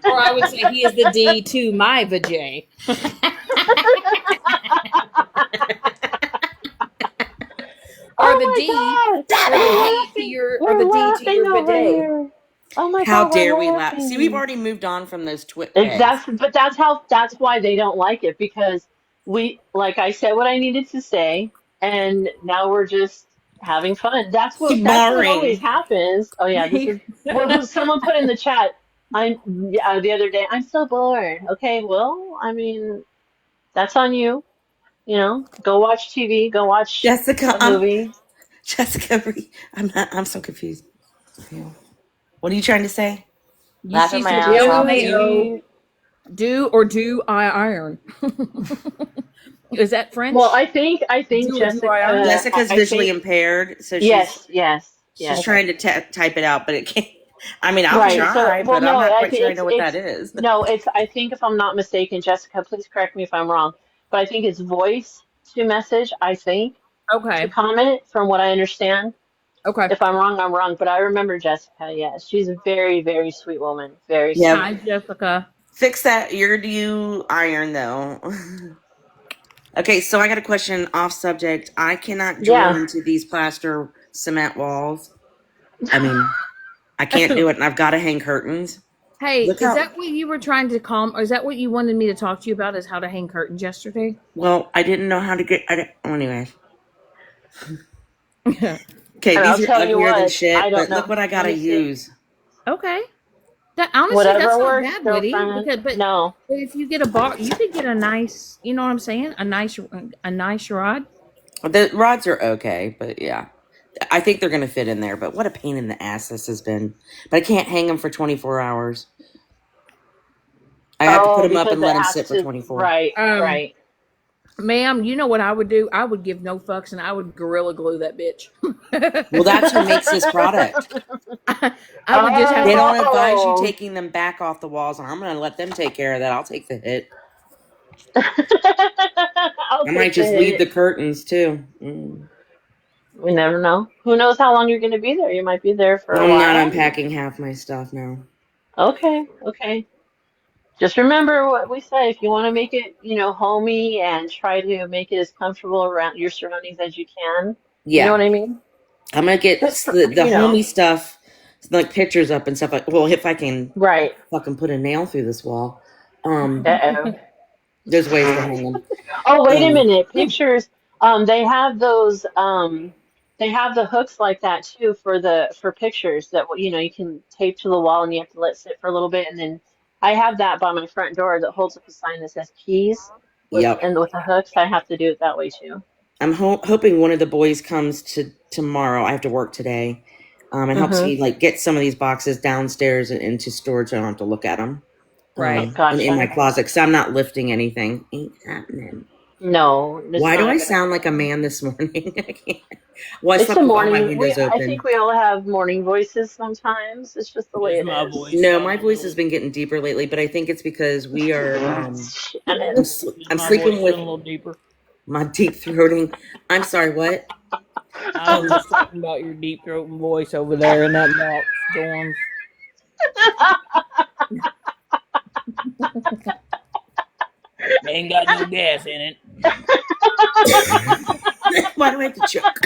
Or I would say he is the D to my vajay. Or the D, Oh my or the God! D to your, or We're the D to laughing your over bidet. here. Oh my How God, we're dare we laugh? See, we've laughing. already moved on from those twit pegs. That's why they don't like it because like I said what I needed to say, and now we're just having fun. That's what always Boring. happens. Oh yeah, this is what someone put in the chat. The other day. I'm so bored. Okay, well, I mean, that's on you. Go watch TV. Go watch Jessica, a movie. Jessica, I'm so confused. What are you trying to say? She Laughing my said, ass "Do off at hey you? oh, You do I iron?" Is that Well, French? I think Do or do I iron? Jessica. Jessica's I visually think impaired, so yes, yes, she's yes. Okay. trying to type it out, but it can't. I mean, I'll Right. So, try, well, but I'm no, not I quite sure think I know what that is. it's. I think if I'm not mistaken, Jessica, please correct me if I'm wrong, but I think it's voice to message. I think to Okay. comment, from what I understand. Okay. If I'm wrong, I'm wrong. But I remember Jessica. Yeah, she's a very, very sweet woman. Very Yeah, sweet. Hi, Jessica. fix that. Do you iron though? Okay, so I got a question off subject. I cannot drill Yeah. into these plaster cement walls. I mean, I can't do it, and I've got to hang curtains. Hey, Look is how that what you were trying to calm, or is that what you wanted me to talk to you about? Is how to hang curtains yesterday? well. I didn't know how to get. Well, anyways. Okay, And I'll these are tell you uglier than what. I shit, don't but look know. what I Let gotta me see. use. Okay. That honestly, that's Whatever not works, bad, Witty. girlfriend. But No. if you get a bar, you could get a nice. You know what I'm saying? A nice rod. The rods are okay, but yeah. I think they're gonna fit in there, but what a pain in the ass this has been. But I can't hang them for 24 hours. I have to put Oh, them up because and it let them has sit for to. 24. Right. Um, Right. ma'am, you know what I would do? I would give no fucks, and I would gorilla glue that bitch. Well, that's who makes this product. I would just have They to. don't advise you Oh. taking them back off the walls, and I'm gonna let them take care of that. I'll take the hit. I'll I might take the just leave the hit. curtains too. Mm. We never know. Who knows how long you're going to be there? You might be there for a I'm not while. unpacking half my stuff now. Okay, okay. Just remember what we say. If you want to make it, homey and try to make it as comfortable around your surroundings as you can. You know Yeah, what I mean? I'm gonna get Just for, the homey stuff, like pictures up and stuff. Like, well, if I can right. fucking put a nail through this wall, um, Uh-oh. there's ways to hang them. Oh, wait a Um, minute. Pictures. They have those. They have the hooks like that too for pictures that you can tape to the wall and you have to let sit for a little bit, and then I have that by my front door that holds up a sign that says keys yep. with the hooks. I have to do it that way too. I'm hoping one of the boys comes to tomorrow. I have to work today, and helps Mm-hmm. me like get some of these boxes downstairs and into storage. So I don't have to look at them. Oh, Right. And in my gotcha. closet because I'm not lifting anything. Ain't happening. No, it's Why do not I gonna sound like a happen. man this morning? I can't. Well, I It's a slept with all my morning. windows I think open. we all have morning voices sometimes. It's just the way Does it my is. voice No, sound my a voice has little? been getting deeper lately, but I think it's because we are. Shannon. Does I'm my voice sleeping sound a with little deeper? my deep throating. I'm sorry. What? I was just talking about your deep throating voice over there in that box, Storms. Ain't got no gas in it. Why do I have to choke?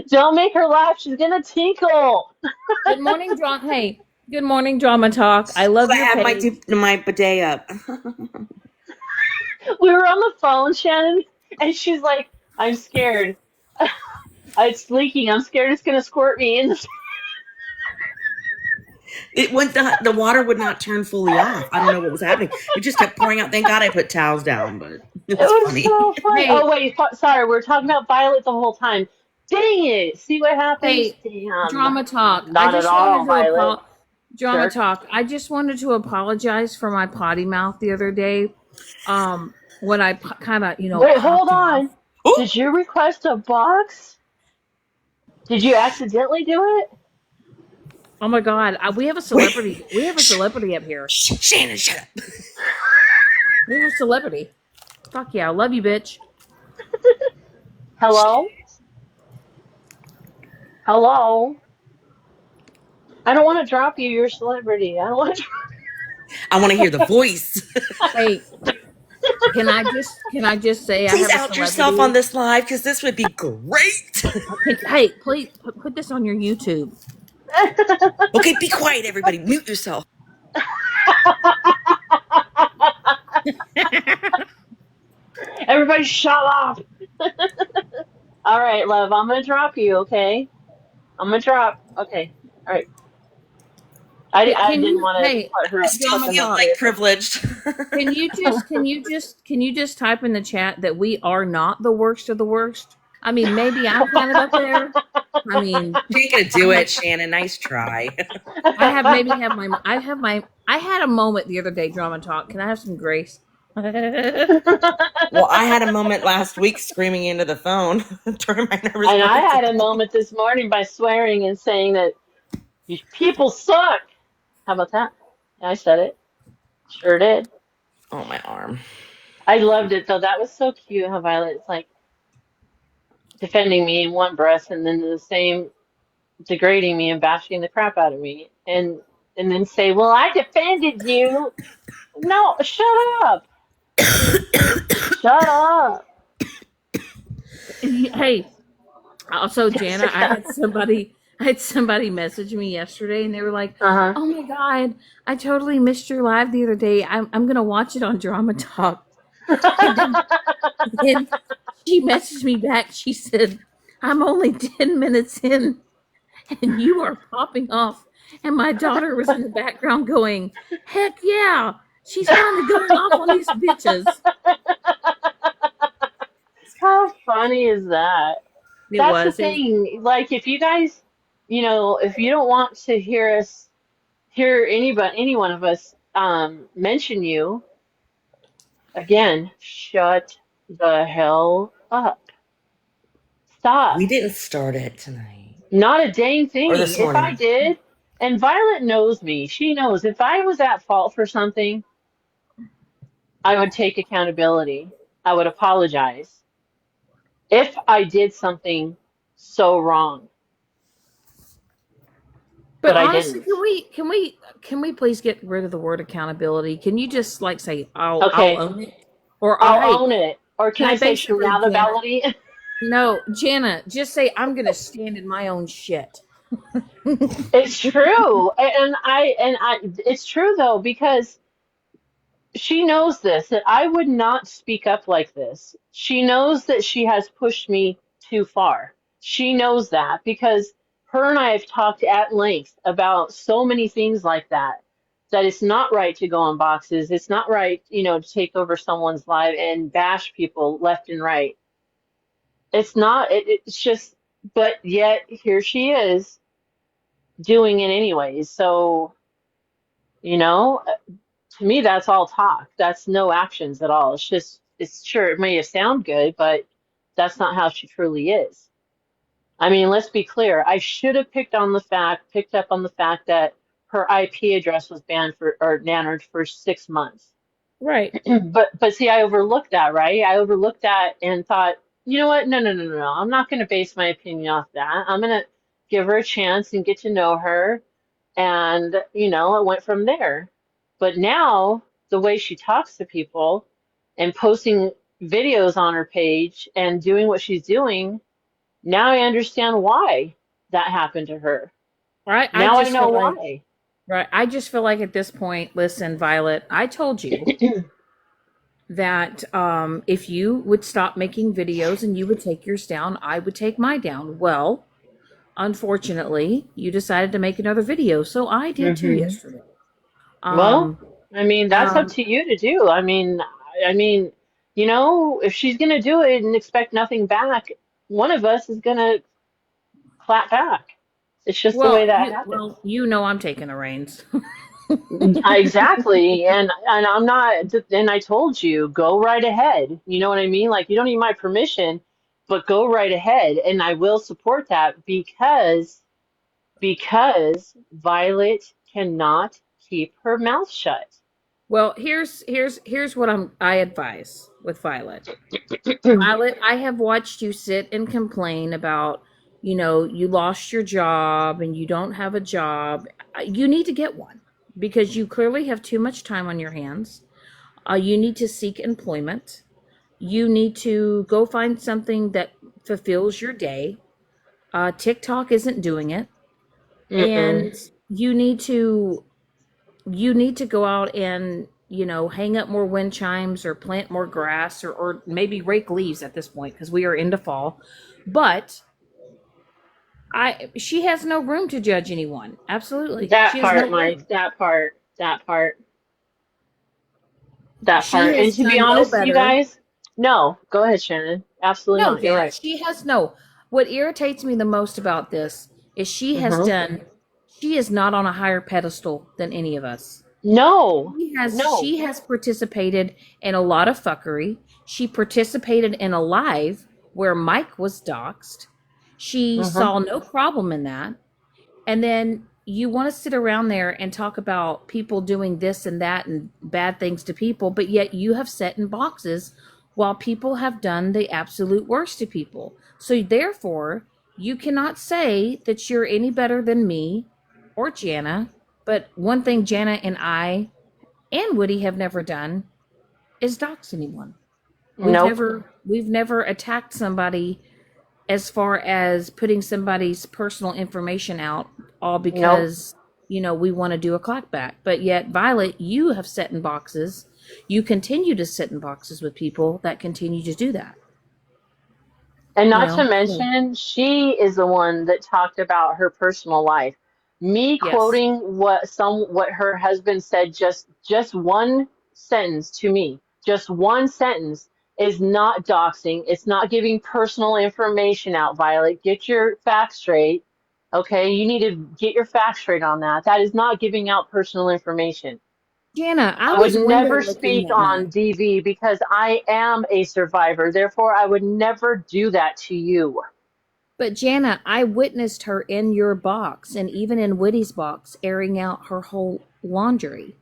Don't make her laugh. She's gonna tinkle. Good morning, drama. Hey, good morning, drama talk. I love I your have page. my bidet up. We were on the phone, Shannon, and she's like, "I'm scared. It's leaking. I'm scared it's gonna squirt me in the." It went. The water would not turn fully off. I don't know what was happening. It just kept pouring out. Thank God I put towels down, but it It was was funny. so funny. Oh Hey, wait, sorry. We're talking about Violet the whole time. Dang it! See what happens? hey, Damn. drama talk. I Not at just wanted all, to Violet. drama Jerk. talk. I just wanted to apologize for my potty mouth the other day. When I kind of, Wait, hold popped off. on. Did you request a box? Did you accidentally do it? Oh my god, we have a Wait, celebrity. We have a shh, celebrity up here. Shannon, shut up. We have a celebrity. Fuck yeah, I love you, bitch. Hello? Hello? I don't want to drop you. You're a celebrity. I don't want to. I want to hear the voice. Hey, can I just say I Please have a out yourself on celebrity? this live because this would be great. Hey, please put this on your YouTube. Okay, be quiet, everybody. Mute yourself. Everybody, shut up. All right, love. I'm gonna drop you. Okay. I'm gonna drop. Okay. All right. I Can didn't you? want to Hey, put her I put still drama them feel up talk. like there. privileged. Can you just type in the chat that we are not the worst of the worst? I mean, maybe I'm kind of up there. I mean, You ain't gonna do it, Shannon. Nice try. I had a moment the other day, drama talk. Can I have some grace? Well, I had a moment last week screaming into the phone during my nervous And I had a breakdown. moment this morning by swearing and saying that these people suck. How about that? I said it. Sure did. Oh, my arm. I loved it though. That was so cute how Violet's like defending me in one breath and then the same degrading me and bashing the crap out of me and then say, "Well, I defended you." No, shut up. Shut up. Hey, also, Jana, Jessica. I had somebody message me yesterday, and they were like, Uh-huh. "Oh my God, I totally missed your live the other day. I'm gonna watch it on Drama Talk." And then she messaged me back. She said, "I'm only 10 minutes in, and you are popping off." And my daughter was in the background going, "Heck yeah, she's finally going off on these bitches." How funny is that? It That's the was. It was. thing. Like if you guys, if you don't want to hear any one of us mention you, again, shut the hell up. We Stop. didn't start it tonight Not a dang or thing. this If I morning. did, and Violet knows me, she knows if I was at fault for something, I would take accountability. I would apologize if I did something so wrong, But but I honestly, didn't. can we please get rid of the word accountability? Can you just like say I'll Okay, own it, or I'll hey, own it. Or can I hey, say basically, Jana, Shanatability? no, Jana, just say I'm gonna stand in my own shit. It's true. And I it's true though, because she knows this, that I would not speak up like this. She knows that she has pushed me too far. She knows that because her and I have talked at length about so many things like that, that it's not right to go on boxes. It's not right, to take over someone's life and bash people left and right. It's not, it's just, but yet here she is doing it anyways. So, you know, to me, that's all talk. That's no actions at all. It's just, it's sure it may have sound good, but that's not how she truly is. I mean, let's be clear. I should have picked up on the fact that her IP address was banned for or nannered for 6 months. Right. But see, I overlooked that, right? I overlooked that and thought, you know what? No, no, no, no, no. I'm not going to base my opinion off that. I'm going to give her a chance and get to know her. And, it went from there. But now, the way she talks to people and posting videos on her page and doing what she's doing, now I understand why that happened to her. Right. I Now I just know feel like why. right. I just feel like at this point, listen, Violet, I told you that if you would stop making videos and you would take yours down, I would take mine down. Well, unfortunately, you decided to make another video, so I did too Hmm. yesterday. Well, Um, I mean, that's up um, to you to do. I mean, if she's gonna do it and expect nothing back, one of us is gonna clap back. It's just the way that happens. you know, I'm taking the reins. Exactly. And I'm not, and I told you, go right ahead. You know what I mean? Like you don't need my permission, but go right ahead. And I will support that because Violet cannot keep her mouth shut. Well, here's what I advise with Violet. Violet, I have watched you sit and complain about you lost your job and you don't have a job, you need to get one because you clearly have too much time on your hands. You need to seek employment. You need to go find something that fulfills your day. TikTok isn't doing it. Mm-mm. And you need to go out and hang up more wind chimes or plant more grass or maybe rake leaves at this point because we are into fall. But she has no room to judge anyone. Absolutely. That She has no part, Mike. room. That She part. And has to be done no honest, you better. guys, no. Go ahead, Shannon. Absolutely No, not. You're Janet, right. she has no. What irritates me the most about this is Hmm. she is not on a higher pedestal than any of us. No. She No. has participated in a lot of fuckery. She participated in a live where Mike was doxxed. She Hmm. saw no problem in that. And then you want to sit around there and talk about people doing this and that and bad things to people, but yet you have set in boxes while people have done the absolute worst to people. So therefore, you cannot say that you're any better than me or Jana. But one thing Jana and I and Woody have never done is dox anyone. Nope. We've never attacked somebody as far as putting somebody's personal information out, all Nope. because we want to do a clapback. But yet, Violet, you have set in boxes. You continue to sit in boxes with people that continue to do that. And You not to know. So, mention, she is the one that talked about her personal life. Me yes, quoting what her husband said, just one sentence to me, just one sentence is not doxing. It's not giving personal information out, Violet. Get your facts straight. Okay, you need to get your facts straight on that. That is not giving out personal information. Jana, I I would was window never looking speak that on night. DV because I am a survivor. Therefore, I would never do that to you. But Jana, I witnessed her in your box and even in Woody's box airing out her whole laundry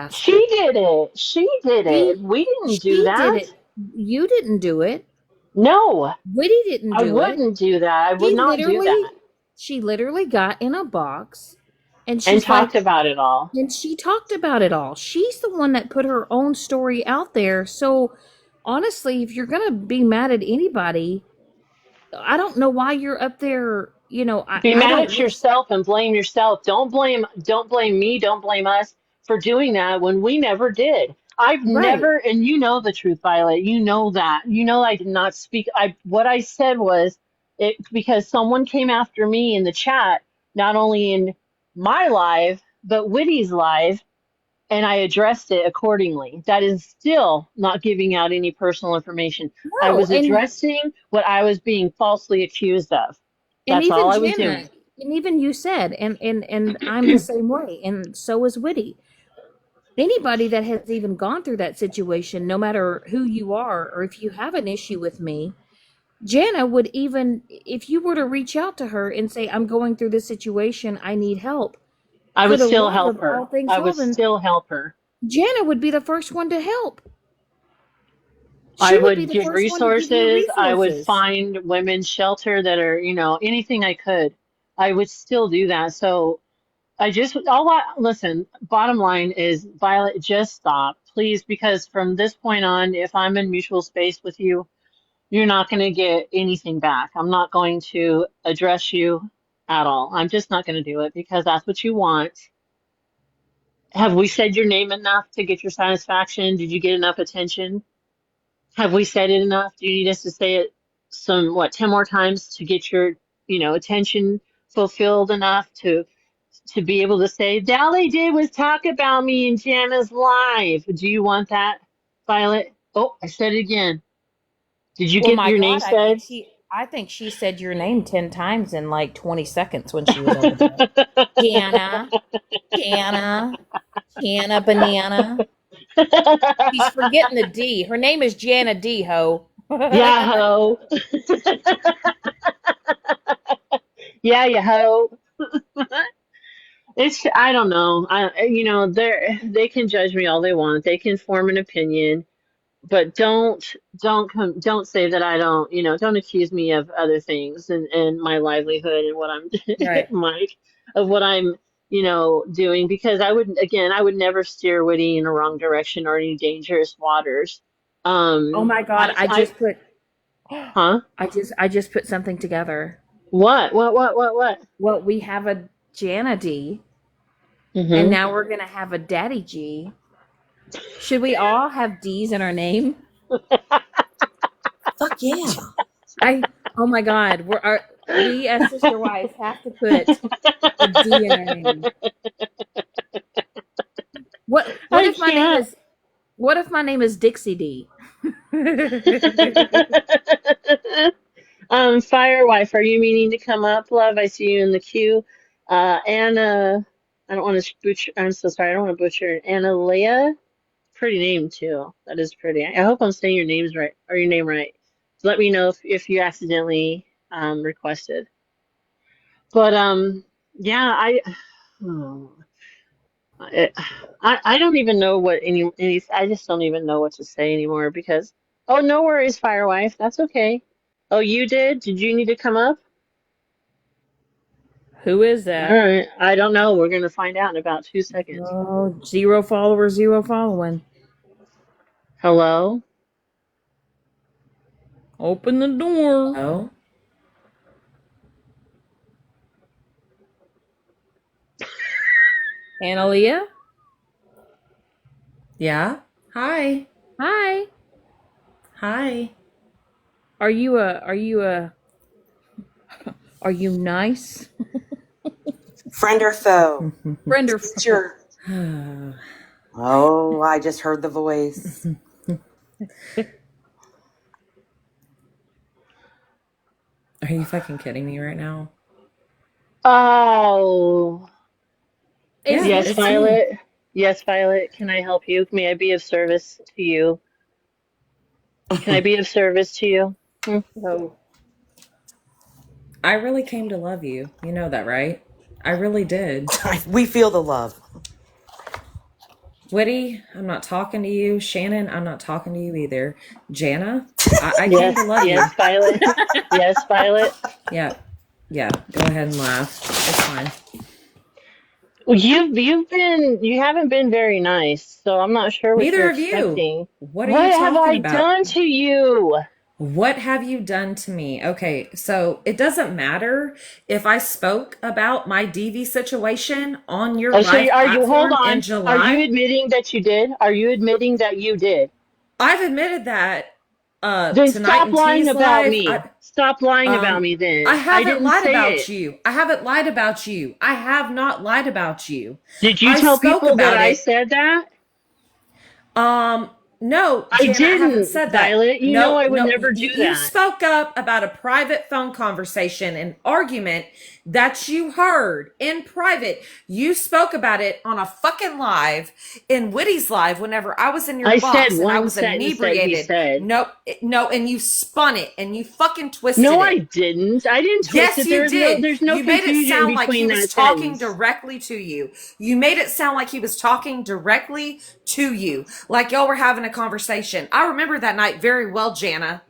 She basket. did it. She did it. She We didn't do she did that. it. You didn't do it. No, Woody didn't I do it. wouldn't do that. I would She not do that. literally she literally got in a box and And she's talked like about it all. and she talked about it all. She's the one that put her own story out there. So honestly, if you're going to be mad at anybody, I don't know why you're up there, Be I mad don't at yourself and blame yourself. Don't blame me, don't blame us for doing that when we never did. I've right. never, and you know the truth, Violet. You know that. You know I did not speak. I What I said was it because someone came after me in the chat, not only in my live, but Witty's live, and I addressed it accordingly. That is still not giving out any personal information. I No, was addressing what I was being falsely accused of. and That's all even I was Jenna, doing. and even you said and I'm the same way and so is Witty. Anybody that has even gone through that situation, no matter who you are or if you have an issue with me, Jana would even, if you were to reach out to her and say, I'm going through this situation, I need help, I for would the still love help of all her. things I would Holden, still help her. Jana would be the first one to help. I She would be would the give first one to give you resources. I would resources. find women's shelter that are, anything I could. I would still do that. So listen, bottom line is, Violet, just stop, please, because from this point on, if I'm in mutual space with you, you're not going to get anything back. I'm not going to address you at all. I'm just not going to do it because that's what you want. Have we said your name enough to get your satisfaction? Did you get enough attention? Have we said it enough? Do you need us to say it 10 more times to get your, attention fulfilled enough to be able to say, all they did was talk about me in Jana's live. Do you want that, Violet? Oh, I said it again. Did you Well, get my your name God, said? I think she said your name 10 times in like 20 seconds when she was over there. Jana, Jana, Jana Banana. She's forgetting the D. Her name is Jana D, ho. Yeah, ho. Yeah, you ho. I don't know. They can judge me all they want. They can form an opinion. but don't say that I don't, don't accuse me of other things and my livelihood and what I'm Right. Mike, of what I'm, doing, because I would never steer Woody in a wrong direction or any dangerous waters. Oh my God! I I just put. huh? I just put something together. What? Well, we have a Janna D, and Mm-hmm. now we're gonna have a Daddy G. Should we all have D's in our name? Fuck yeah. Oh my God, we as sister wives have to put a D in our name. What I if my name can't. is what if my name is Dixie D? Firewife, are you meaning to come up, love? I see you in the queue. Anna, I don't want to butcher. I'm so sorry. I don't want to butcher it. Anna Leah, pretty name too. That is pretty. I hope I'm saying your names right or your name right. Let me know if you accidentally requested. But yeah, oh, I I don't even know what any. I just don't even know what to say anymore because. Oh, no worries, Firewife. That's okay. Oh, you did? Did you need to come up? Who is All that? right. I don't know. We're going to find out in about 2 seconds. Oh, 0 followers, 0 following. Hello? Open the door. Oh, Analia? yeah. Hi. Hi. Hi. Are you nice? Friend or foe? Friend or Sure. Oh, I just heard the voice. Are you fucking kidding me right now? Oh, Is Yeah, yes, this it's me. Violet. Yes, Violet. Can I help you? May I be of service to you? Can I be of service to you? So I really came to love you. You know that, right? I really did. we feel the love. Woody, I'm not talking to you. Shannon, I'm not talking to you either. Jana, I came to Yes, love you. yes, Violet. Yes, Violet. Yeah, yeah. Go ahead and laugh. It's fine. Well, you haven't been very nice, so I'm not sure what you're Neither of you. expecting. What are What you have talking I about? done to you? What have you done to me? Okay, so it doesn't matter if I spoke about my DV situation on your Oh, so live hold platform in on. Are you July. admitting that you did? Are you admitting that you did? I've admitted that Then tonight stop in lying T's about live. me. Stop lying about me I then. I haven't didn't lied say about it. you. I haven't lied about you. I have not lied about you. Did you I tell spoke people that about I it. said that? No, I Jan, I haven't didn't, said that. Violet. You know No, I would no, never do you that. spoke up about a private phone conversation, an argument that you heard in private. You spoke about it on a fucking live in Witty's live whenever I was in your I said box and I one was sentence that he inebriated. said. No, no, and you spun it and you fucking twisted No, I it. didn't. I didn't twist Yes, it. you did. There's no You made it confusion sound like he between was that talking sentence. directly to you. You made it sound like he was talking directly to you, like y'all were having a conversation. I remember that night very well, Jana.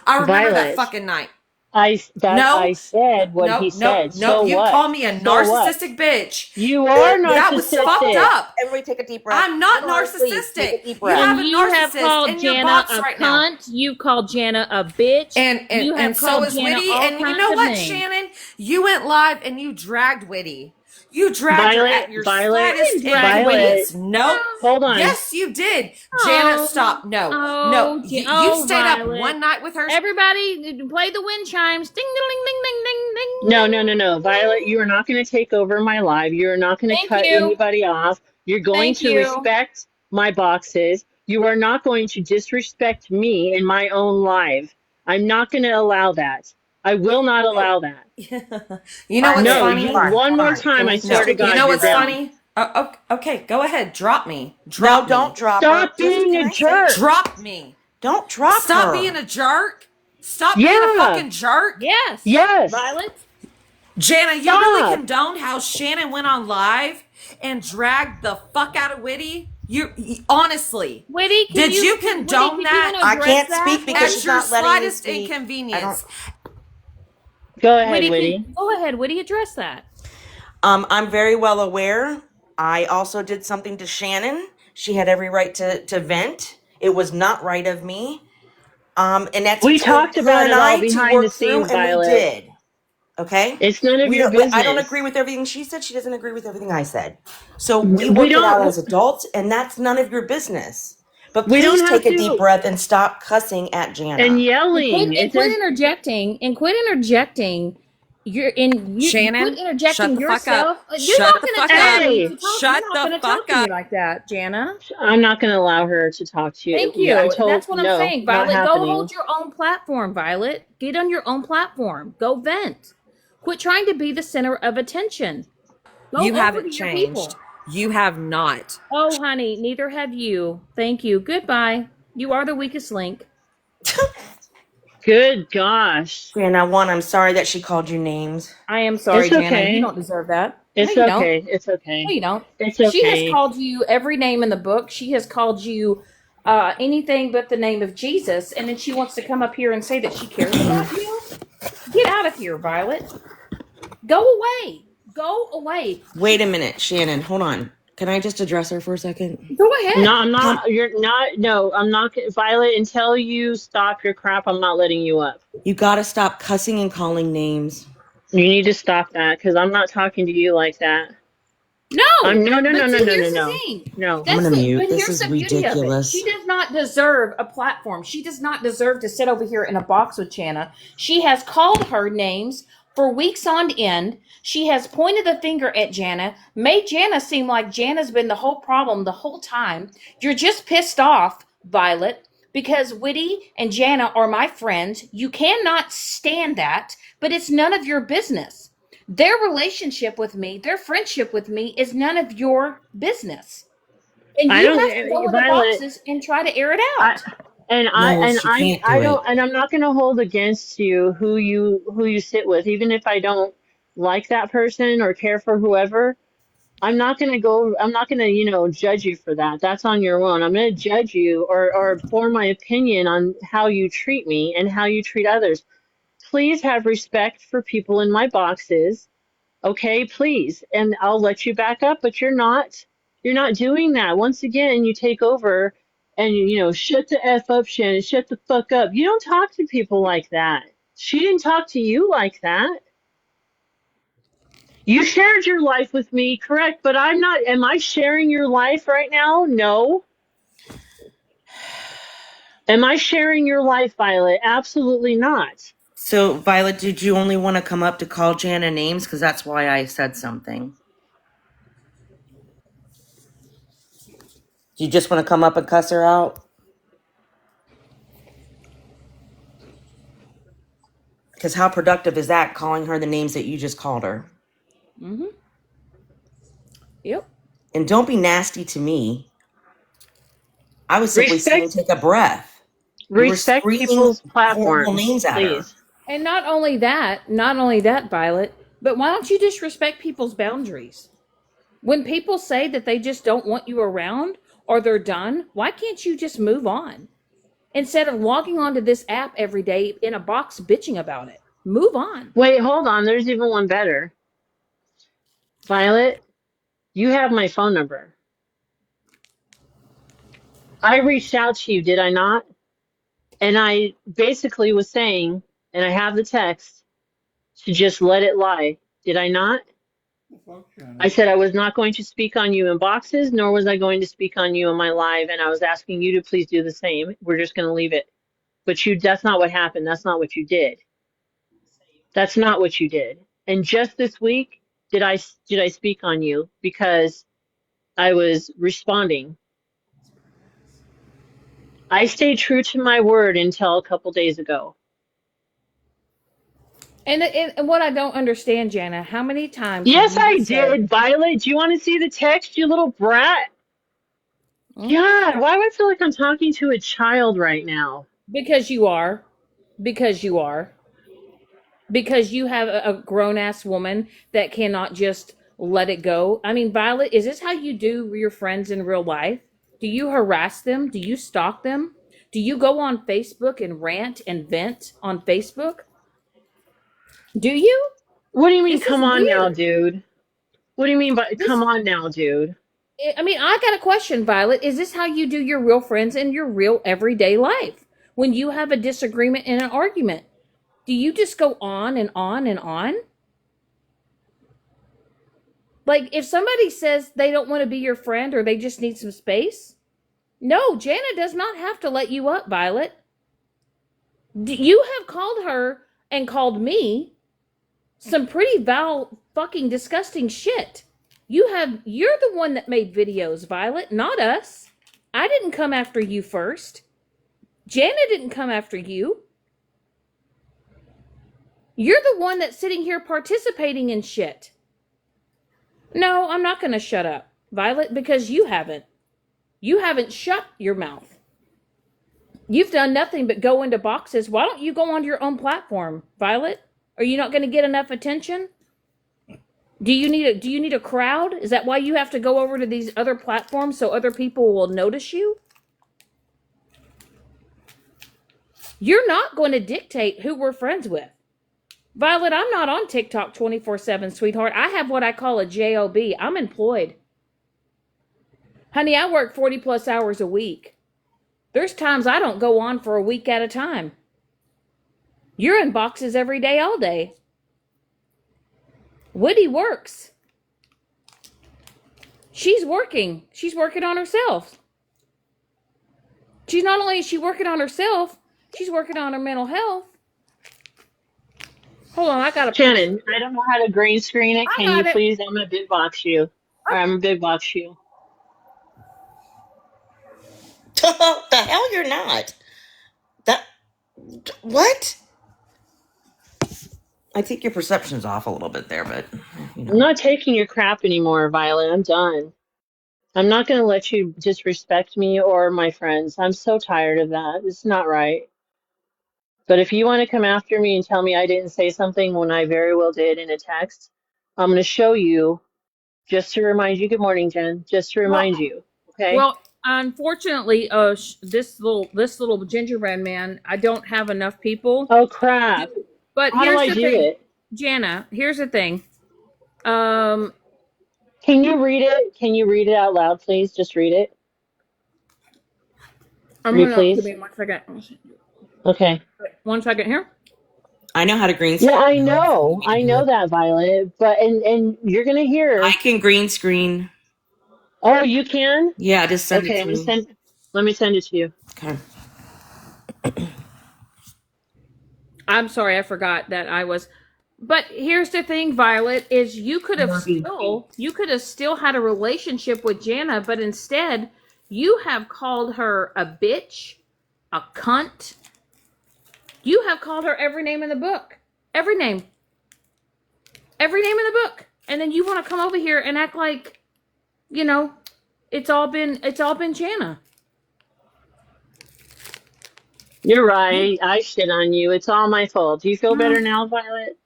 I remember that Violet, fucking night. I No, said what he no. said. So You what? call me a So what? narcissistic bitch. You are That was fucked narcissistic. up. Everybody take a deep breath. I'm not Everyone, please take narcissistic. a deep You breath. And have a you have narcissist called in your Jana box a right now. cunt. You've called Jana a bitch. You have And so called is Jana Witty. all And you kinds know of what, names. Shannon? You went live and you dragged Witty. You dragged her Violet, at your Violet, I slightest didn't drag Witty. Violet, inconvenience. Nope. hold on. Yes, you did. Jana, Oh, stop. No. You stayed up Violet. one night with her. Everybody, play the wind chimes. Ding, ding, ding, ding, ding, ding, No, ding, no, no, no. Violet, you are not going to take over my live. You are not going to Thank cut you. anybody off. You're going Thank to you. respect my boxes. You are not going to disrespect me in my own live. I'm not going to allow that. I will not allow that. You know what's No, Fine, you funny? fine, one more fine. Can time, I we swear just to No. take a You God, know deep you're what's breath? down. funny? Okay, go ahead. Drop me. No, Drop don't me. drop her. Stop Just being can a I say? jerk. Drop me. Don't drop Stop her. being a jerk. Stop being a Yeah. fucking jerk. Yes. Yes. Violet. Jana, you really Stop. condoned how Shannon went on live and dragged the fuck out of Witty? Honestly, Witty, did you condone Witty, that? I can't that? speak because At she's your not letting me slightest speak. inconvenience. Go ahead, Witty, Witty. go ahead. Witty, address that. I'm very well aware. I also did something to Shannon. She had every right to vent. It was not right of me. And that's We for talked her about and it all I to behind the work through, scenes, and we Violet. did. Okay? It's none of We your don't. I don't business. agree with everything she said. She doesn't agree with everything I said. So we We worked it out don't. as adults, and that's none of your business. But We don't please have take a deep to. breath and stop cussing at And Janna. yelling. And It quit does. interjecting. And quit interjecting. You quit Shannon, interjecting shut the fuck up. yourself. You're Shut not the going to fuck tell up. me Hey, to talk. You're Shut not the going to talk fuck to me up. like that, Jana. I'm not going to allow her to talk to Thank you. I'm you. told That's what I'm no, saying, not Violet. Go happening. hold your own platform, Violet. Get on your own platform. Go vent. Quit trying to be the center of attention. Go You over haven't to your changed. people. You have not. Oh, honey, neither have you. Thank you. Goodbye. You are the weakest link. Good gosh. Janna, one, I'm sorry that she called you names. I am sorry, It's Jana. You okay. don't deserve that. No, It's you don't. okay. It's okay. No, you don't. It's She has okay. called you every name in the book. She has called you anything but the name of Jesus, and then she wants to come up here and say that she cares about you. Get out of here, Violet. Go away. Go away. Wait a minute, Shannon. Hold on. Can I just address her for a second? Go No, ahead. I'm not. You're not. No, I'm not. Violet, until you stop your crap, I'm not letting you up. You gotta stop cussing and calling names. You need to stop that because I'm not talking to you like that. No, No, no, no, but no, see, no, no, here's the no, thing. no. I'm gonna But mute. This here's is the beauty of it. ridiculous. She does not deserve a platform. She does not deserve to sit over here in a box with Jana. She has called her names for weeks on end. She has pointed the finger at Jana, made Jana seem like Jana's been the whole problem the whole time. You're just pissed off, Violet, because Witty and Jana are my friends. You cannot stand that, but it's none of your business. Their relationship with me, their friendship with me is none of your business. And I you don't, have to go in the Violet. boxes and try to air it I out. No, she can't I do don't, it. and I'm not going to hold against you who you sit with, even if I don't like that person or care for whoever. I'm not going to go. I'm not going to, judge you for that. That's on your own. I'm going to judge you or form my opinion on how you treat me and how you treat others. Please have respect for people in my boxes. Okay, please. And I'll let you back up, but you're not doing that. Once again, you take over and shut the F up, Shannon, shut the fuck up. You don't talk to people like that. She didn't talk to you like that. You shared your life with me, correct, but I'm not. Am I sharing your life right now? No. Am I sharing your life, Violet? Absolutely not. So, Violet, did you only want to come up to call Janna names? Because that's why I said something. Do you just want to come up and cuss her out? Because how productive is that, calling her the names that you just called her? Mm-hmm. Yep. And don't be nasty to me. I was simply saying Respect take a breath. You were respect screaming people's horrible platforms, names at her. please. And not only that, Violet, but why don't you just respect people's boundaries? When people say that they just don't want you around or they're done, why can't you just move on? Instead of logging onto this app every day in a box bitching about it. Move on. Wait, hold on. There's even one better. Violet, you have my phone number. I reached out to you, did I not? And I basically was saying, and I have the text, to just let it lie. Did I not? I said I was not going to speak on you in boxes, nor was I going to speak on you in my live, and I was asking you to please do the same. We're just going to leave it. But that's not what happened. That's not what you did. That's not what you did. And just this week, did I speak on you because I was responding. I stayed true to my word until a couple days ago. And what I don't understand, Jana, how many times have Yes, you I just said, did. Violet, do you want to see the text, you little brat? "Hmm, God, why do I feel like I'm talking to a child right now? because you are, because you are, because you have a grown ass woman that cannot just let it go." I mean, Violet, is this how you do your friends in real life? Do you harass them? Do you stalk them? Do you go on Facebook and rant and vent on Facebook? Do you? What do you mean, This is come on now, weird. dude? What do you mean by come This on now, dude? I mean, I got a question, Violet. Is this how you do your real friends in your real everyday life? When you have a disagreement and an argument, do you just go on and on and on? Like, if somebody says they don't want to be your friend or they just need some space, no, Janna does not have to let you up, Violet. You have called her and called me some pretty foul, fucking disgusting shit. You're the one that made videos, Violet, not us. I didn't come after you first. Janna didn't come after you. You're the one that's sitting here participating in shit. No, I'm not going to shut up, Violet, because you haven't. You haven't shut your mouth. You've done nothing but go into boxes. Why don't you go onto your own platform, Violet? Are you not going to get enough attention? Do you need a crowd? Is that why you have to go over to these other platforms so other people will notice you? You're not going to dictate who we're friends with. Violet, I'm not on TikTok 24/7, sweetheart. I have what I call a job. I'm employed. Honey, I work 40 plus hours a week. There's times I don't go on for a week at a time. You're in boxes every day, all day. Woody works. She's working. She's working on herself. She's not only is she working on herself, she's working on her mental health. Hold on, I got a Shannon, I don't know how to green screen it. I Can you got it. please? I'm gonna big box you. Or I'm gonna big box you. The hell you're not. That what? I think your perception's off a little bit there, but you know. I'm not taking your crap anymore, Violet. I'm done. I'm not gonna let you disrespect me or my friends. I'm so tired of that. It's not right. But if you want to come after me and tell me I didn't say something when I very well did in a text, I'm going to show you just to remind you. Good morning, Jen. Just to Well, remind you. Okay. well, unfortunately, this little gingerbread man, I don't have enough people. Oh crap. But How do here's I the do thing, it? Janna. Here's the thing. Um, Can you read it? Can you read it out loud, please? Just read it. I'm Read, gonna give please. me 1 second. Okay. 1 second here. I know how to green Yeah, screen. I If you know. want me to I do know it. that, Violet. But and you're gonna I hear. can green screen. Oh, you can? Yeah, just send it Okay, to I'm gonna me. send. Let me send it to you. Okay. I'm sorry, I forgot that I was. But here's the thing, Violet, is you could have still had a relationship with Janna, but instead you have called her a bitch, a cunt. You have called her every name in the book. Every name. Every name in the book. And then you want to come over here and act like, you know, it's all been Janna. You're right. I shit on you. It's all my fault. Do you feel better now, Violet?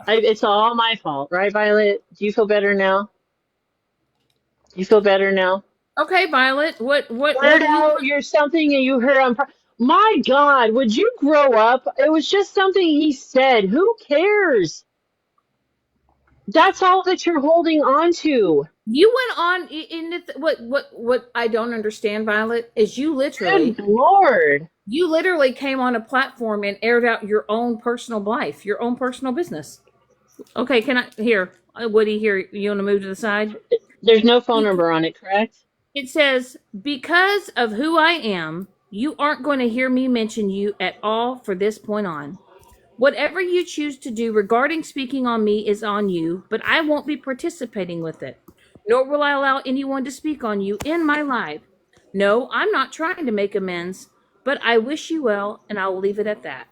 It's all my fault, right, Violet? Do you feel better now? Do you feel better now? Okay, Violet, what do you Weirdo, want? you're something that you heard on. My God, would you grow up? It was just something he said. Who cares? That's all that you're holding on to. You went on in what I don't understand, Violet, is Good Lord. you literally came on a platform and aired out your own personal life, your own personal business. Okay, can I here, Woody? Here, you want to move to the side? There's no phone number on it, correct? It says, because of who I am, you aren't going to hear me mention you at all for this point on. Whatever you choose to do regarding speaking on me is on you, but I won't be participating with it. Nor will I allow anyone to speak on you in my life. No, I'm not trying to make amends, but I wish you well, and I'll leave it at that.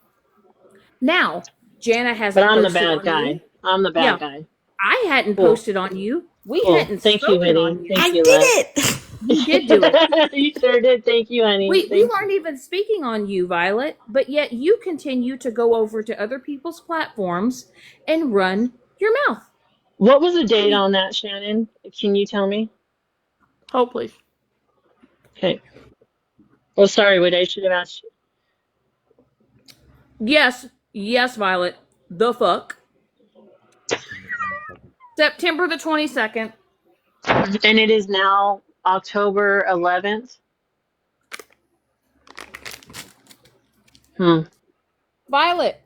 Now, Jana But hasn't I'm the posted bad on you. guy. I'm the Yeah, bad guy. I hadn't Cool. posted on you. We Cool. hadn't Thank you, spoken honey. on you. I Thank you, did love. it. You did do it. You sure did. Thank you, honey. We Thank weren't you. even speaking on you, Violet, but yet you continue to go over to other people's platforms and run your mouth. What was the date on that, Shannon? Can you tell me? Hold, please. Okay. Well, sorry, what I should have asked. Yes, Violet. The fuck. September the 22nd. And it is now October 11th. Hmm. Violet.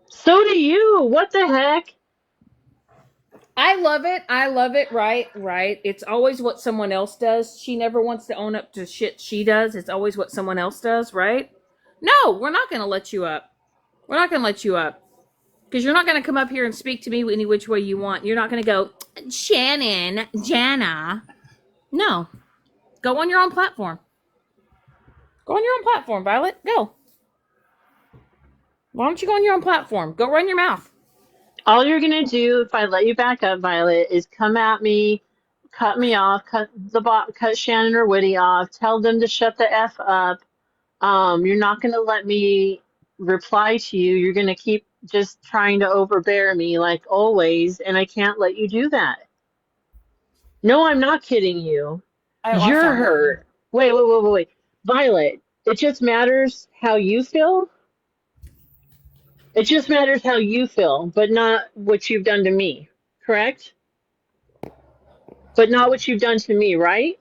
So do you. What the heck? I love it. I love it. Right. It's always what someone else does. She never wants to own up to shit she does. It's always what someone else does, right? No, we're not going to let you up. We're not going to let you up. Because you're not going to come up here and speak to me any which way you want. You're not going to go, Shannon, Janna. No. Go on your own platform. Go on your own platform, Violet. Go. Why don't you go on your own platform? Go run your mouth. All you're gonna do if I let you back up, Violet, is come at me, cut me off, cut Shannon or Woody off, tell them to shut the f up. You're not gonna let me reply to you. You're gonna keep just trying to overbear me like always, and I can't let you do that. No, I'm not kidding you. I You're found it. hurt. Wait. Violet, it just matters how you feel. It just matters how you feel, but not what you've done to me. Correct? But not what you've done to me, right?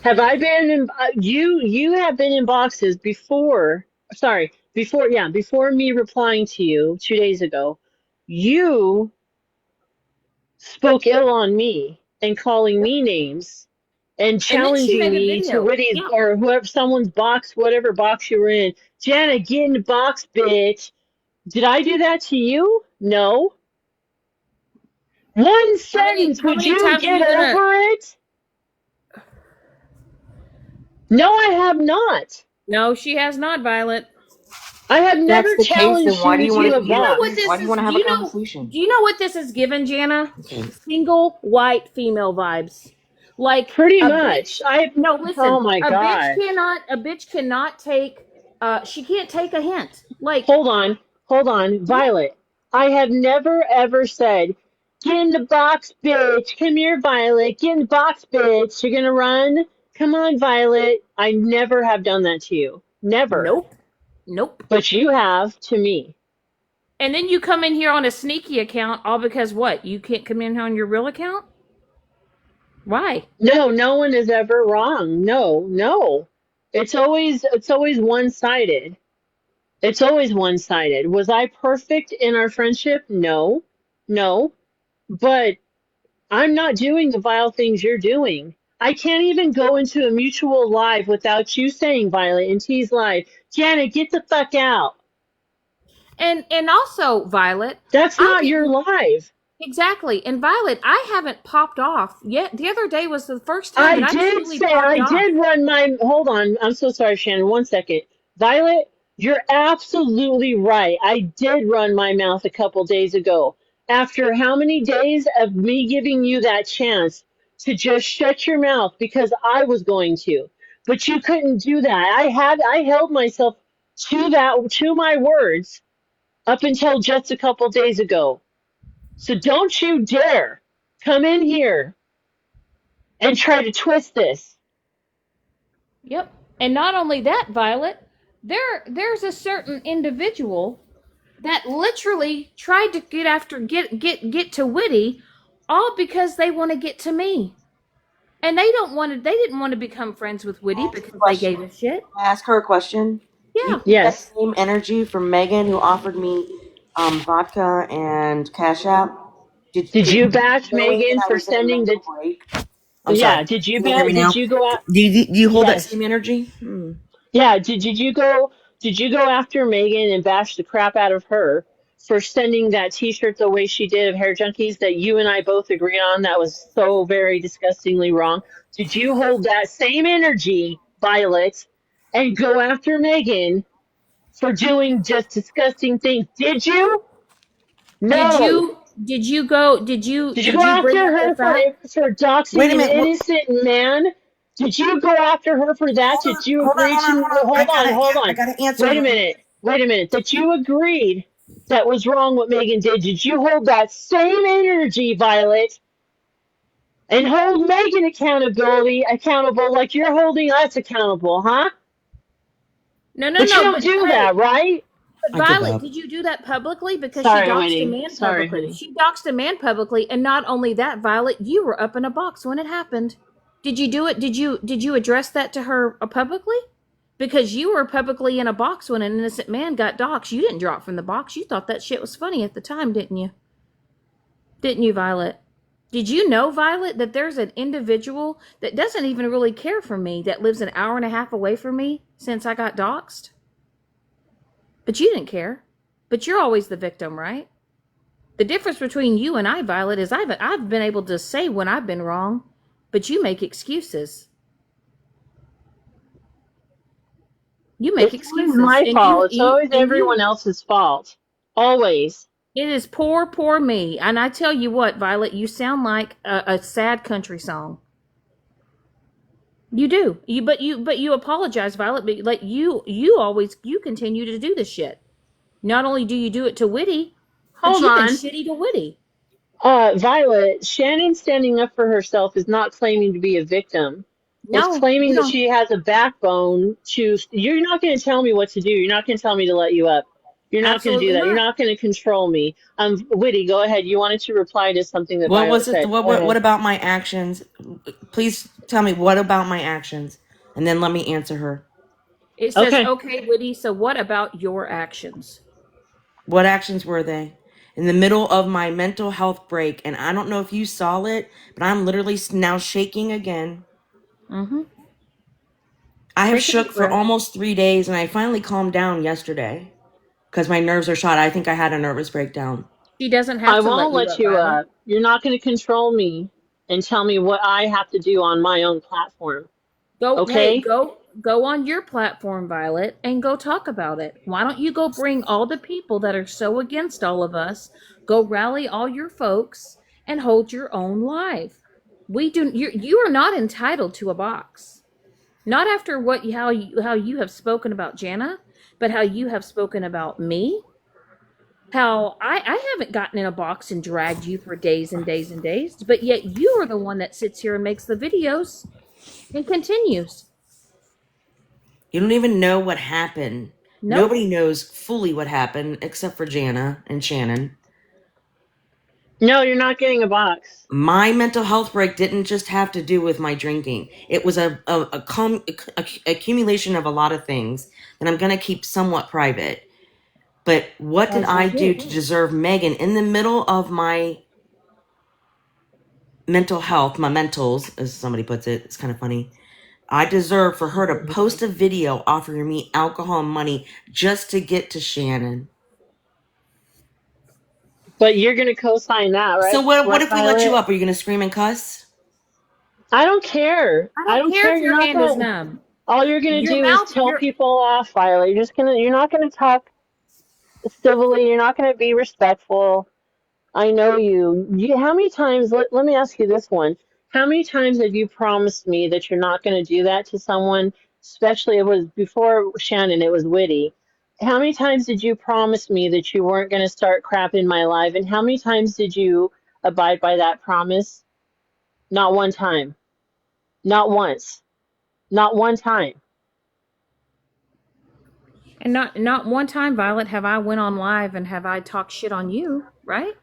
Have I been in you have been in boxes before, sorry, before me replying to you 2 days ago. You spoke ill on me and calling me names and And then she challenging made a me to video. Witty's Yeah. or whoever someone's box, whatever box you were in. Janna, get in the box, bitch. Did I do that to you? No. One sentence, How would many you times are get you gonna over it? No, I have not. No, she has not, Violet. I have If that's never the case, then challenged why you do to you Do want do to? a you know what Why this do you box. want is? to have a conversation? Do you know what this is given, Jana? Okay. Single white female vibes. Like Pretty a much. bitch. No, listen. Oh my gosh. A bitch cannot take she can't take a hint. Like, Hold on. Violet, I have never ever said, get in the box, bitch. Come here, Violet. Get in the box, bitch. You're gonna run? Come on, Violet. I never have done that to you. Never. nope. Nope. But you have to me. And then you come in here on a sneaky account all because what? You can't come in on your real account? Why? No, no one is ever wrong. No. It's always one-sided. It's always one-sided. Was I perfect in our friendship? No. But I'm not doing the vile things you're doing. I can't even go into a mutual live without you saying, Violet, in T's live, Janet, get the fuck out. And also, Violet, That's I not your didn't live. exactly. And Violet, I haven't popped off yet. The other day was the first time I that I did truly say, popped I off. did run my, hold on. I'm so sorry, Shannon. 1 second. Violet, you're absolutely right. I did run my mouth a couple days ago. After how many days of me giving you that chance to just shut your mouth because I was going to, but you couldn't do that. I held myself to my words up until just a couple days ago. So don't you dare come in here and try to twist this. Yep. And not only that, Violet, there's a certain individual that literally tried to get to Witty all because they want to get to me. And they didn't want to become friends with Witty because they gave a shit. I ask her a question. Do you Yeah. get that Yes. same energy from Megan, who offered me vodka and Cash App? Did you bash Knowing that Megan I for was in a sending the? mental break? I'm sorry. Yeah. Did you Can you hear me bet? Did now? you go out? Do you hold that Yes. same energy? Yeah. Did you go? Did you go after Megan and bash the crap out of her for sending that T-shirt the way she did of Hair Junkies that you and I both agreed on? That was so very disgustingly wrong. Did you hold that same energy, Violet, and go after Megan for doing just disgusting things? Did you? No. Did you go Did you did go you bring after up the her fact? for Wait doxing a an minute. innocent man? Did you go after her for that? Did you Hold on, agree hold on, to? hold on. Hold I on. gotta answer Wait a her. minute. Wait a minute. That you agreed that was wrong what Megan did. Did you hold that same energy, Violet, And hold Megan accountable like you're holding us accountable, huh? No, But you don't but do hey, that, right? but I give Violet, up. did you do that publicly? Because she Sorry, doxed a Winnie. man Sorry, publicly. honey. She doxed a man publicly, and not only that, Violet, you were up in a box when it happened. Did you do it? Did you address that to her publicly? Because you were publicly in a box when an innocent man got doxed. You didn't drop from the box. You thought that shit was funny at the time, didn't you? Didn't you, Violet? Did you know, Violet, that there's an individual that doesn't even really care for me that lives an hour and a half away from me since I got doxxed? But you didn't care. But you're always the victim, right? The difference between you and I, Violet, is I've been able to say when I've been wrong, but you make excuses. You make It's always excuses, my and fault. It's always you. everyone else's fault. Always. It is poor me. And I tell you what, Violet, you sound like a sad country song. You do. But you apologize, Violet. But like you continue to do this shit. Not only do you do it to Witty, but Hold you've been on. shitty to Witty. Violet, Shannon standing up for herself is not claiming to be a victim. It's No, claiming you that don't. she has a backbone to. You're not going to tell me what to do. You're not going to tell me to let you up. You're not going to do Absolutely that. You're not. not going to control me. Witty, go ahead. You wanted to reply to something that What Violet was it? said. Go What ahead. about my actions? Please tell me what about my actions, and then let me answer her. It says, Okay. okay, Witty, so what about your actions? What actions were they? In the middle of my mental health break, and I don't know if you saw it, but I'm literally now shaking again. Mm-hmm. I have Take a shook deep for breath. almost 3 days, and I finally calmed down yesterday because my nerves are shot. I think I had a nervous breakdown. She doesn't I have to let won't you let up, you Violet. up. You're not going to control me and tell me what I have to do on my own platform. Go, hey, Okay? go on your platform, Violet, and go talk about it. Why don't you go bring all the people that are so against all of us, go rally all your folks and hold your own live. You are not entitled to a box. Not after how you have spoken about Janna, but how you have spoken about me. How I haven't gotten in a box and dragged you for days and days and days, but yet you are the one that sits here and makes the videos and continues. You don't even know what happened. Nope. Nobody knows fully what happened except for Jana and Shannon. No, you're not getting a box. My mental health break didn't just have to do with my drinking. It was accumulation of a lot of things that I'm going to keep somewhat private. But what did As you I do should. to deserve Megan in the middle of my mental health, my mentals, as somebody puts it? It's kind of funny. I deserve for her to post a video offering me alcohol and money just to get to Shannon. But you're going to co-sign that, So right? what Right, if we let you Violet? up? Are you going to scream and cuss? I don't care. I I don't don't care care. if You're your not hand is going to. numb. All you're going to Your do is mouth, tell your people off, Violet. You're not going to talk civilly. You're not going to be respectful. I know you. How many times, let me ask you this one. How many times have you promised me that you're not going to do that to someone? Especially it was before Shannon, it was Witty. How many times did you promise me that you weren't going to start crap in my life? And how many times did you abide by that promise? Not one time. Not once. Not one time. and not one time, Violet, have I went on live and have I talked shit on you, right?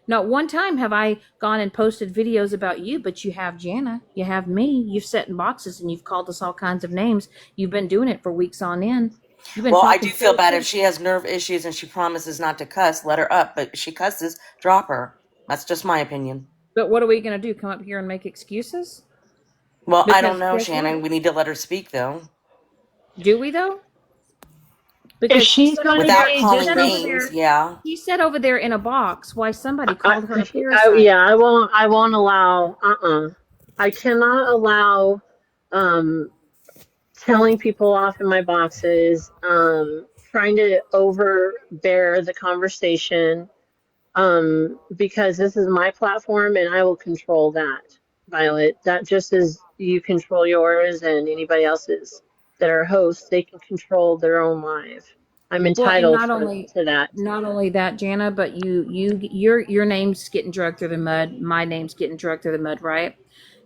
Not one time have I gone and posted videos about you, but you have Janna, you have me, you've sat in boxes and you've called us all kinds of names. You've been doing it for weeks on end. You've been Well, I do talking feel so bad if shit. she has nerve issues and she promises not to cuss, let her up. But if she cusses, drop her. That's just my opinion. But what are we gonna do? Come up here and make excuses? Well, I don't Because know, guess Shannon. what? We need to let her speak, though. Do we though? If Because she she's said going over to there, Without be she just calling said over be, names, there, yeah. she said over there in a box why somebody I, called her a parasite. yeah, I won't allow, I cannot allow, um, telling people off in my boxes, trying to overbear the conversation, because this is my platform and I will control that, Violet. That just as you control yours and anybody else's that are hosts, they can control their own life. I'm Well, and entitled to that. not only that, Janna, but your name's getting dragged through the mud. My name's getting dragged through the mud, right?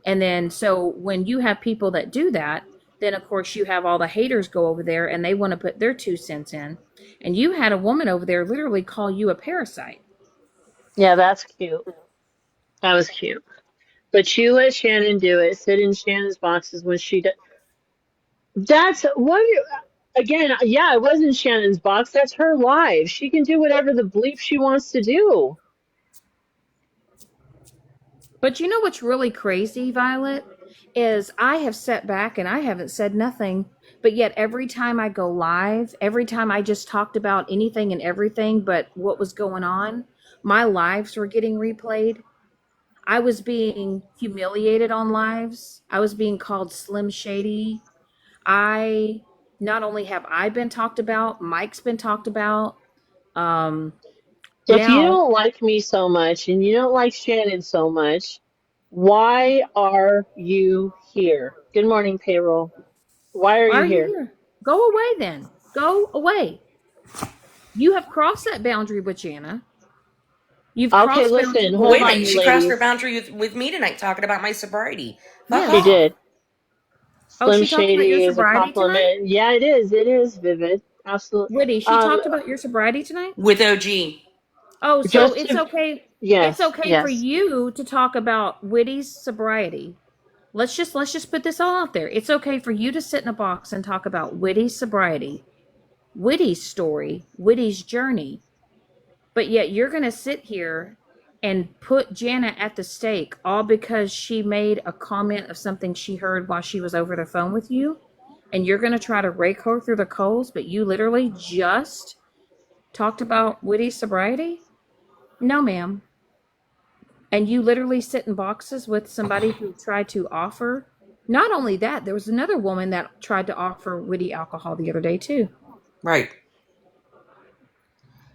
And then, so when you have people that do that, then of course you have all the haters go over there and they want to put their 2 cents in. And you had a woman over there literally call you a parasite. Yeah, that's cute. That was cute. But you let Shannon do it. Sit in Shannon's boxes when she does. That's what. Again, yeah, it wasn't Shannon's box. That's her live. She can do whatever the bleep she wants to do. But you know what's really crazy, Violet, is I have sat back and I haven't said nothing, but yet every time I go live, every time I just talked about anything and everything but what was going on, my lives were getting replayed. I was being humiliated on lives. I was being called Slim Shady. I not only have I been talked about, Mike's been talked about. Um, If you Now, don't like me so much and you don't like Shannon so much, why are you here? Good morning, payroll. Why are why you are you here? here? Go away then. Go away. You have crossed that boundary with Janna. You've Okay, crossed boundary listen, Well, with hold wait a on, minute. you She crossed her ladies. boundary with me tonight, talking about my sobriety. Fuck She Yes. off. did. Oh, Slim she talked about your Shady is a sobriety tonight? compliment. Yeah, it is. It is vivid. Absolutely. Woody, she Um, talked about your sobriety tonight? With OG. Oh, so just it's to, okay. It's yes, okay for yes. you to talk about Witty's sobriety. Let's just put this all out there. It's okay for you to sit in a box and talk about Witty's sobriety, Witty's story, Witty's journey. But yet you're going to sit here and put Janna at the stake all because she made a comment of something she heard while she was over the phone with you. And you're going to try to rake her through the coals, but you literally just talked about Witty's sobriety? No, ma'am. And you literally sit in boxes with somebody who tried to offer. Not only that, there was another woman that tried to offer Witty alcohol the other day, too. Right.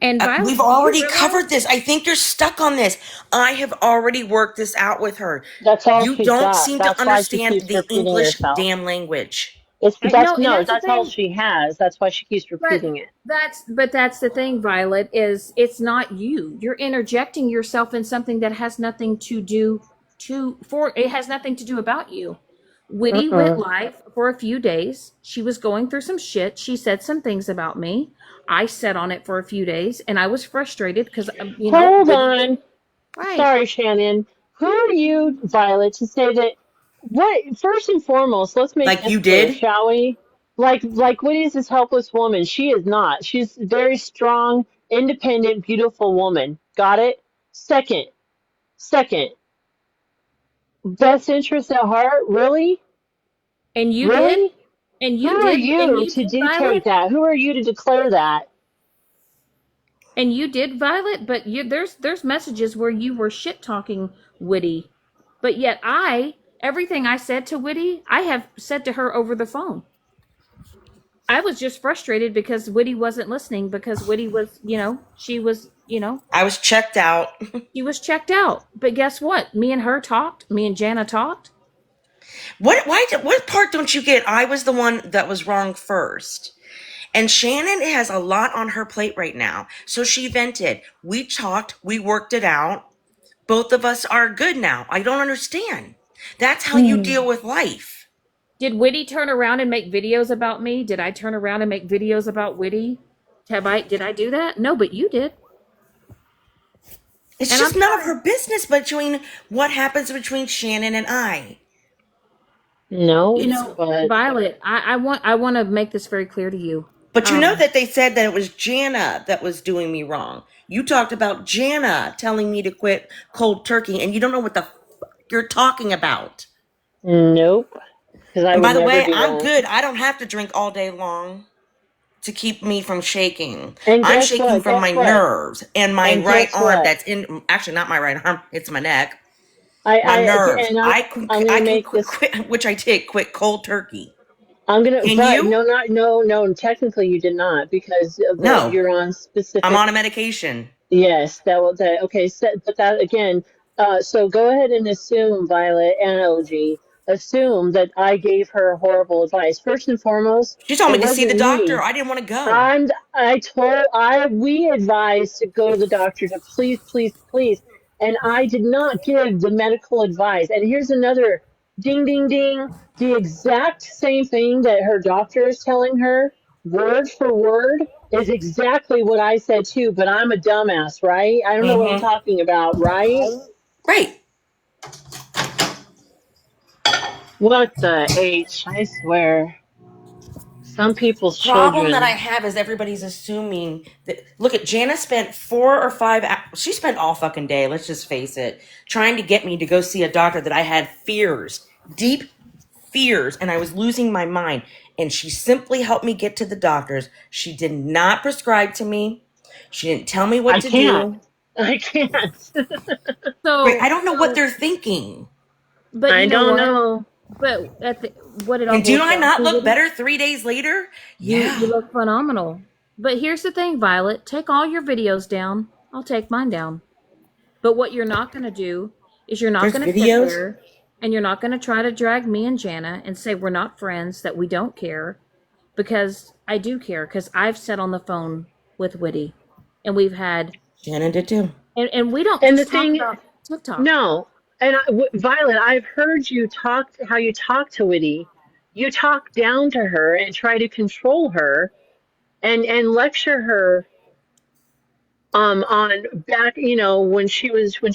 And We've Violet, do you already realize covered this. I think you're stuck on this. I have already worked this out with her. That's all You she's don't got. seem to That's why she understand keeps the repeating English herself. damn language. It's no, that's and no, that's the that's all thing. she has. That's why she keeps But repeating it. that's the thing, Violet, is it's not you. You're interjecting yourself in something that has nothing to do it has nothing to do about you. Witty went Mm-mm. live for a few days. She was going through some shit. She said some things about me. I sat on it for a few days and I was frustrated because Hold Witty was on. right. Sorry, Shannon. Who are you, Violet, to say that? What? First and foremost, let's make Like this you clear, did? shall we? Like Whitney is this helpless woman. She is not. She's a very strong, independent, beautiful woman. Got it? Second, best interest at heart? Really? And you did, Really? and Who you are did, and you you to did, dictate Violet. that? Who are you to declare that? And you did, Violet, but there's messages where you were shit talking Witty. But yet everything I said to Witty, I have said to her over the phone. I was just frustrated because Witty wasn't listening because Witty was, I was checked out. she was checked out. But guess what? Me and her talked. Me and Janna talked. What part don't you get? I was the one that was wrong first. And Shannon has a lot on her plate right now. So she vented. We talked. We worked it out. Both of us are good now. I don't understand. That's how you deal with life. Did Witty turn around and make videos about me? Did I turn around and make videos about Witty? Did I do that? No, but you did. It's And I'm just none of her sorry. business between what happens between Shannon and I. No, It's but Violet, I want to make this very clear to you. But you know Um, that they said that it was Janna that was doing me wrong. You talked about Janna telling me to quit cold turkey, and you don't know what the fuck you're talking about. nope. Because I And would by the never way, do I'm that. good. I don't have to drink all day long to keep me from shaking. And I'm guess shaking what? from Guess my what? nerves and my And right guess arm what? that's in, actually not my right arm, it's my neck. I, My I nerves. and I'm I gonna can make this. quit, which I did, quit cold turkey. I'm gonna, Can but you? no, not no, no. Technically, you did not because of the No. you're on I'm specific. on a medication. Yes, that will. That okay. So, but that again. So go ahead and assume Violet and OG assume that I gave her horrible advice. First and foremost, She told it me to see the wasn't doctor. me. I didn't want to go. We advised to go to the doctor to please, and I did not give the medical advice. And here's another. ding, ding, ding, the exact same thing that her doctor is telling her, word for word, is exactly what I said too, but I'm a dumbass, right? I don't know what I'm Mm-hmm. talking about, right? Right. What the H? I swear. Some people's Problem that I children. have is everybody's assuming that. Look at Jana spent 4 or 5. She spent all fucking day. Let's just face it, trying to get me to go see a doctor that I had fears, deep fears, and I was losing my mind. And she simply helped me get to the doctors. She did not prescribe to me. She didn't tell me what I to can't. do. I can't. Right? I So, don't know what they're thinking. but I you know don't what? know. But what it all And do boils I down not to, look Woody, better 3 days later? you Yeah. look phenomenal. But here's the thing, Violet. Take all your videos down. I'll take mine down. But what you're not going to do is you're not There's going to sit videos. there and you're not going to try to drag me and Jana and say we're not friends, that we don't care, because I do care, because I've sat on the phone with Whitty and we've had, Shannon did too. and we don't And the just talk thing, about TikTok. no. And Violet, I've heard you talk how you talk to Whitty. You talk down to her and try to control her and lecture her on back, when she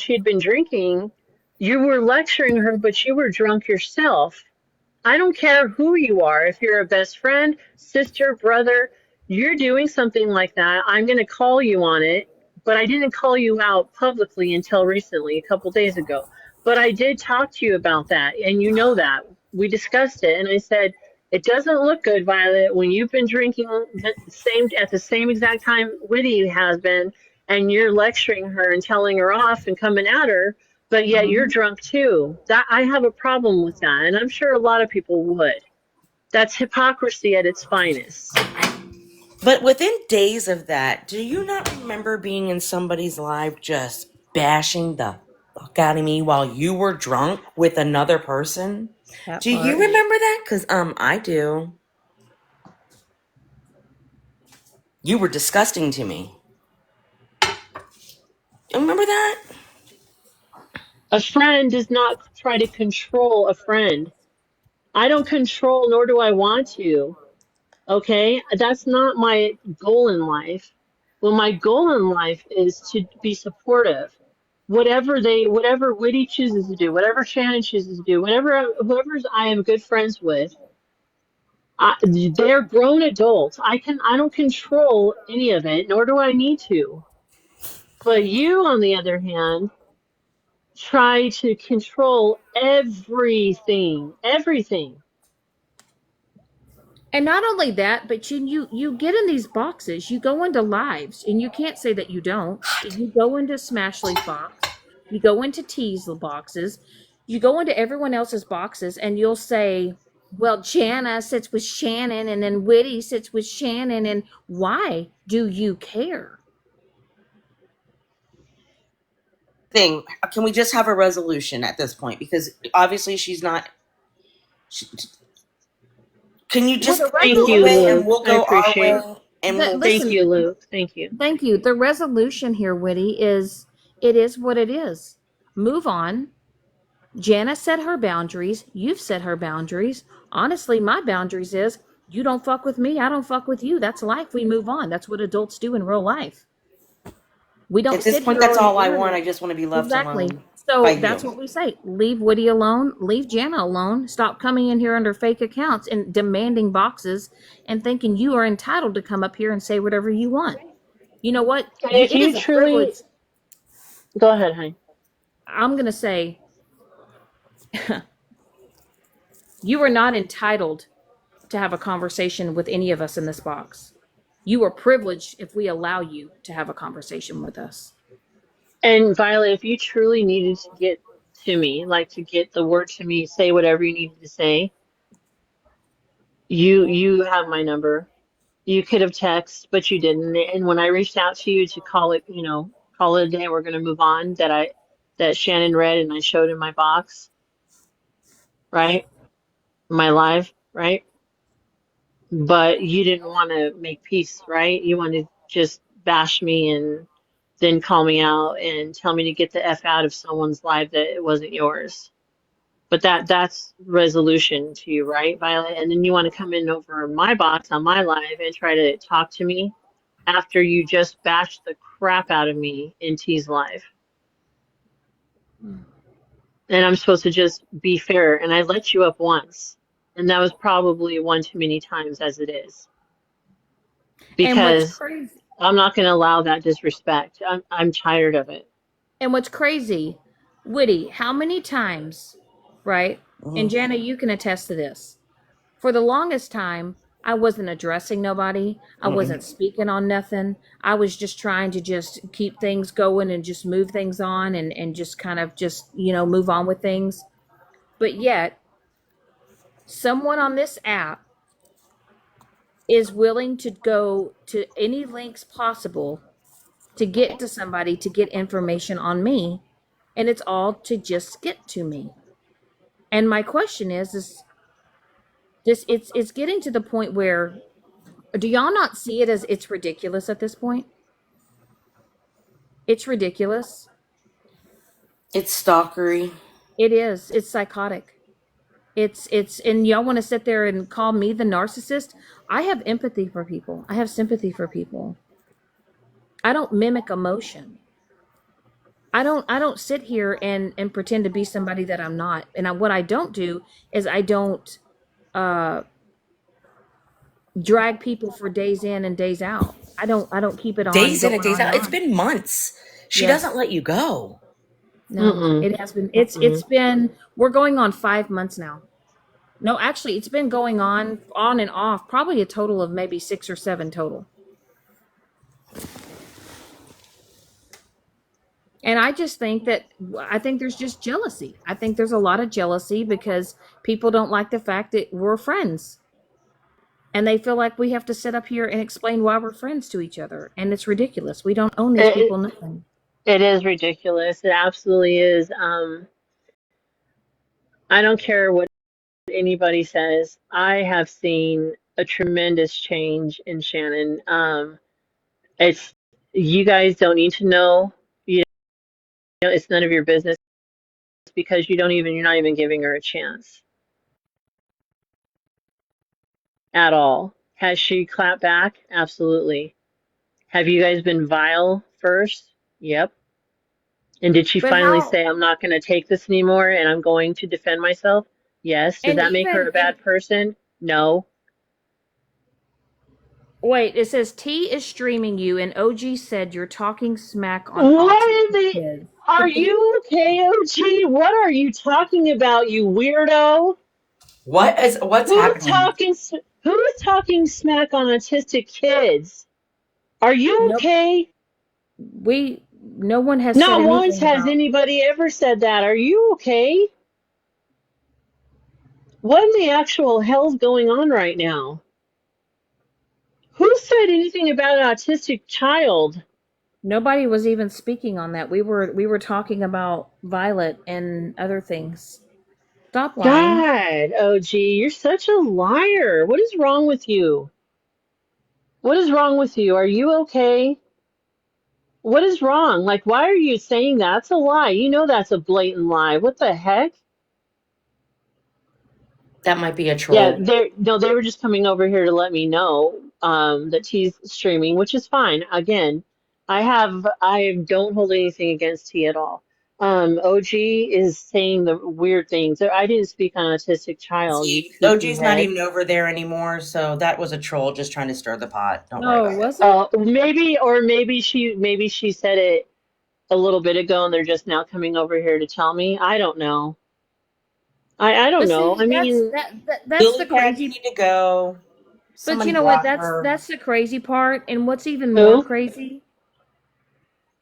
had been drinking, you were lecturing her, but you were drunk yourself. I don't care who you are. If you're a best friend, sister, brother, you're doing something like that, I'm going to call you on it. But I didn't call you out publicly until recently, a couple days ago. But I did talk to you about that, and you know that. We discussed it, and I said, it doesn't look good, Violet, when you've been drinking at the same exact time Whitty has been, and you're lecturing her and telling her off and coming at her, but yet you're Mhm. drunk too. That I have a problem with that, and I'm sure a lot of people would. That's hypocrisy at its finest. But within days of that, do you not remember being in somebody's live just bashing the fuck out of me while you were drunk with another person? That Do you part. remember that? Cause I do. You were disgusting to me. You remember that? A friend does not try to control a friend. I don't control, nor do I want to. Okay? That's not my goal in life. Well, my goal in life is to be supportive. Whatever Whitty chooses to do, whatever Shannon chooses to do, whoever I am good friends with, they're grown adults. I don't control any of it, nor do I need to. But you, on the other hand, try to control everything, everything. And not only that, but you get in these boxes, you go into lives, and you can't say that you don't. You go into Smashly's box, you go into T's boxes, you go into everyone else's boxes, and you'll say, well, Jana sits with Shannon, and then Whitty sits with Shannon, and why do you care? Thing. Can we just have a resolution at this point? Because obviously she's not. She, can you Well, just the go Thank your you, way resolution, and Luke. we'll I go our appreciate. way and we'll Thank listen, you, Luke. Thank you. thank you. The resolution here, Whitty, is it is what it is. Move on. Jana set her boundaries. You've set her boundaries. Honestly, my boundaries is you don't fuck with me, I don't fuck with you. That's life. We move on. That's what adults do in real life. We don't At this sit point, here that's on the all I want. internet. I just want to be left Exactly. alone by So that's you. what we say. Leave Woody alone. Leave Jana alone. Stop coming in here under fake accounts and demanding boxes and thinking you are entitled to come up here and say whatever you want. You know what? And if It you is a truly, privilege. go ahead, honey. I'm going to say you are not entitled to have a conversation with any of us in this box. You are privileged if we allow you to have a conversation with us. And Violet, if you truly needed to get to me, like to get the word to me, say whatever you needed to say, you have my number. You could have texted, but you didn't. And when I reached out to you to call it, call it a day, we're going to move on, that Shannon read and I showed in my box, right? My live, right? But you didn't want to make peace, right? You wanted to just bash me and then call me out and tell me to get the F out of someone's life that it wasn't yours. But that's resolution to you, right, Violet? And then you want to come in over my box on my live and try to talk to me after you just bashed the crap out of me in T's live. And I'm supposed to just be fair, and I let you up once. And that was probably one too many times as it is. And what's Because crazy, I'm not going to allow that disrespect. I'm tired of it. Woody, how many times, right? And Mhm. Jana, you can attest to this. For the longest time, I wasn't addressing nobody. I Mm-mm. wasn't speaking on nothing. I was just trying to just keep things going and just move things on and just kind of just, move on with things. But yet, someone on this app is willing to go to any links possible to get to somebody to get information on me, and it's all to just get to me. And my question is this, it's getting to the point where, do y'all not see it as it's ridiculous at this point? It's ridiculous. It's stalkery. It is. It's psychotic. It's and y'all want to sit there and call me the narcissist? I have empathy for people. I have sympathy for people. I don't mimic emotion. I don't sit here and pretend to be somebody that I'm not. And what I don't do is I don't uh drag people for days in and days out. I don't keep it on Days in and going days on and out. It's on. been months. She doesn't Yes. let you go. No. Mm-mm. It has been it's Mm-mm. been we're going on 5 months now. No, actually it's been going on and off, probably a total of maybe 6 or 7 total. And I just think that I think there's just jealousy. I think there's a lot of jealousy because people don't like the fact that we're friends. And they feel like we have to sit up here and explain why we're friends to each other. And it's ridiculous. We don't own these It, people nothing. it is ridiculous. It absolutely is. I don't care what anybody says. I have seen a tremendous change in Shannon. It's you guys don't need to know. You know, it's none of your business because you're not even giving her a chance at all. Has she clapped back? Absolutely. Have you guys been vile first? Yep. And did she But finally how say, I'm not going to take this anymore and I'm going to defend myself? Yes. Does and that make her even a and bad person? No. wait, it says T is streaming you and OG said you're talking smack on What is autistic it? kids. Are you okay, OG? What are you talking about, you weirdo? What's Who's happening? talking, who's talking smack on autistic kids? Are you Nope. okay? No one has said Not once anything has about anybody ever said that. Are you okay? What in the actual hell's going on right now? Who said anything about an autistic child? nobody was even speaking on that. We were talking about Violet and other things. Stop lying. God, OG, you're such a liar. What is wrong with you? What is wrong with you? Are you okay? What is wrong? Like, why are you saying that? That's a lie. You know that's a blatant lie. What the heck? That might be a Yeah, troll. they were just coming over here to let me know that T's streaming, which is fine. Again, I don't hold anything against T at all. OG is saying the weird things. I didn't speak on autistic child, you See, kooky OG's not head. even over there anymore, so that was a troll just trying to stir the pot. Don't worry Oh, about it. was it? Maybe she said it a little bit ago and they're just now coming over here to tell me. I don't know. I don't But know. see, I mean, that's Lily the pads crazy. need to go. But Somebody you know what? block That's her. that's the crazy part. And what's even more who? crazy?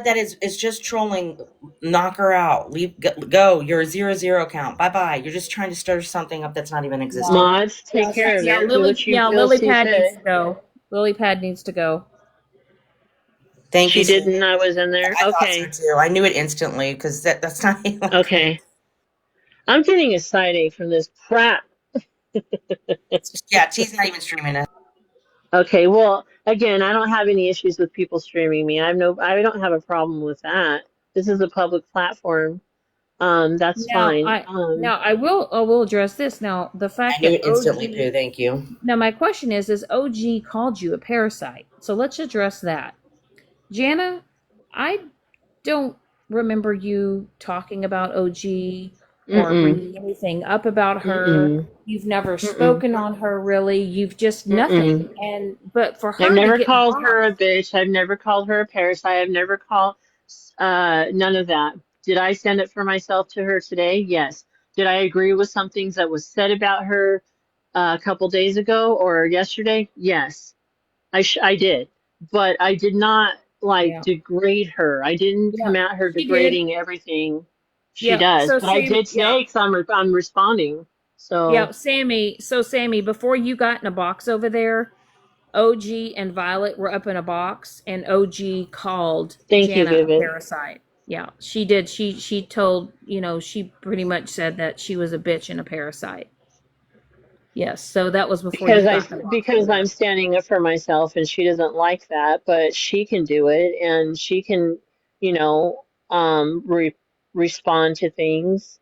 That is just trolling. Knock her out. Leave. Go. You're a 0-0 count. Bye bye. You're just trying to stir something up that's not even existing. Mods, take care of Yeah, it. Do Lily. what you Yeah, feel Lily see Pad needs to fit. go. Lily Pad needs to go. Thank you, She Steve. didn't. I was in there. I thought so Okay. too. I knew it instantly because that's not even. Okay. I'm getting a side ache from this crap. Yeah, T's not even streaming it. Okay. Well, again, I don't have any issues with people streaming me. I don't have a problem with that. This is a public platform. That's fine. Now I will address this. Now the I fact knew that it instantly, OG Pooh. Thank you. now my question is OG called you a parasite. So let's address that. Jana, I don't remember you talking about OG or Mm-mm. bringing anything up about her. Mm-mm. You've never Mm-mm. spoken on her really. You've just Mm-mm. nothing. And but for I've her to never get called her a involved, bitch. I've never called her a parasite. I've never called none of that. Did I stand up for myself to her today? Yes. Did I agree with some things that was said about her a couple days ago or yesterday? Yes. I did. But I did not like yeah, degrade her. I didn't yeah, come at her she did. degrading everything she Yeah. does. So But I Sammy, did today because I'm responding. yeah, So Sammy. So Sammy, before you got in a box over there, OG and Violet were up in a box, and OG called thank you, Jana a Vivid. parasite. Yeah, she did. She told she pretty much said that she was a bitch and a parasite. Yes, so that was before you got in the box over Because I'm there. standing up for myself and she doesn't like that, but she can do it and she can, you know, respond to things,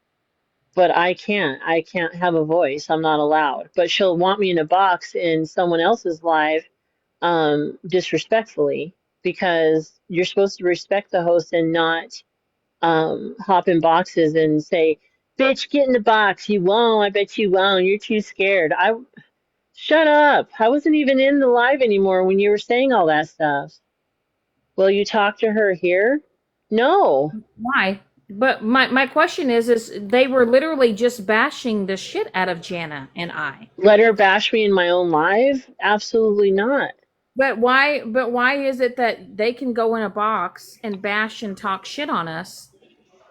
but I can't. I can't have a voice. I'm not allowed. But she'll want me in a box in someone else's live, disrespectfully because you're supposed to respect the host and not hop in boxes and say, "Bitch, get in the box. You won't. I bet you won't. You're too scared." I Shut up. I wasn't even in the live anymore when you were saying all that stuff. Will you talk to her here? No. Why? But my question is they were literally just bashing the shit out of Jana and I. Let her bash me in my own live? Absolutely not. But why is it that they can go in a box and bash and talk shit on us,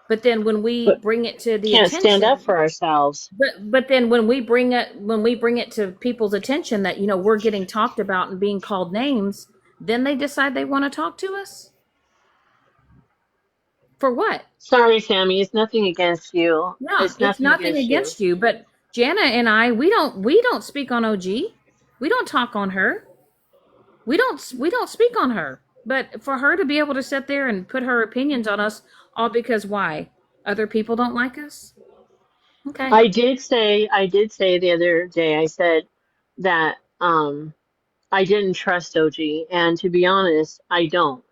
but then when we But bring it to the can't stand up attention, for ourselves. but then when we bring it to people's attention that we're getting talked about and being called names, then they decide they want to talk to us? For what? Sorry, Sammy. It's nothing against you. Yeah, It's it's nothing nothing against you. against you, but Jana and I, we don't speak on OG. We don't talk on her. We don't speak on her. But for her to be able to sit there and put her opinions on us, all because why? Other people don't like us? Okay. I did say the other day, I said that I didn't trust OG, and to be honest, I don't.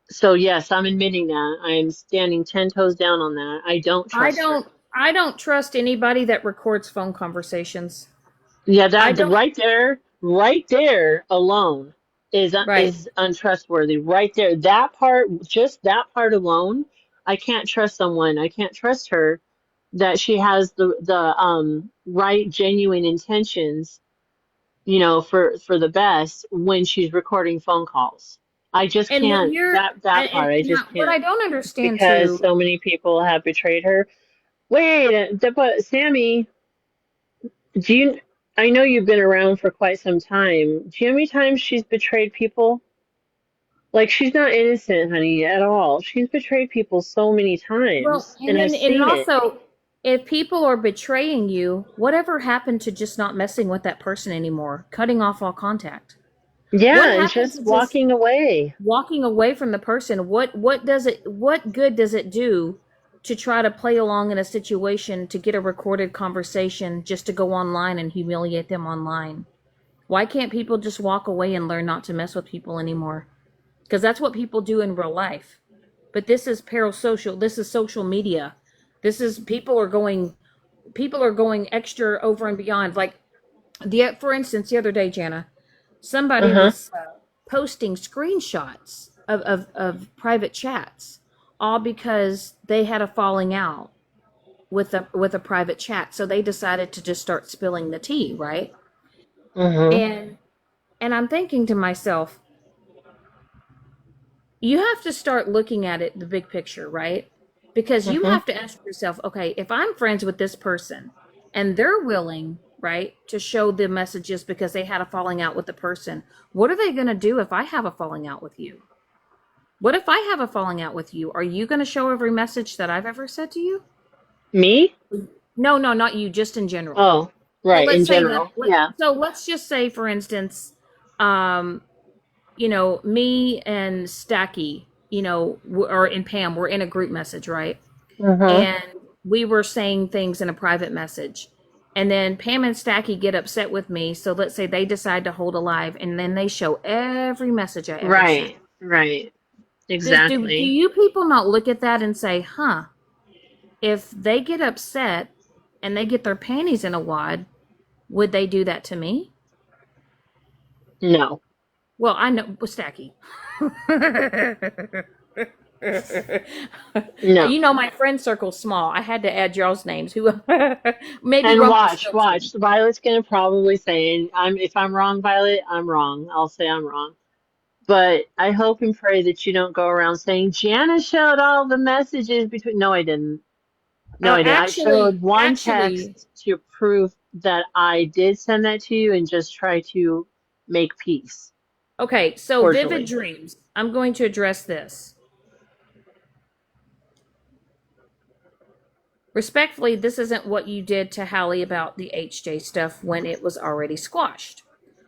So yes, I'm admitting that. I'm standing 10 toes down on that. I don't I trust her. don't I don't trust anybody that records phone conversations. Yeah, I that don't right there alone right. is untrustworthy. Right there, that part, just that part alone, I can't trust someone. I can't trust her that she has the right genuine intentions, for the best when she's recording phone calls. I just And when can't you're that and part. I now just what I can't don't understand because too. so many people have betrayed her. Wait, but Sammy. Do you, I know you've been around for quite some time. Do you know how many times she's betrayed people? Like, she's not innocent, honey, at all. She's betrayed people so many Well, times, and and I've then and seen it. also, if people are betraying you, whatever happened to just not messing with that person anymore, cutting off all contact? What Yeah, and happened to just just walking away. walking away from the person? What good does it do to try to play along in a situation to get a recorded conversation just to go online and humiliate them online? Why can't people just walk away and learn not to mess with people anymore? Because that's what people do in real life. But this is parasocial. This is social media. This is people are going extra over and beyond. Like for instance, the other day, Jana, somebody Uh-huh. was posting screenshots of private chats, all because they had a falling out with a private chat. So they decided to just start spilling the tea, right? Uh-huh. And I'm thinking to myself, you have to start looking at it the big picture, right? Because you Uh-huh. have to ask yourself, okay, if I'm friends with this person and they're willing, right, to show the messages because they had a falling out with the person, what are they going to do if I have a falling out with you? What if I have a falling out with you? Are you going to show every message that I've ever said to you? Me? No, no, not you, just in general. Oh, So right, let's in say that general. Yeah. so let's just say for instance, um me and Stacky, or in Pam, we're in a group message, right? Uh-huh. and we were saying things in a private message. And then Pam and Stacky get upset with me. So let's say they decide to hold a live, and then they show every message I ever sent. Right. Right. Do Exactly. you people not look at that and say, huh, if they get upset and they get their panties in a wad, would they do that to me? No. Well, I know, well, Stacky. No. You know, my friend circle's small. I had to add y'all's names. Who? Maybe And watch. Rumpelstiltskin. Violet's gonna probably say, and if I'm wrong, Violet, I'm wrong. I'll say I'm wrong. But I hope and pray that you don't go around saying, Jana showed all the messages between. No, I didn't. No, I didn't. I showed one Actually, text to prove that I did send that to you and just try to make peace okay. So vivid cordially. dreams. I'm going to address this respectfully. This isn't what you did to Hallie about the HJ stuff when it was already squashed.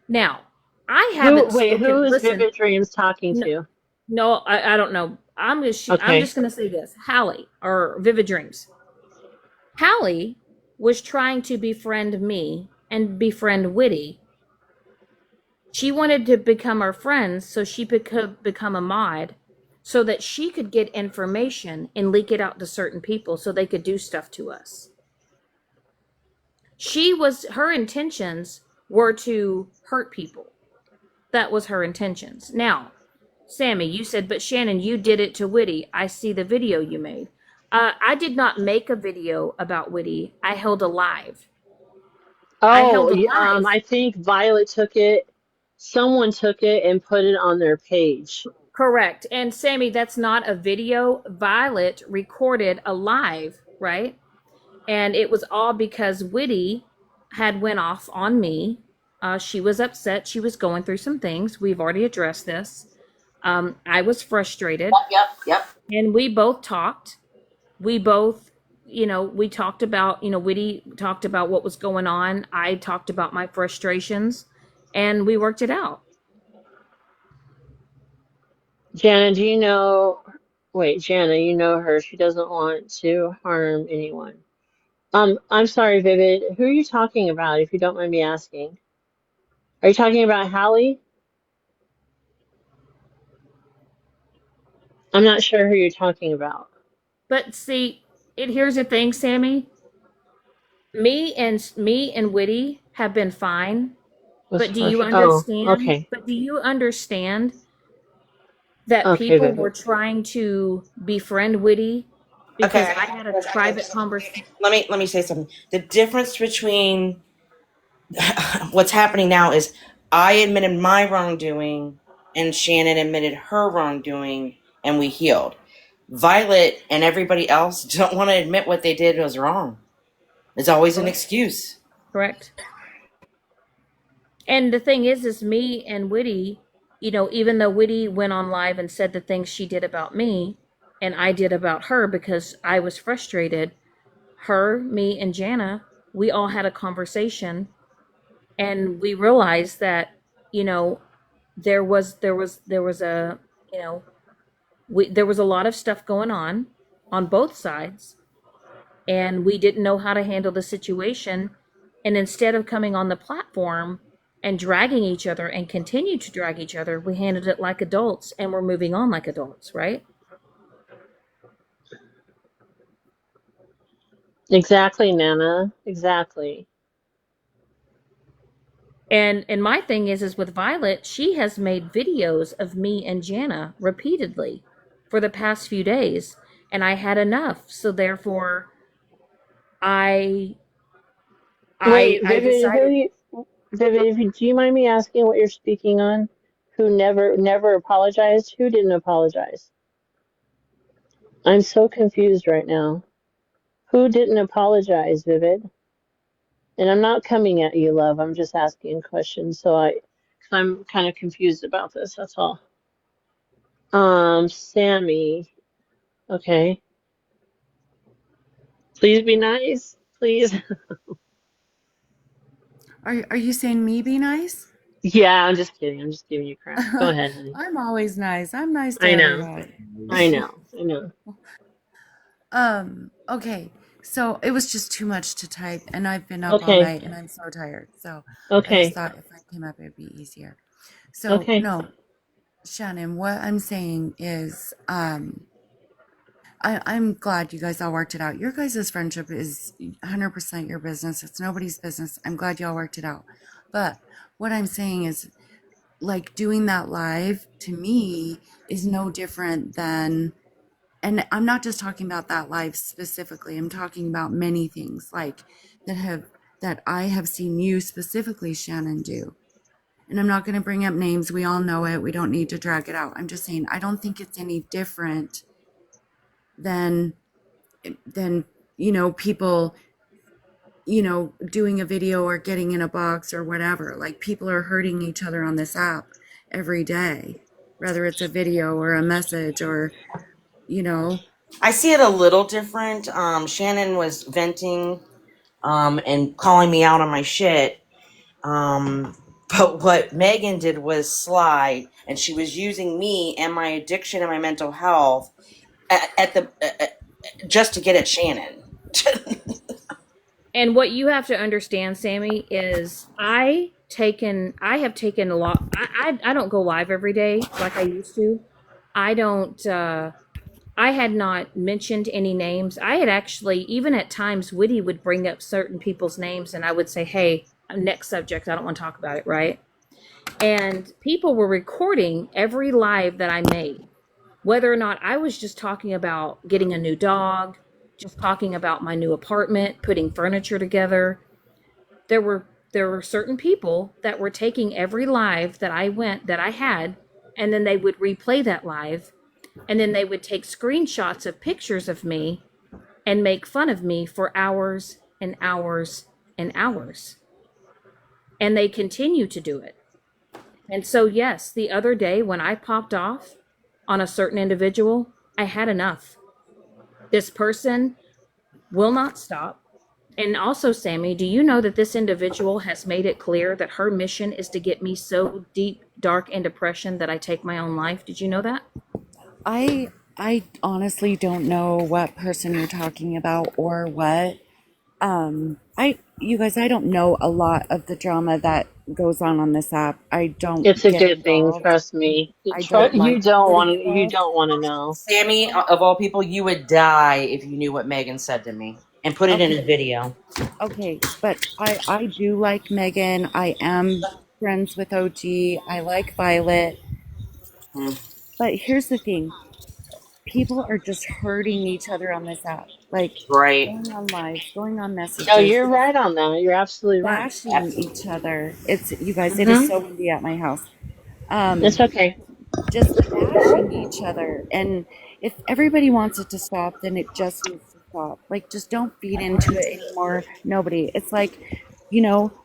Now, I haven't Who spoken. is Listen, Vivid Dreams talking no, to? no, I don't know. I'm Okay. just going to say this: Hallie or Vivid Dreams. Hallie was trying to befriend me and befriend Witty. She wanted to become our friends so she could become a mod so that she could get information and leak it out to certain people so they could do stuff to us. Her intentions were to hurt people. That was her intentions. Now, Sammy, you said, but Shannon, you did it to Witty. I see the video you made. I did not make a video about Witty. I held a live. I Oh, held a live. I think Violet took it. Someone took it and put it on their page. Correct. And Sammy, that's not a video. Violet recorded a live, right? And it was all because Witty had went off on me. She was upset. She was going through some things. We've already addressed this. I was frustrated, Yep. and we both talked. We both, we talked about, Witty talked about what was going on. I talked about my frustrations, and we worked it out. Jana, do you know? Wait, Jana, you know her. She doesn't want to harm anyone. I'm sorry, Vivid. Who are you talking about, if you don't mind me asking? Are you talking about Hallie? I'm not sure who you're talking about. But see, here's the thing, Sammy. Me and Witty have been fine, Was but do you frustrated. Oh, understand? okay. But do you understand that Okay, people were Vivid. trying to befriend Witty because Okay. I had a private conversation? Let me say something. The difference between what's happening now is I admitted my wrongdoing and Shannon admitted her wrongdoing and we healed. Violet and everybody else don't want to admit what they did was wrong. There's always an Correct. excuse. Correct. And the thing is me and Witty, even though Witty went on live and said the things she did about me and I did about her because I was frustrated, her, me, and Jana, we all had a conversation and we realized that, there was a, there was a lot of stuff going on both sides, and we didn't know how to handle the situation. And instead of coming on the platform and dragging each other and continue to drag each other, we handled it like adults and we're moving on like adults, right? Exactly, Nana. Exactly. And my thing is with Violet, she has made videos of me and Jana repeatedly for the past few days, and I had enough. So therefore, I I Wait, I Vivid, decided. do you mind me asking what you're speaking on? Who never apologized? Who didn't apologize? I'm so confused right now. Who didn't apologize, Vivid? And I'm not coming at you, love. I'm just asking questions. Cause I'm kind of confused about this. That's all. Sammy. Okay. Please be nice. Please. Are you saying me be nice? Yeah, I'm just kidding. I'm just giving you crap. Go ahead, honey. I'm always nice. I'm nice to I know. everybody. I know. I know. Okay. So it was just too much to type, and I've been up all Okay. night, and I'm so tired. So I just Okay. thought if I came up, it'd be easier. So Okay. no, Shannon, what I'm saying is, I'm glad you guys all worked it out. Your guys' friendship is 100% your business. It's nobody's business. I'm glad y'all worked it out. But what I'm saying is, like, doing that live to me is no different than, and I'm not just talking about that live specifically. I'm talking about many things like that I have seen you specifically, Shannon, do. And I'm not going to bring up names. We all know it. We don't need to drag it out. I'm just saying I don't think it's any different than than people doing a video or getting in a box or whatever. Like, people are hurting each other on this app every day, whether it's a video or a message or you know I see it a little different. Shannon was venting and calling me out on my shit. But what Megan did was slide, and she was using me and my addiction and my mental health at the just to get at Shannon. And what you have to understand, Sammy, is I have taken a lot. I don't go live every day like I used to. I don't. I had not mentioned any names. I had actually, even at times, Witty would bring up certain people's names, and I would say, "Hey, next subject. I don't want to talk about it." Right? And people were recording every live that I made, whether or not I was just talking about getting a new dog, just talking about my new apartment, putting furniture together. There were certain people that were taking every live that I had, and then they would replay that live, and then they would take screenshots of pictures of me and make fun of me for hours and hours and hours. And they continue to do it. And so, yes, the other day when I popped off on a certain individual, I had enough. This person will not stop. And also, Sammy, do you know that this individual has made it clear that her mission is to get me so deep, dark in depression that I take my own life? Did you know that? I honestly don't know what person you're talking about or what. I you guys, I don't know a lot of the drama that goes on this app. I don't It's a get good thing, involved. trust me. I don't You like to don't get want to, you involved. don't want to know. Sammy, of all people, you would die if you knew what Megan said to me and put it in a Okay, video. okay, but I do like Megan. I am friends with OG. I like Violet. Hmm. But here's the thing. People are just hurting each other on this app. Like, Right. going on lives, going on No, messages, you're just right on that. You're absolutely right. bashing each other. It's, you guys, it is Mm-hmm. so windy at my house. It's Um, okay. just bashing each other. And if everybody wants it to stop, then it just needs to stop. Like, just don't feed into it anymore. Nobody. It's like,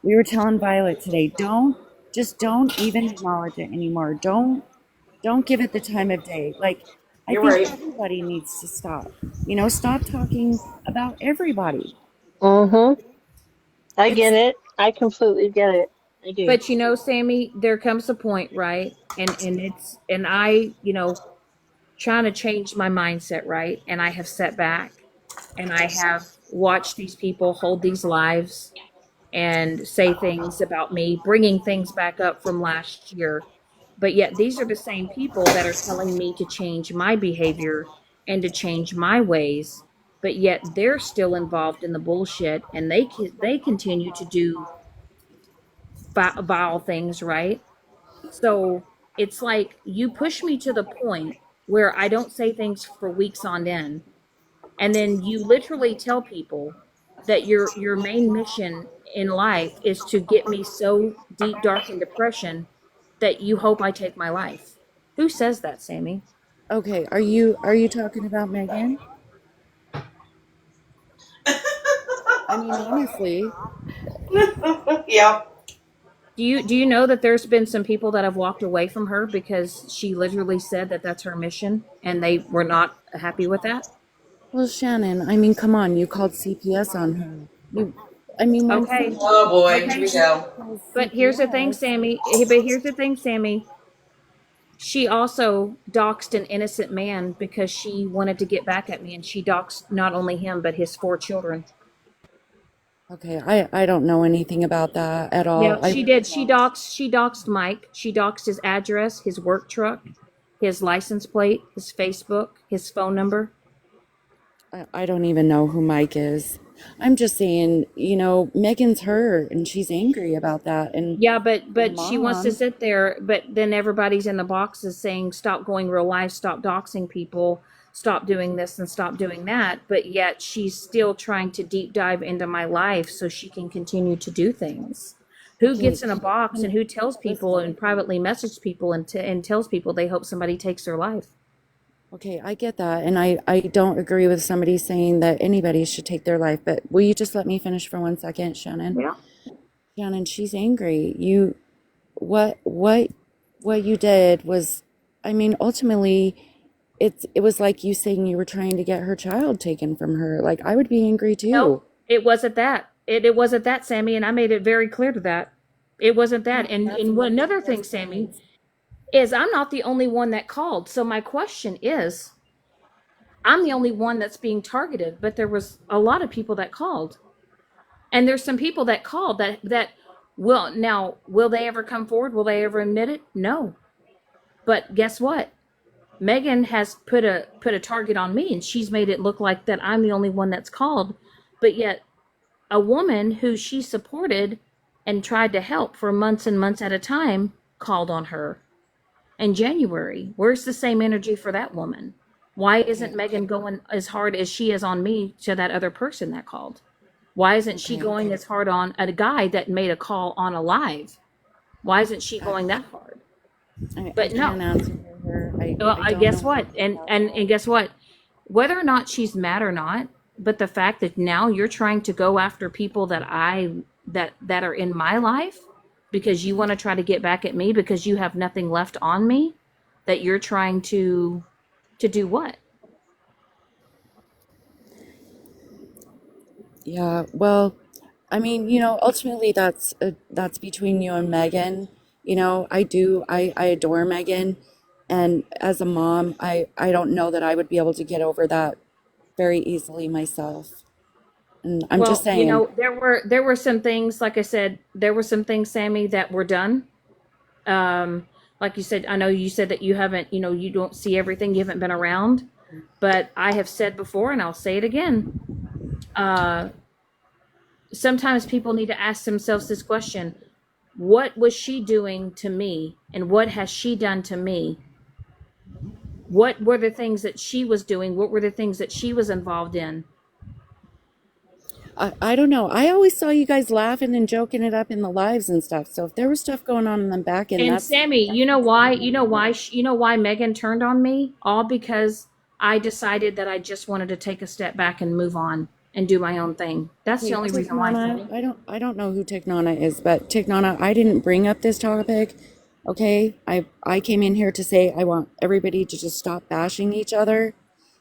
we were telling Violet today, don't even acknowledge it anymore. Don't give it the time of day. Like, I You're think right. everybody needs to stop. Stop talking about everybody. Mm-hmm. I get It's it. I completely get it. I do. But Sammy, there comes a point, right? And I, trying to change my mindset, right? And I have set back and I have watched these people hold these lives and say things about me, bringing things back up from last year. But yet, these are the same people that are telling me to change my behavior and to change my ways. But yet, they're still involved in the bullshit, and they continue to do vile things, right? So it's like you push me to the point where I don't say things for weeks on end, and then you literally tell people that your main mission in life is to get me so deep dark in depression that you hope I take my life. Who says that, Sammy? okay. Are you talking about Megan? I mean, honestly, Yep. Do you know that there's been some people that have walked away from her because she literally said that that's her mission and they were not happy with that? well, Shannon, I mean, come on, you called CPS on her. I mean, when Okay. somebody Oh boy, here Okay. we go. calls But here's the thing, CPS, Sammy. But here's the thing, Sammy. She also doxed an innocent man because she wanted to get back at me, and she doxed not only him but his 4 children. Okay, I don't know anything about that at all. Yeah, I she really did. don't. She doxed Mike. She doxed his address, his work truck, his license plate, his Facebook, his phone number. I don't even know who Mike is. I'm just saying, Megan's hurt and she's angry about that. And Yeah, her but she wants to mom, sit there, but then everybody's in the boxes saying stop going real life, stop doxing people, stop doing this and stop doing that, but yet she's still trying to deep dive into my life so she can continue to do things. Who okay, gets in a box and who tells people listen. and privately messages people and tells people they hope somebody takes their life? Okay, I get that. And I don't agree with somebody saying that anybody should take their life. But will you just let me finish for 1 second, Shannon? Yeah. Shannon, she's angry. What you did was, I mean, ultimately, it was like you saying you were trying to get her child taken from her. Like, I would be angry too. Nope, it wasn't that. It wasn't that, Sammy, and I made it very clear to that. It wasn't that. And what another thing, Sammy, is I'm not the only one that called. So my question is, I'm the only one that's being targeted, but there was a lot of people that called. And there's some people that called that will they ever come forward? Will they ever admit it? No. But guess what? Megan has put a target on me, and she's made it look like that I'm the only one that's called. But yet a woman who she supported and tried to help for months and months at a time called on her in January. Where's the same energy for that woman? Why isn't Okay, Megan going as hard as she is on me to that other person that called? Why isn't she okay. going as hard on a guy that made a call on a live? Why isn't she I, going that hard? I But can't no. answer her. Well, I I don't guess know what? anything And about and that. and guess what? Whether or not she's mad or not, but the fact that now you're trying to go after people that are in my life because you want to try to get back at me because you have nothing left on me, that you're trying to do what? Yeah, well, I mean, ultimately that's between you and Megan. I adore Megan, and as a mom, I don't know that I would be able to get over that very easily myself. And I'm just Well, saying, there were some things, like I said, there were some things, Sammy, that were done. Um, like you said, I know you said that you haven't, you don't see everything, you haven't been around, but I have said before, and I'll say it again. Uh, Sometimes people need to ask themselves this question: what was she doing to me, and what has she done to me? What were the things that she was doing? What were the things that she was involved in? I don't know. I always saw you guys laughing and joking it up in the lives and stuff. So if there was stuff going on in the back end, And Sammy, that's you know why? You know why Megan turned on me? All because I decided that I just wanted to take a step back and move on and do my own thing. That's the okay, only reason why, Tignana. Sammy. I don't know who Tignana is, but Tignana, I didn't bring up this topic. Okay, I came in here to say I want everybody to just stop bashing each other.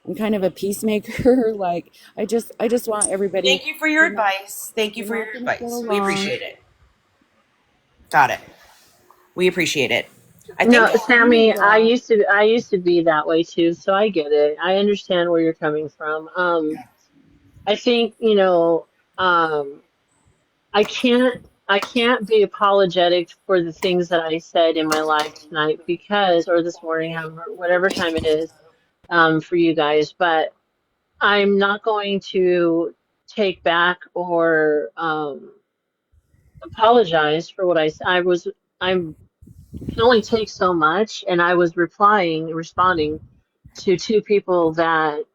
I'm kind of a peacemaker. Like I just want everybody. Thank you for your We're not advice. Thank you we're for not your gonna get advice. We along. appreciate it. Got it. We appreciate it. I think No, Yeah, you as Sammy, well. I used to be that way too, so I get it. I understand where you're coming from. I think, um, I can't I can't be apologetic for the things that I said in my live tonight because, or this morning, however, whatever time it is, for you guys, but I'm not going to take back or apologize for what I was. I can only take so much, and I was responding to two people that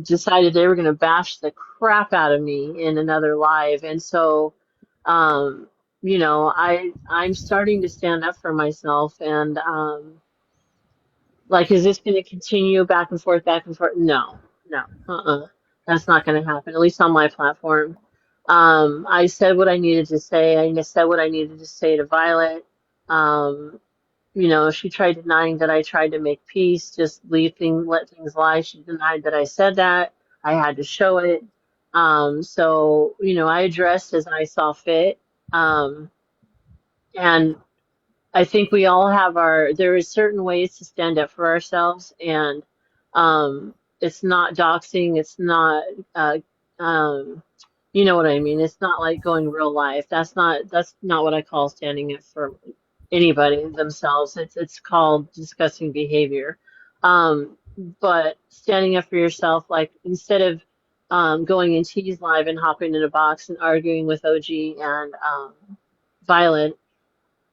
decided they were going to bash the crap out of me in another live, and so, um, I'm starting to stand up for myself, and like, is this going to continue back and forth, back and forth? No, no, that's not going to happen. At least on my platform. I said what I needed to say. I said what I needed to say to Violet. Um, she tried denying that I tried to make peace, just let things lie. She denied that I said that. I had to show it. So, I addressed as I saw fit. Um, and I think we all have there is certain ways to stand up for ourselves, and it's not doxing, it's not, uh, um, you know what I mean? It's not like going real life. That's not what I call standing up for anybody themselves. It's called discussing behavior. Um, but standing up for yourself, like instead of going in T's live and hopping in a box and arguing with OG and Violet,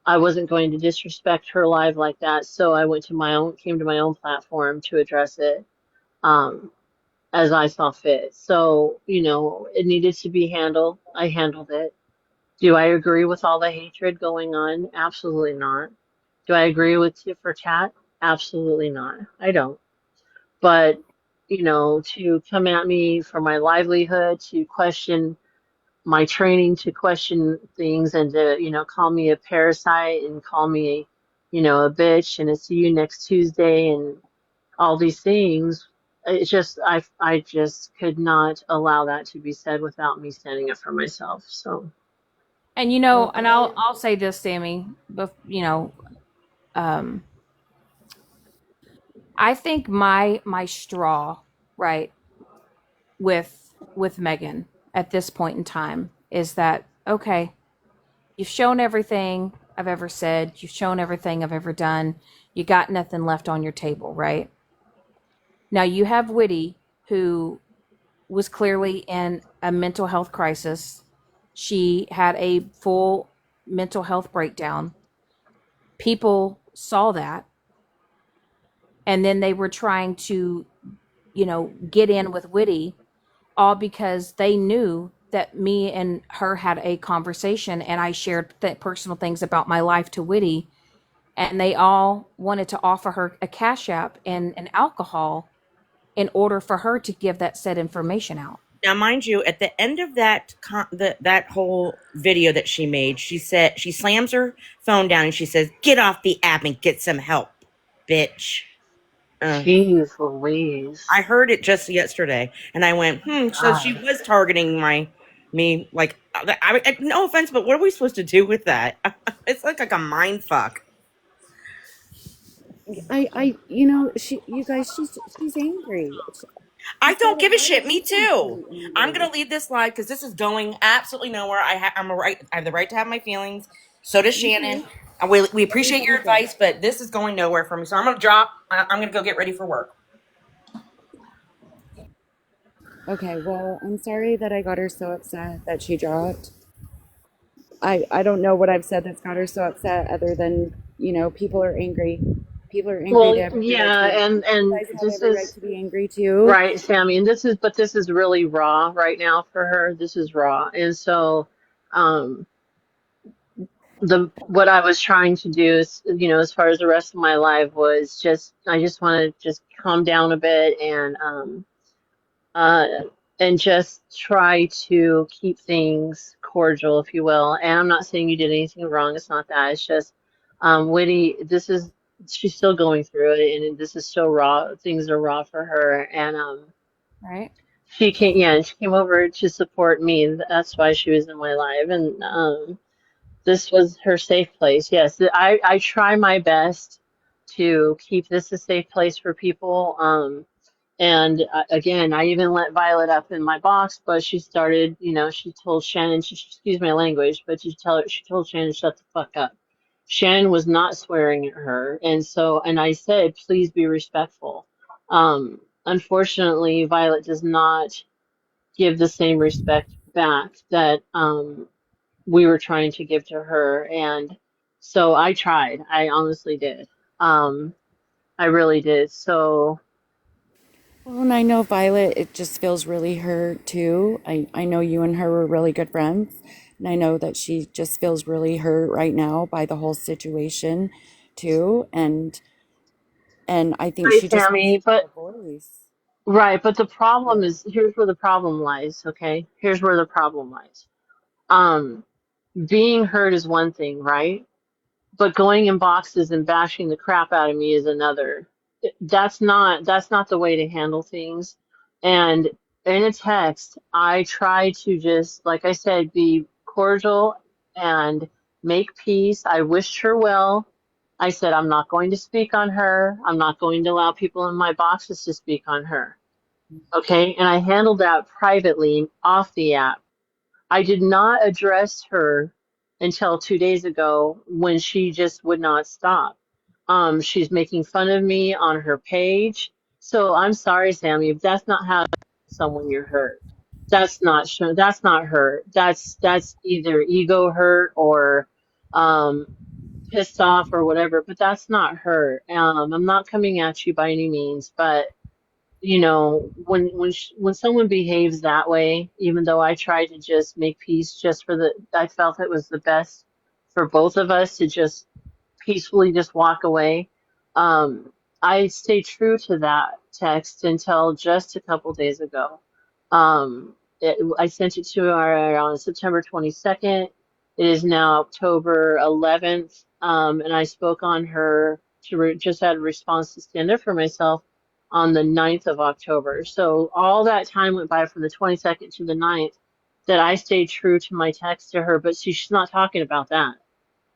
I wasn't going to disrespect her live like that, so I came to my own platform to address it um, as I saw fit. So, it needed to be handled. I handled it. Do I agree with all the hatred going on? Absolutely not. Do I agree with tit for tat? Absolutely not. I don't. But, to come at me for my livelihood, to question my training, to question things, and to call me a parasite and call me a bitch and a see you next Tuesday and all these things. It's just I just could not allow that to be said without me standing up for myself. So And Well, and I'll say this, Sammy, but um I think my straw, right, with Megan at this point in time is that okay, you've shown everything I've ever said, you've shown everything I've ever done. You got nothing left on your table, right? Now you have Whitty, who was clearly in a mental health crisis. She had a full mental health breakdown. People saw that, and then they were trying to, get in with Whitty, all because they knew that me and her had a conversation and I shared personal things about my life to Whitty, and they all wanted to offer her a cash app and an alcohol in order for her to give that said information out. Now, mind you, at the end of that whole video that she made, she said she slams her phone down and she says, "Get off the app and get some help, bitch." Uh, jeez Louise. I heard it just yesterday, and I went, So she God. was targeting me. Like, no offense, but what are we supposed to do with that? It's like a mind fuck. you guys, she's angry. I She's got don't a give a lot of shit. Me reasons to too. be I'm gonna angry. leave this live because this is going absolutely nowhere. I'm a right. I have the right to have my feelings. So does Me Shannon. too. We appreciate Everybody your does. advice, but this is going nowhere for me. So I'm gonna drop. I'm gonna go get ready for work. Okay, well, I'm sorry that I got her so upset that she dropped. I don't know what I've said that's got her so upset other than, people are angry. People are angry. They Well, have every right to yeah, be angry. You and guys have this every right is to be angry too. right, Sammy, and this is really raw right now for her. This is raw. And so um the what I was trying to do is, as far as the rest of my life was I just want to just calm down a bit uh, and just try to keep things cordial, if you will. And I'm not saying you did anything wrong. It's not that. It's just Whitty. She's still going through it, and this is so raw. Things are raw for her, and Right? she came over to support me. That's why she was in my life, and this was her safe place. Yes, I try my best to keep this a safe place for people. And again, I even let Violet up in my box, but she started, she told Shannon, excuse my language, but she told Shannon, shut the fuck up. Shannon was not swearing at her. And I said, please be respectful. Unfortunately, Violet does not give the same respect back that, we were trying to give to her. And so I tried. I honestly did. Um, I really did. So, Well, and I know Violet, it just feels really hurt too. I know you and her were really good friends. And I know that she just feels really hurt right now by the whole situation too. And I think right, she just wants Sammy, to have but a voice. right, but the problem Yeah. is here's where the problem lies, okay? Here's where the problem lies. Um, being hurt is one thing, right? But going in boxes and bashing the crap out of me is another. That's not the way to handle things. And in a text, I try to just, like I said, be cordial and make peace. I wished her well. I said, I'm not going to speak on her. I'm not going to allow people in my boxes to speak on her. Okay. And I handled that privately off the app. I did not address her until 2 days ago when she just would not stop. She's making fun of me on her page. So I'm sorry, Sammy, if that's not how someone you're hurt. That's not sure. That's not hurt. That's either ego hurt or um, pissed off or whatever. But that's not hurt. I'm not coming at you by any means, but when someone behaves that way, even though I tried to just make peace just for I felt it was the best for both of us to just peacefully just walk away. Um, I stayed true to that text until just a couple days ago. I sent it to her on September 22nd. It is now October 11th, and I spoke on her just had a response to stand up for myself on the 9th of October. So all that time went by from the 22nd to the 9th that I stayed true to my text to her, but she's not talking about that.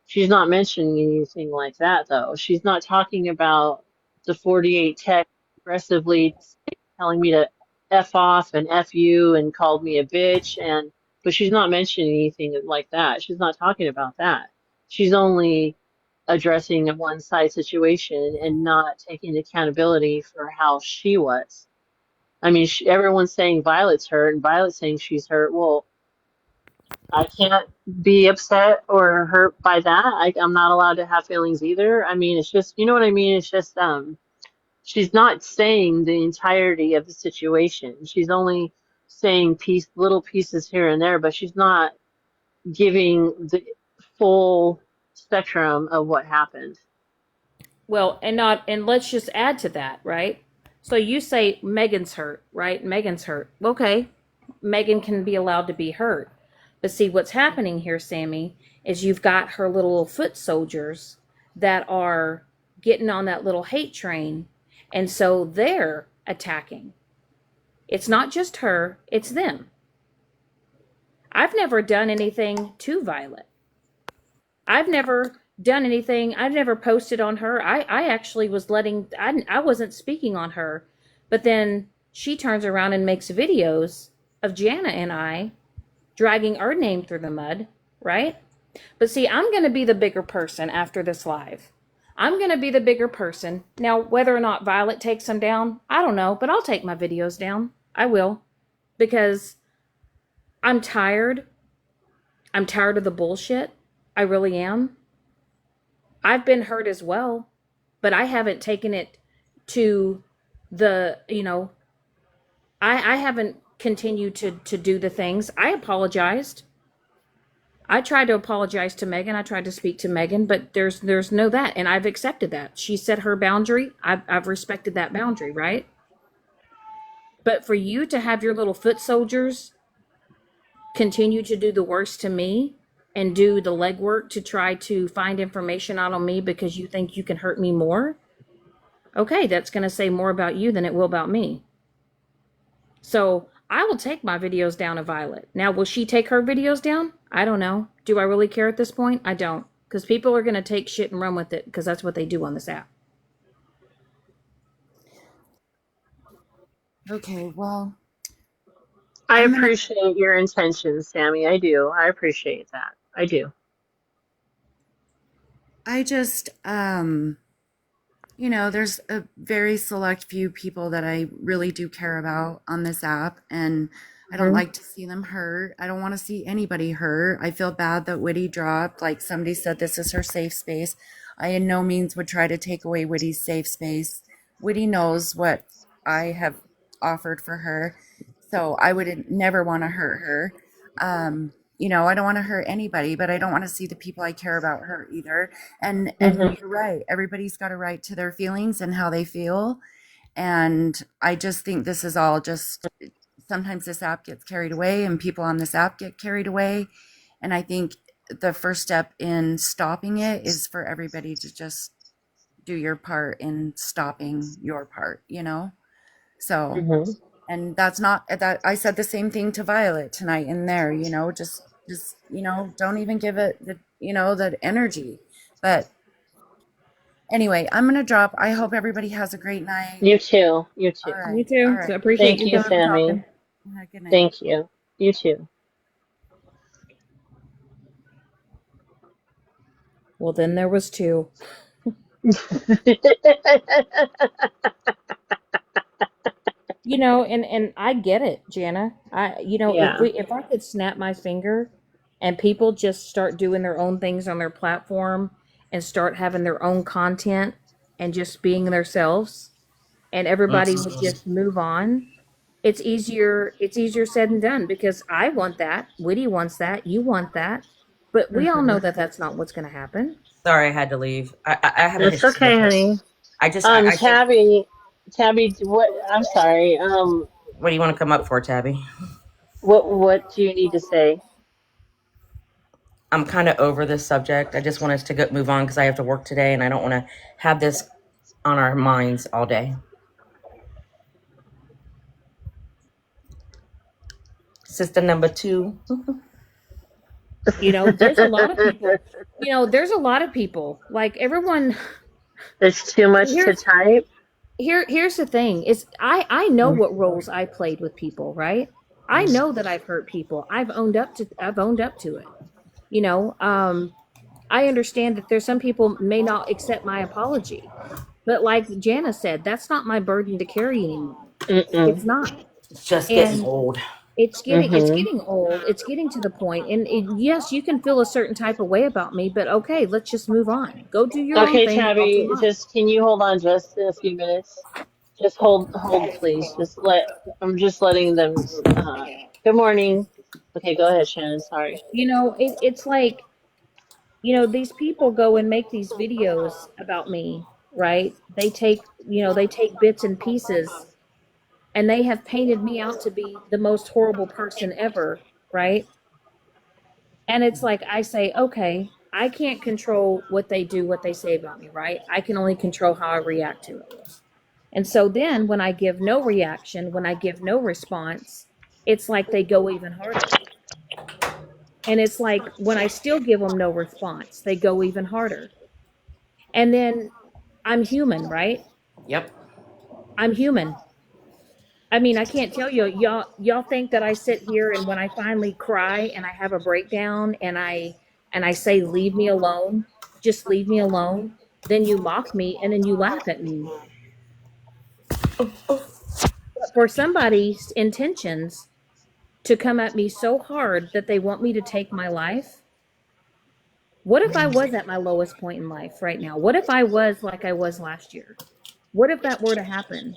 She's not mentioning anything like that, though. She's not talking about the 48 text aggressively telling me to F off and F you and called me a bitch but she's not mentioning anything like that. She's not talking about that. She's only addressing a one side situation and not taking accountability for how she was. I mean, everyone's saying Violet's hurt and Violet's saying she's hurt. Well, I can't be upset or hurt by that. I'm not allowed to have feelings either. I mean, it's just, you know what I mean? It's just, she's not saying the entirety of the situation. She's only saying little pieces here and there, but she's not giving the full spectrum of what happened. Well, and let's just add to that, right? So you say Megan's hurt, right? Megan's hurt. Okay. Megan can be allowed to be hurt. But see what's happening here, Sammy, is you've got her little foot soldiers that are getting on that little hate train, and so they're attacking. It's not just her, it's them. I've never done anything to Violet. I've never done anything. I've never posted on her. I actually was I wasn't speaking on her. But then she turns around and makes videos of Janna and I dragging our name through the mud, right? But see, I'm going to be the bigger person after this live. I'm going to be the bigger person. Now, whether or not Violet takes them down, I don't know, but I'll take my videos down. I will. Because I'm tired. I'm tired of the bullshit. I really am. I've been hurt as well, but I haven't taken it to I haven't continued to do the things. I apologized. I tried to apologize to Megan. I tried to speak to Megan, but there's no that, and I've accepted that. She set her boundary. I've respected that boundary, right? But for you to have your little foot soldiers continue to do the worst to me and do the legwork to try to find information out on me because you think you can hurt me more, okay, that's going to say more about you than it will about me. So I will take my videos down of Violet. Now, will she take her videos down? I don't know. Do I really care at this point? I don't. Because people are going to take shit and run with it because that's what they do on this app. Okay, well, I I'm gonna. appreciate your intentions, Sammy. I do. I appreciate that. I do. I just, there's a very select few people that I really do care about on this app, and I don't Hmm. like to see them hurt. I don't want to see anybody hurt. I feel bad that Witty dropped. Like somebody said, this is her safe space. I in no means would try to take away Witty's safe space. Witty knows what I have offered for her, so I would never want to hurt her. I don't want to hurt anybody, but I don't want to see the people I care about hurt either. And Hmm. you're right. Everybody's got a right to their feelings and how they feel. And I just think this is all just sometimes this app gets carried away and people on this app get carried away. And I think the first step in stopping it is for everybody to just do your part in stopping your part. So, Hmm. and that's not that I said the same thing to Violet tonight in there, just Just, don't even give it the energy. But anyway, I'm going to drop. I hope everybody has a great night. You too. You All too. You right. All too. So I right. appreciate Thank you you, coming up and Sammy. talking. Good night. Thank you. You too. Well, then there was two. And I get it, Jana. If Yeah. I could snap my finger and people just start doing their own things on their platform and start having their own content and just being themselves and everybody would just move on, it's easier said than done because I want that, Whitty wants that, you want that, but we all know that that's not what's going to happen. Sorry, I had to leave. I have a That's history okay, with her. honey. I think. Tabby, what? I'm sorry. What do you want to come up for, Tabby? What do you need to say? I'm kind of over this subject. I just want us to move on because I have to work today, and I don't want to have this on our minds all day. System number 2. There's a lot of people. There's a lot of people. Like everyone. It's too much to Here's type. here's the thing: is I know what roles I played with people, right? I know that I've hurt people. I've owned up to it. I understand that there's some people may not accept my apology, but like Jana said, that's not my burden to carry anymore. It's Mm-mm. not. It's just getting And old. it's Mm-hmm. getting old. It's getting to the point, and yes, you can feel a certain type of way about me, but okay, let's just move on. Go do your own Okay, thing. I'll do Tabby, mine. just can you hold on just a few minutes? Just hold, please. I'm just letting them. Good morning. Okay, go ahead, Shannon. Sorry. It's like these people go and make these videos about me, right? They take bits and pieces, and they have painted me out to be the most horrible person ever, right? And it's like I say, okay, I can't control what they do, what they say about me, right? I can only control how I react to it. And so then when I give no reaction, when I give no response, it's like they go even harder. And it's like when I still give them no response, they go even harder. And then I'm human, right? Yep. I'm human. I mean, I can't tell you, y'all think that I sit here and when I finally cry and I have a breakdown and I say leave me alone, just leave me alone, then you mock me and then you laugh at me. But for somebody's intentions to come at me so hard that they want me to take my life, what if I was at my lowest point in life right now? What if I was like I was last year? What if that were to happen?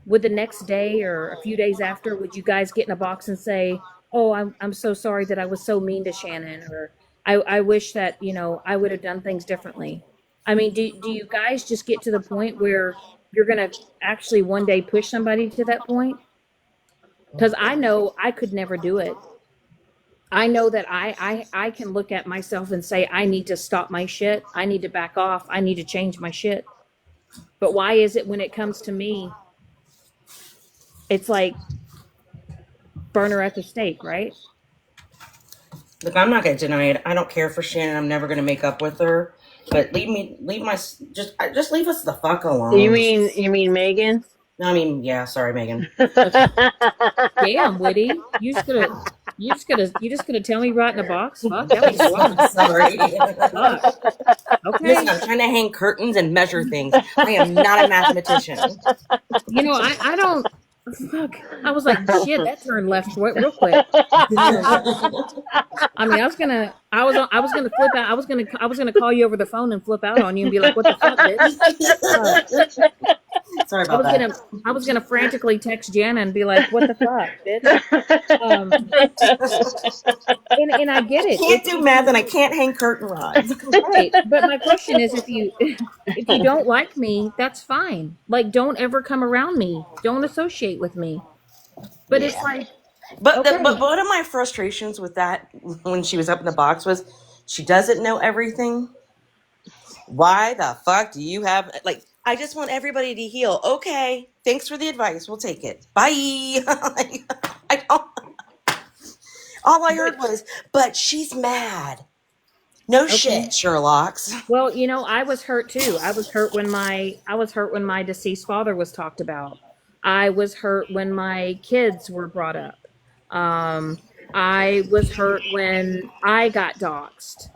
Would the next day or a few days after, would you guys get in a box and say, "Oh, I'm so sorry that I was so mean to Shannon," or I wish that I would have done things differently. I mean, do you guys just get to the point where you're gonna actually one day push somebody to that point? Because I know I could never do it. I know that I can look at myself and say I need to stop my shit. I need to back off. I need to change my shit. But why is it when it comes to me, it's like burner at the stake, right? Look, I'm not gonna deny it. I don't care for Shannon. I'm never gonna make up with her. But just leave us the fuck You alone. mean you mean Megan? I mean, yeah. Sorry, Megan. Damn, Witty. You just gonna tell me right in a box? Fuck, that was I'm blunt. sorry. Fuck. Listen, Okay. I'm trying to hang curtains and measure things. I am not a mathematician. I don't fuck. I was like, shit, that turned left real quick. Um, I mean, I was gonna flip out. I was gonna call you over the phone and flip out on you and be like, "What the fuck, bitch?" Uh, Sorry I about was that. gonna I was gonna frantically text Jana and be like, "What the fuck, bitch?" Um, and I get I it. can't do math and I can't hang curtain rods. Right, but my question is, if you if you don't like me, that's fine. Like, don't ever come around me. Don't associate with me. But it's Yeah. like, But okay, one of my frustrations with that when she was up in the box was she doesn't know everything. Why the fuck do you have like I just want everybody to heal. Okay. Thanks for the advice. We'll take it. Bye. Like, I don't All I heard was, but she's mad. No Okay. shit, Sherlock's. Well, I was hurt too. I was hurt when my deceased father was talked about. I was hurt when my kids were brought up. Um, I was hurt when I got doxxed.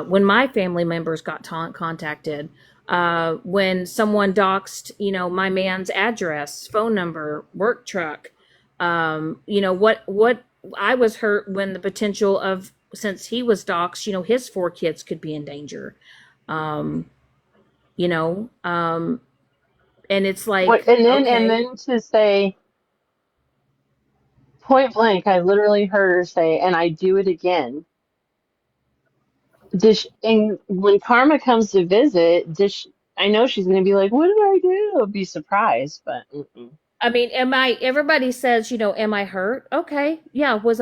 When my family members got contacted. When someone doxed, my man's address, phone number, work truck. What I was hurt when the potential of, since he was doxxed, his 4 kids could be in danger. Um, you know, um, and it's What, like, and okay, then to say point blank, I literally heard her say, and I do it again. And when Karma comes to visit, I know she's going to be like, "What did I do?" I'll be surprised, but mm-mm. I mean, everybody says, am I hurt? Okay. Yeah. Was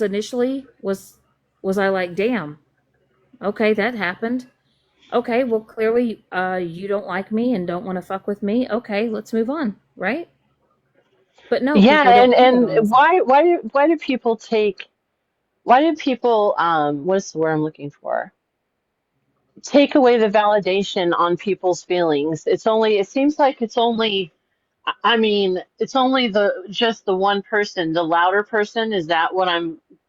initially, was I like, damn, okay, that happened. Okay. Well, clearly, you don't like me and don't want to fuck with me. Okay. Let's move on. Right. But no, Yeah, people don't do that on and this app. why do people what's the word I'm looking for? Take away the validation on people's feelings. It seems like it's only, I mean, it's only just the one person, the louder person. Is that what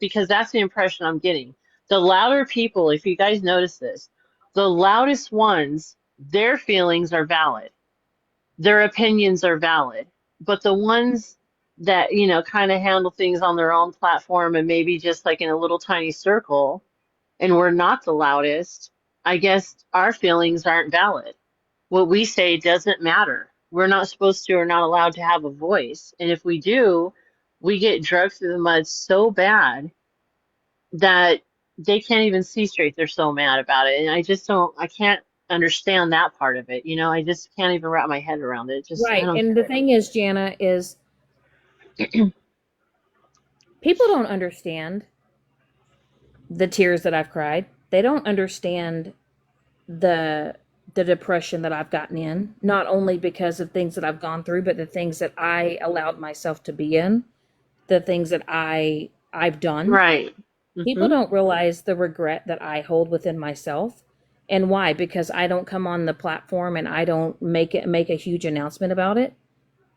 because that's the impression I'm getting. The louder people, if you guys notice this, the loudest ones, their feelings are valid, their opinions are valid. But the ones that, kind of handle things on their own platform and maybe just like in a little tiny circle, and we're not the loudest, I guess our feelings aren't valid. What we say doesn't matter. We're not supposed to or not allowed to have a voice. And if we do, we get drugged through the mud so bad that they can't even see straight. They're so mad about it. And I can't understand that part of it. I just can't even wrap my head around it. I Right. don't And get the it. thing is, Jana, is people don't understand the tears that I've cried. They don't understand the the depression that I've gotten in, not only because of things that I've gone through, but the things that I allowed myself to be in, the things that I've done. Right. People Hmm. don't realize the regret that I hold within myself. And why? Because I don't come on the platform and I don't make a huge announcement about it.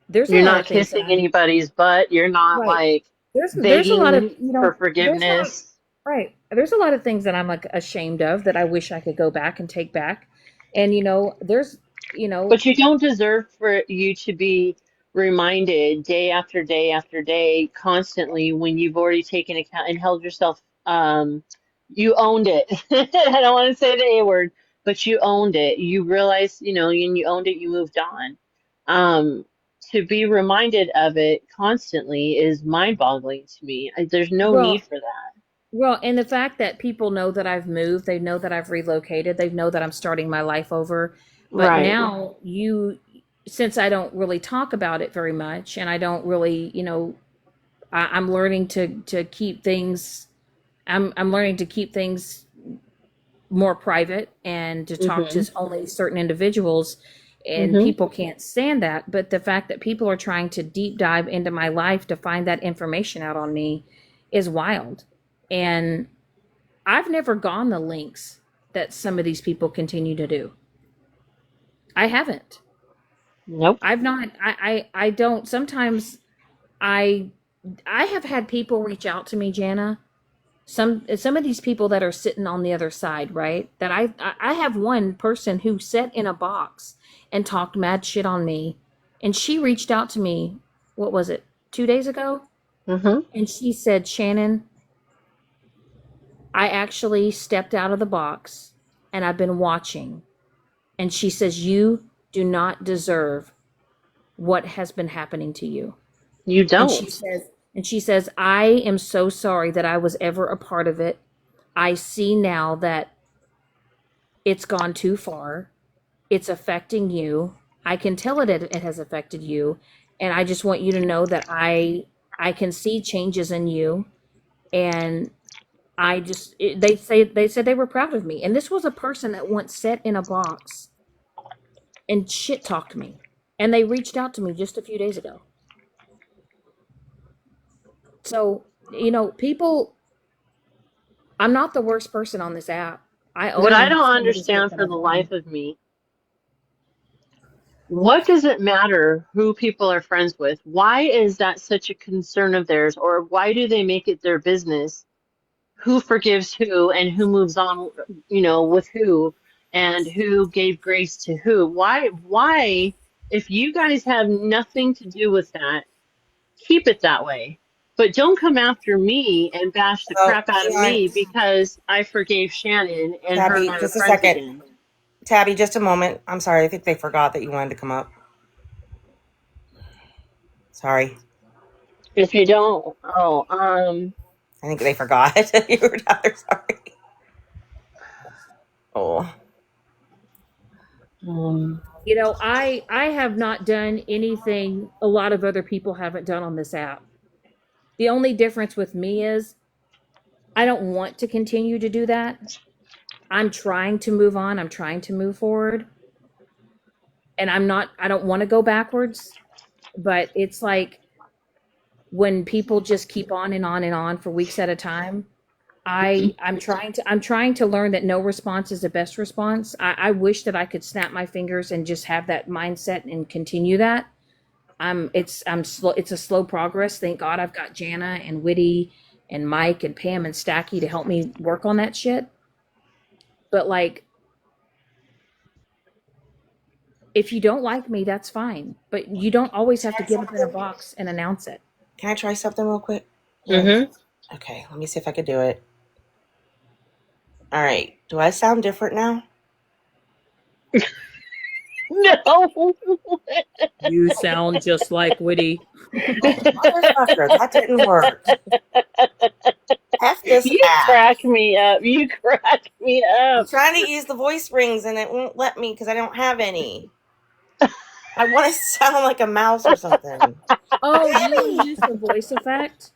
There's a You're lot not of things that kissing I'm anybody's butt. You're not right. like There's a lot of, begging for there's a lot of, forgiveness. right. There's a lot of things that I'm like ashamed of that I wish I could go back and take back. And there's you know But you don't deserve for you to be reminded day after day after day, constantly, when you've already taken account and held yourself. You owned it. I don't want to say the A word, but you owned it. You realized, and you owned it. You moved on. Um, to be reminded of it constantly is mind-boggling to me. There's no need well, for that. and the fact that people know that I've moved, they know that I've relocated, they know that I'm starting my life over. But Right. now since I don't really talk about it very much, and I don't really, I'm learning to keep things. I'm learning to keep things more private and to talk to Mm-hmm. only certain individuals, and Mm-hmm. people can't stand that. But the fact that people are trying to deep dive into my life to find that information out on me is wild. And I've never gone the links that some of these people continue to do. I haven't. Nope. I've not. I don't. Sometimes I I have had people reach out to me, Jana. Some of these people that are sitting on the other side, right? That I have one person who sat in a box and talked mad shit on me, and she reached out to me. What was it? 2 days ago, Mm-hmm. and she said, "Shannon, I actually stepped out of the box and I've been watching." And she says, "You do not deserve what has been happening to you." You And she don't. says, "I am so sorry that I was ever a part of it. I see now that it's gone too far. It's affecting you. I can tell it has affected you. And I just want you to know that I can see changes in you. And they said they were proud of me." And this was a person that once sat in a box and shit talked me. And they reached out to me just a few days ago. So people, I'm not the worst person on this app. I What only I have don't so many hits understand that for I've the done. life of me, what does it matter who people are friends with? Why is that such a concern of theirs? Or why do they make it their business who forgives who and who moves on, with who and who gave grace to who? Why, if you guys have nothing to do with that, keep it that way. But don't come after me and bash the Oh, crap out of hang on. me because I forgave Shannon and her and Tabby, I are just a friends second. again. Tabby, just a moment. I'm sorry. I think they forgot that you wanted to come up. Sorry. If you don't, I think they forgot you were down there. Sorry. Oh. um, I have not done anything a lot of other people haven't done on this app. The only difference with me is I don't want to continue to do that. I'm trying to move on. I'm trying to move forward. And I don't want to go backwards, but it's like when people just keep on and on and on for weeks at a time, I'm trying to learn that no response is the best response. I wish that I could snap my fingers and just have that mindset and continue that. I'm slow. It's a slow progress. Thank God I've got Jana and Witty and Mike and Pam and Stacky to help me work on that shit. But like, if you don't like me, that's fine. But you don't always have to get up in a box and announce it. Can I try something real quick? mhm. Okay, let me see if I can do it. All right. Do I sound different now? No. You sound just like Witty. Motherfucker, that didn't work. F this You app. crack me up. You crack me I'm up. trying to use the voice rings and it won't let me because I don't have any. I want to sound like a mouse or something. Oh, you want to Tabby! use the voice effect?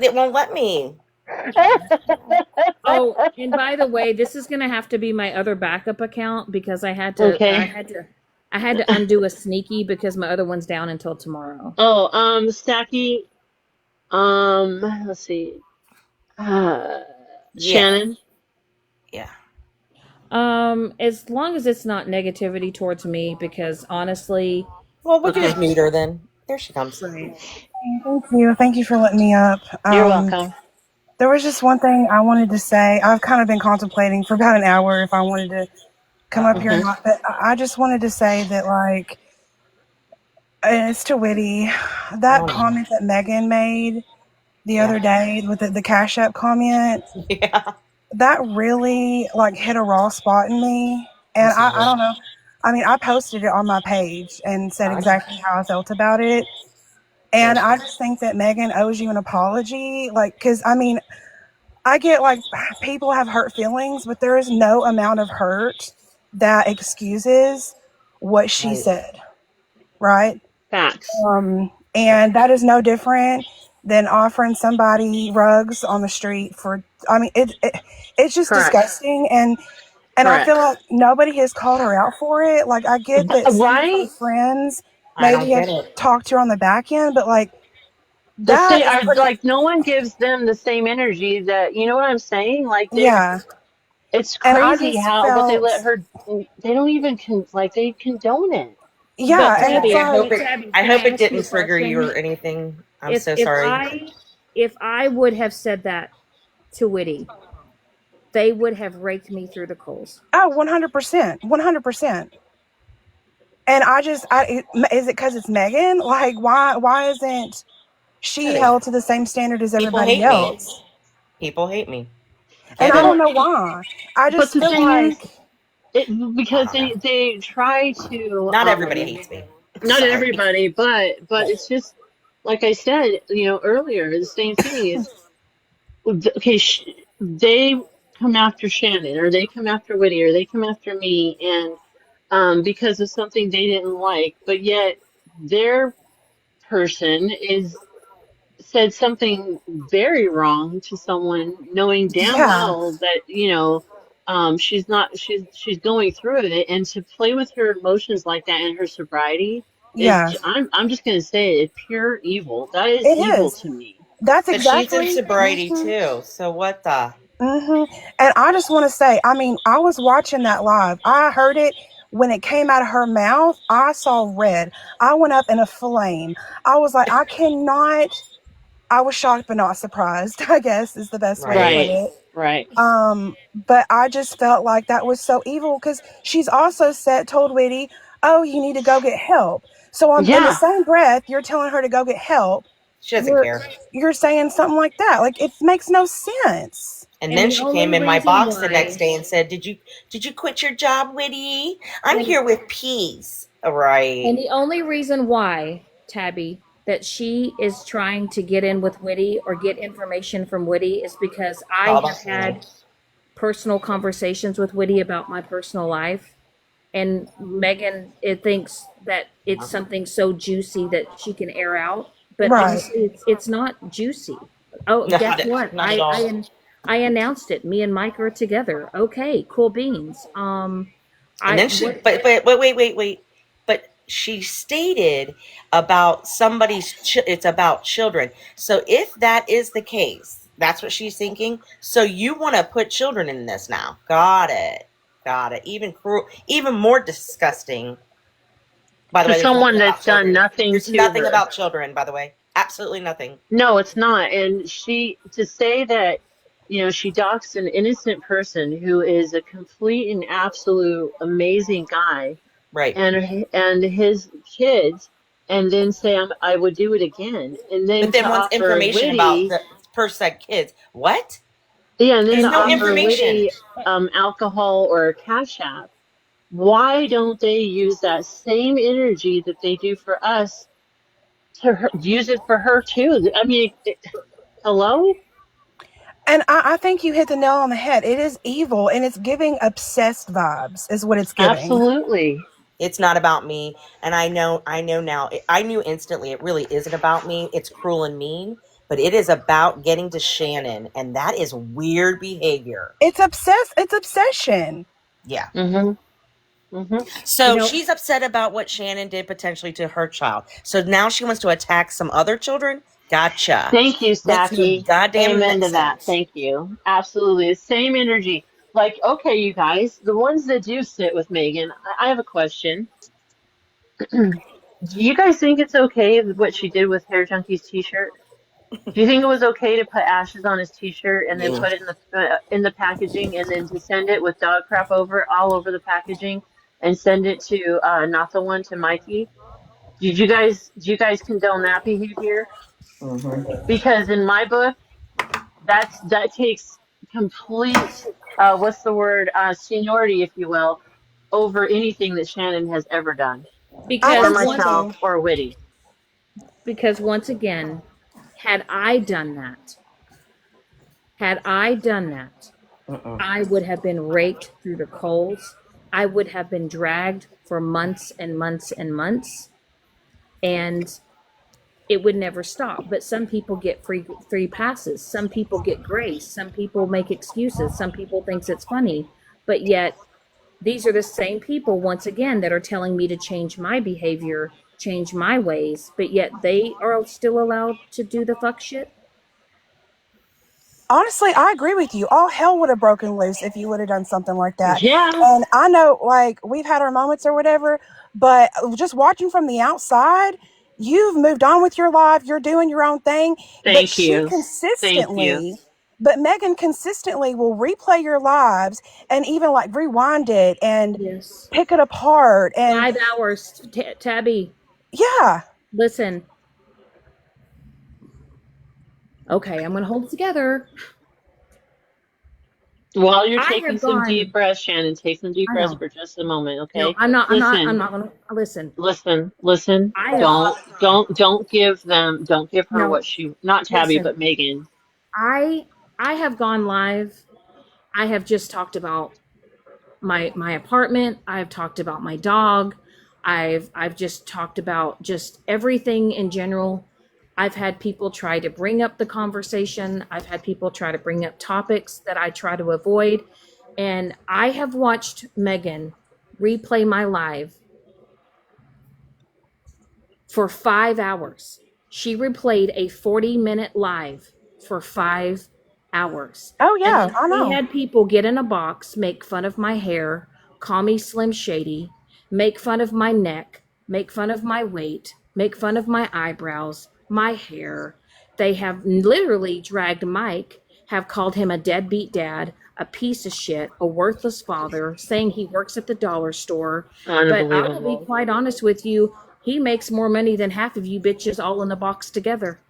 It won't let me. Oh, and by the way, this is gonna have to be my other backup account because Okay. I had to undo a sneaky because my other one's down until tomorrow. Oh, Stacky, let's see. Uh, Yeah. Shannon. Yeah. As long as it's not negativity towards me, because honestly, Well, we can Okay. just mute her then. There she comes. right. Thank you. Thank you for letting me up. You're welcome. There was just one thing I wanted to say. I've kind of been contemplating for about an hour if I wanted to come up here or Hmm. not, but I just wanted to say that, like, and it's to Witty, that Oh, no. comment that Megan made the Yeah. other day with the Cash App comment, Yeah. that really, like, hit a raw spot in me. I'm And I sorry. don't know. I mean, I posted it on my page and said I know. exactly how I felt about it. And Thank I you. just think that Megan owes you an apology. Like, because I mean, I get like people have hurt feelings, but there is no amount of hurt that excuses what she Right. said, right? Facts. Yep. And that is no different than offering somebody rugs on the street for. I mean, it's just Correct. disgusting, and I feel Correct. like nobody has called her out for it. Like, I get that some of her Right? friends I don't maybe have get it. talked to her on the back end, but like The that same, is pretty. like no one gives them the same energy that, you know what I'm saying? Like Yeah. it's And I crazy just how what they felt, let her. They don't even like they condone it. yeah. But And it's Tabby, like, I Can I hope it ask you didn't a trigger you or question? anything. I'm If so if sorry. I if I would have said that to Witty, they would have raked me through the coals. oh, 100%. 100%. And is it because it's Megan? Like, why isn't she Tabby, held to the same standard as people everybody hate me. else? People hate me. And Get I it. don't Well, know why. I but just the feel thing is, like, I because don't know. they try to Not everybody hates me. not Sorry. everybody, but it's just like I said, earlier, the same thing is okay. They come after Shannon, or they come after Whitty, or they come after me, and because of something they didn't like, but yet their person is said something very wrong to someone, knowing damn yeah, well that she's not she's going through it, and to play with her emotions like that in her sobriety is yeah, I'm just gonna say it's pure evil. That is it evil is. to me. That's But she's in exactly. sobriety too. So what the? And I just want to say, I mean, I was watching that live. I heard it when it came out of her mouth. I saw red. I went up in a flame. I was like, I cannot. I was shocked but not surprised, I guess is the best way to put Right. Right, it. right. But I just felt like that was so evil because she's also told Whitty, "Oh, you need to go get help." So in the Yeah. same breath, you're telling her to go get help. She doesn't You're care. you're saying something like that. Like it makes no sense. And And then the she only came in my reason box the next why, day and said, "Did you quit your job, Whitty? I'm and here with peace." and Right. the only reason why, Tabby, that she is trying to get in with Whitty or get information from Whitty is because It's I all have about Shannon. had personal conversations with Whitty about my personal life. And Megan, it thinks that it's something so juicy that she can air out. But Right. honestly, it's not juicy. Oh, guess what? Not at all. I announced it. Me and Mike are together. Okay, cool beans. And I then she, what but wait. But she stated about it's about children. So if that is the case, that's what she's thinking. So you want to put children in this now? Got it. Got it. Even cruel, even more disgusting. By the To way, there's someone nothing that's about done children. nothing There's to nothing her. about children, by the way. Absolutely nothing. No, it's not. And she, to say that, she doxed an innocent person who is a complete and absolute amazing guy Right. and his kids, and then say I would do it again, and then But to then wants offer information about Whitty, the person kids. What? yeah, and then There's to and no offer and information. Whitty alcohol or Cash App. Why don't they use that same energy that they do for us use it for her too? I mean, hello? And I think you hit the nail on the head. It is evil and it's giving obsessed vibes, is what it's giving. Absolutely. It's not about me, and I know now. I knew instantly it really isn't about me. It's cruel and mean, but it is about getting to Shannon, and that is weird behavior. It's obsession. Yeah. Mm-hmm. Mm-hmm. you So know, she's upset about what Shannon did potentially to her child. So now she wants to attack some other children. Gotcha. Thank you, Makes no Saki. goddamn Amen to that. sense. Thank you. Absolutely. The same energy. Like, okay, you guys, the ones that do sit with Megan, I have a question. Do you guys think it's okay what she did with Hair Junkie's t-shirt? Do you think it was okay to put ashes on his t-shirt and then Yeah. put it in the packaging and then to send it with dog crap all over the packaging and send it to not the one to Mikey? Do you guys condone that behavior? Mm-hmm. Because in my book, that takes complete what's the word, seniority, if you will, over anything that Shannon has ever done, I or because think so once myself, too. or Whitty. because once again, had I done that, had I done that, Mm-mm. I would have been raked through the coals. I would have been dragged for months and months and months, and it would never stop. But some people get free passes. Some people get grace. Some people make excuses. Some people thinks it's funny. But yet these are the same people once again that are telling me to change my behavior, change my ways, but yet they are still allowed to do the fuck shit. Honestly, I agree with you. All hell would have broken loose if you would have done something like that. Yeah, And I know, like, we've had our moments or whatever, but just watching from the outside, you've moved on with your life, you're doing your own thing. But thank you. Thank you. but Megan consistently will replay your lives and even like rewind it and Yes. pick it apart. And 5 hours. Tabby, yeah, listen. Okay, I'm going to hold it together. While you're I taking have some deep gone. breaths, Shannon, take some deep I breaths know. for just a moment, No, okay? I'm not. I'm not. I'm Listen, not going to listen. listen. I have. Don't give her No, what she, not Tabby, listen. but Megan. I I have gone live. I have just talked about my apartment. I've talked about my dog. I've just talked about just everything in general. I've had people try to bring up the conversation. I've had people try to bring up topics that I try to avoid. And I have watched Megan replay my live for 5 hours. She replayed a 40-minute live for 5 hours. Oh And yeah, then I she know. had people get in a box, make fun of my hair, call me Slim Shady, make fun of my neck, make fun of my weight, make fun of my eyebrows, my hair. They have literally dragged Mike, have called him a deadbeat dad, a piece of shit, a worthless father, saying he works at the dollar store. But I will be Unbelievable. quite honest with you, he makes more money than half of you bitches all in the box together.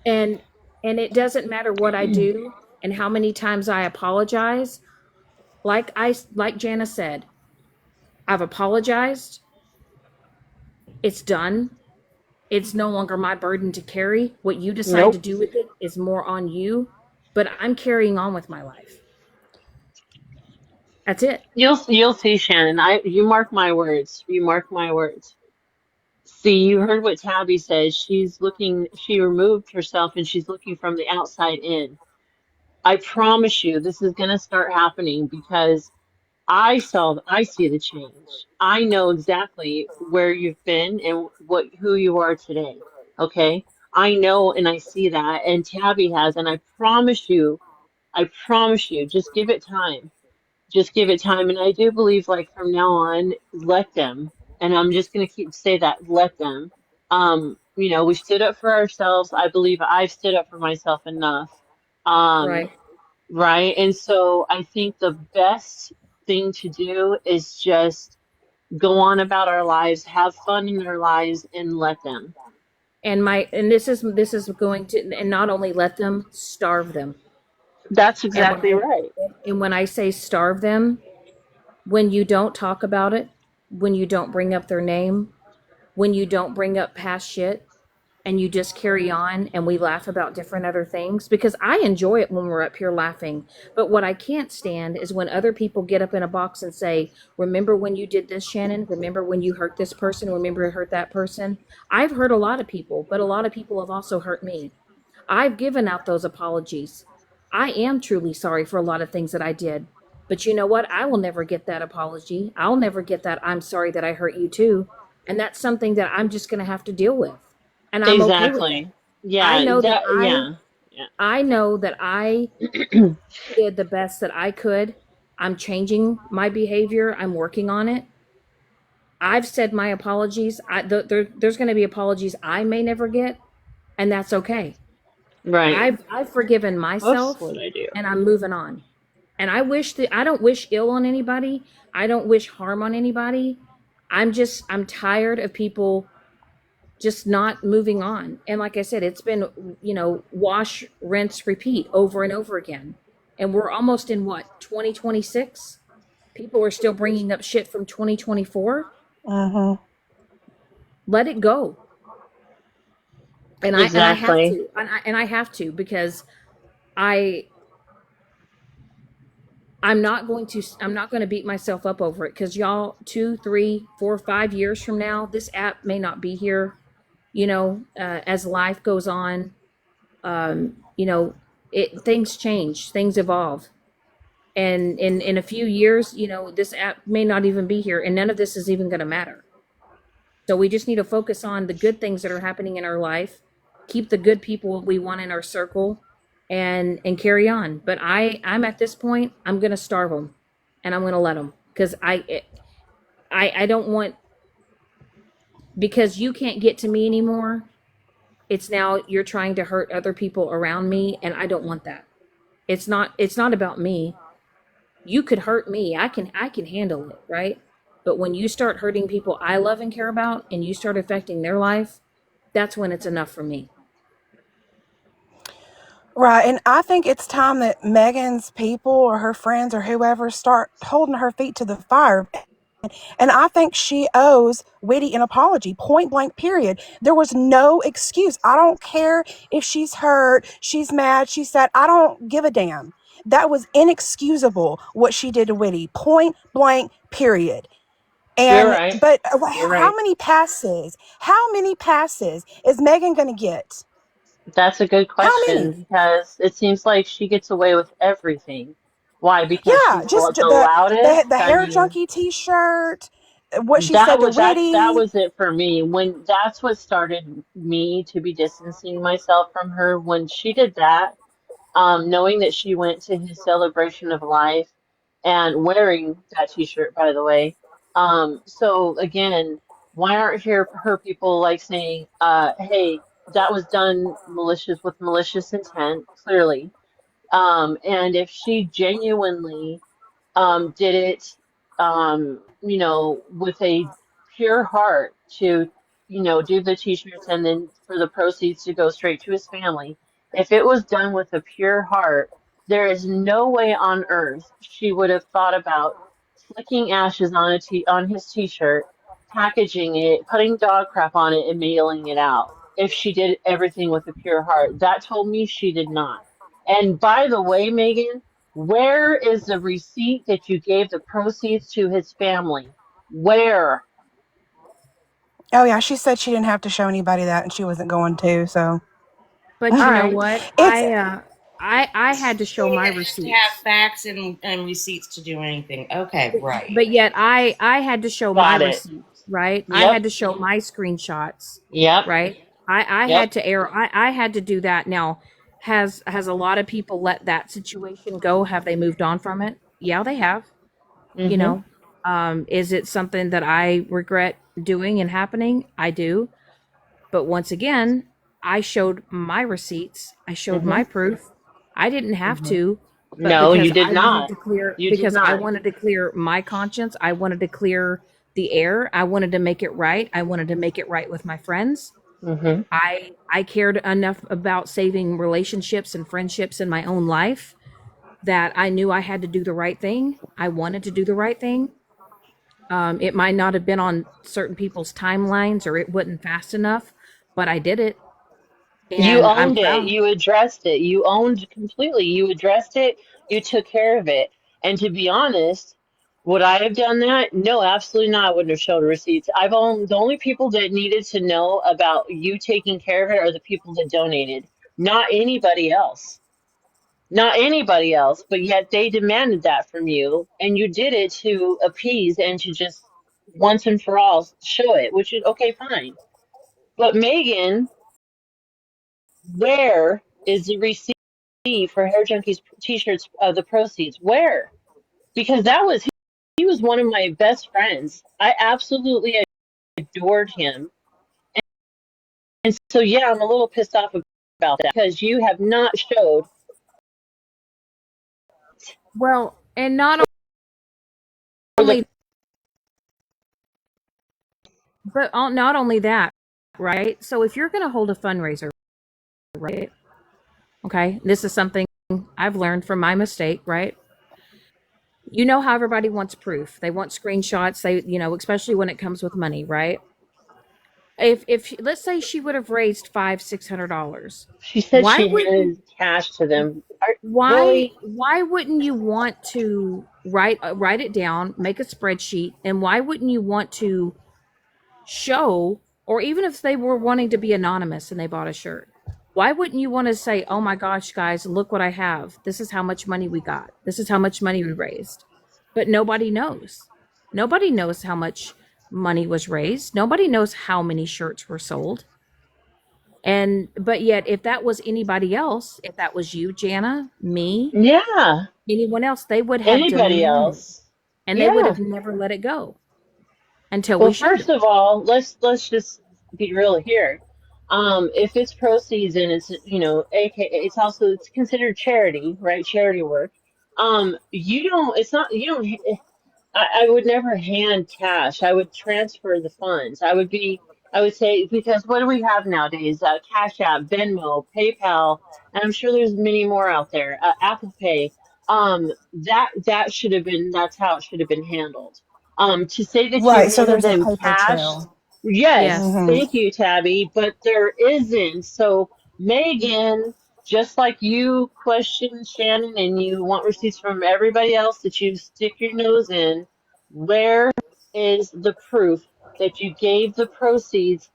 And it doesn't matter what I do and how many times I apologize. Like Jana said, I've apologized. It's done. It's no longer my burden to carry. What you decide to Nope. do with it is more on you, but I'm carrying on with my life. That's it. You'll see, Shannon. You mark my words. You mark my words. See, you heard what Tabby says. She removed herself and she's looking from the outside in. I promise you this is going to start happening because I see the change. I know exactly where you've been and who you are today. Okay? I know and I see that and Tabby has and I promise you, just give it time. Just give it time. And I do believe like from now on, let them. And I'm just gonna keep say that, let them. We stood up for ourselves. I believe I've stood up for myself enough. Um, Right. right. And so I think the best thing to do is just go on about our lives, have fun in our lives, and let them. And this is going to, and not only let them, starve them. That's And when exactly I right. and when I say starve them, when you don't talk about it, when you don't bring up their name, when you don't bring up past shit, and you just carry on and we laugh about different other things, because I enjoy it when we're up here laughing. But what I can't stand is when other people get up in a box and say, remember when you did this, Shannon? Remember when you hurt this person? Remember you hurt that person? I've hurt a lot of people, but a lot of people have also hurt me. I've given out those apologies. I am truly sorry for a lot of things that I did. But you know what? I will never get that apology. I'll never get that I'm sorry that I hurt you too. And that's something that I'm just going to have to deal with. And I'm okay with it. Exactly. I Yeah, know that yeah. I know that I did the best that I could. I'm changing my behavior. I'm working on it. I've said my apologies. There's going to be apologies I may never get, and that's okay. Right. I've forgiven Oops, myself, what did I do? and I'm moving on. And I don't wish ill on anybody. I don't wish harm on anybody. I'm tired of people just not moving on. And like I said, it's been, wash, rinse, repeat over and over again. And we're almost in what, 2026? People are still bringing up shit from 2024. Mm-hmm. Let it go. And I have Exactly. to. And I have to, because I I'm not going to beat myself up over it, because y'all, 2, 3, 4, 5 years from now, this app may not be here. As life goes on, um, you know, things change, things evolve, and in a few years, this app may not even be here, and none of this is even going to matter. So we just need to focus on the good things that are happening in our life, keep the good people we want in our circle, and carry on. But I'm at this point, I'm going to starve them, and I'm going to let them, because I don't want, because you can't get to me anymore. It's now you're trying to hurt other people around me, and I don't want that. It's not about me. You could hurt me. I can handle it, right? But when you start hurting people I love and care about, and you start affecting their life, that's when it's enough for me. Right. And I think it's time that Megan's people or her friends or whoever start holding her feet to the fire. And I think she owes Whitty an apology, point blank, period. There was no excuse. I don't care if she's hurt, she's mad, she's sad. I don't give a damn. That was inexcusable what she did to Whitty, point blank, period. You're And, right. but You're how right. many passes? How many passes is Megan going to get? That's a good How question many? because it seems like she gets away with everything. Why? Because Yeah, she's just the the loudest? the I hair mean, junkie T-shirt. what she said to That Whitty. was it for me. When that's what started me to be distancing myself from her when she did that, knowing that she went to his celebration of life and wearing that t-shirt, by the way. So again, why aren't her people like saying, hey, that was done with malicious intent, clearly. And if she genuinely did it, with a pure heart to, do the t-shirts and then for the proceeds to go straight to his family. If it was done with a pure heart, there is no way on earth she would have thought about flicking ashes on his t-shirt, packaging it, putting dog crap on it, and mailing it out. If she did everything with a pure heart, that told me she did not. And by the way, Megan, where is the receipt that you gave the proceeds to his family? Where? Oh yeah, she said she didn't have to show anybody that, and she wasn't going to. So But All you know right. what? it's I had to show my It has to have receipts. facts and receipts to do anything. Okay, right. But yet I had to show my Got it. receipts, right? I Yep. had to show my screenshots, Yep. right? I Yep. had to air I had to do that. Now, has a lot of people let that situation go? Have they moved on from it? Yeah, they have. You Mm-hmm. know, is it something that I regret doing and happening? I do. But once again, I showed my receipts. I showed Mm-hmm. my proof. I didn't have Mm-hmm. to, but No, you did not. You did because I not. wanted to clear my conscience, I wanted to clear the air. I wanted to make it right. I wanted to make it right with my friends. Mm-hmm. I cared enough about saving relationships and friendships in my own life that I knew I had to do the right thing. I wanted to do the right thing. It might not have been on certain people's timelines or it wasn't fast enough, but I did it You and I'm owned it. proud. You addressed it. You owned completely. You addressed it. You took care of it. And to be honest, would I have done that? No, absolutely not. I wouldn't have showed receipts. The only people that needed to know about you taking care of it are the people that donated, not anybody else. Not anybody else, but yet they demanded that from you, and you did it to appease and to just once and for all show it, which is okay, fine. But Megan, where is the receipt for Hair Junkies t-shirts the proceeds? Where? Because he was one of my best friends. I absolutely adored him. And so yeah, I'm a little pissed off about that because you have not showed Well, and not for the only, not only that, right? So if you're going to hold a fundraiser, right? Okay, this is something I've learned from my mistake, right? You know how everybody wants proof. They want screenshots. Especially when it comes with money, right? If let's say she would have raised $500-600, she said why she wouldn't handed cash to them. why Really? why wouldn't you want to write it down, make a spreadsheet, and why wouldn't you want to show, or even if they were wanting to be anonymous and they bought a shirt, why wouldn't you want to say, oh my gosh, guys, look what I have, this is how much money we got, this is how much money we raised? But nobody knows how much money was raised, nobody knows how many shirts were sold. And but yet if that was anybody else, if that was you, Jana, me, Yeah. anyone else, they would have Anybody demanded, else? and they would Yeah. have never let it go until Well, we showed first it. of all, let's just be real here. If it's proceeds and it's it's also it's considered charity, right? Charity work. You don't. It's not. You don't. I would never hand cash. I would transfer the funds. I would say, because what do we have nowadays? Cash App, Venmo, PayPal, and I'm sure there's many more out there. Apple Pay. That should have been, that's how it should have been handled. To say that you right. So handed there's a them paper cash, trail. yes, Yes. Hmm. thank you, Tabby, but there isn't. So, Megan, just like you question Shannon and you want receipts from everybody else that you stick your nose in, where is the proof that you gave the proceeds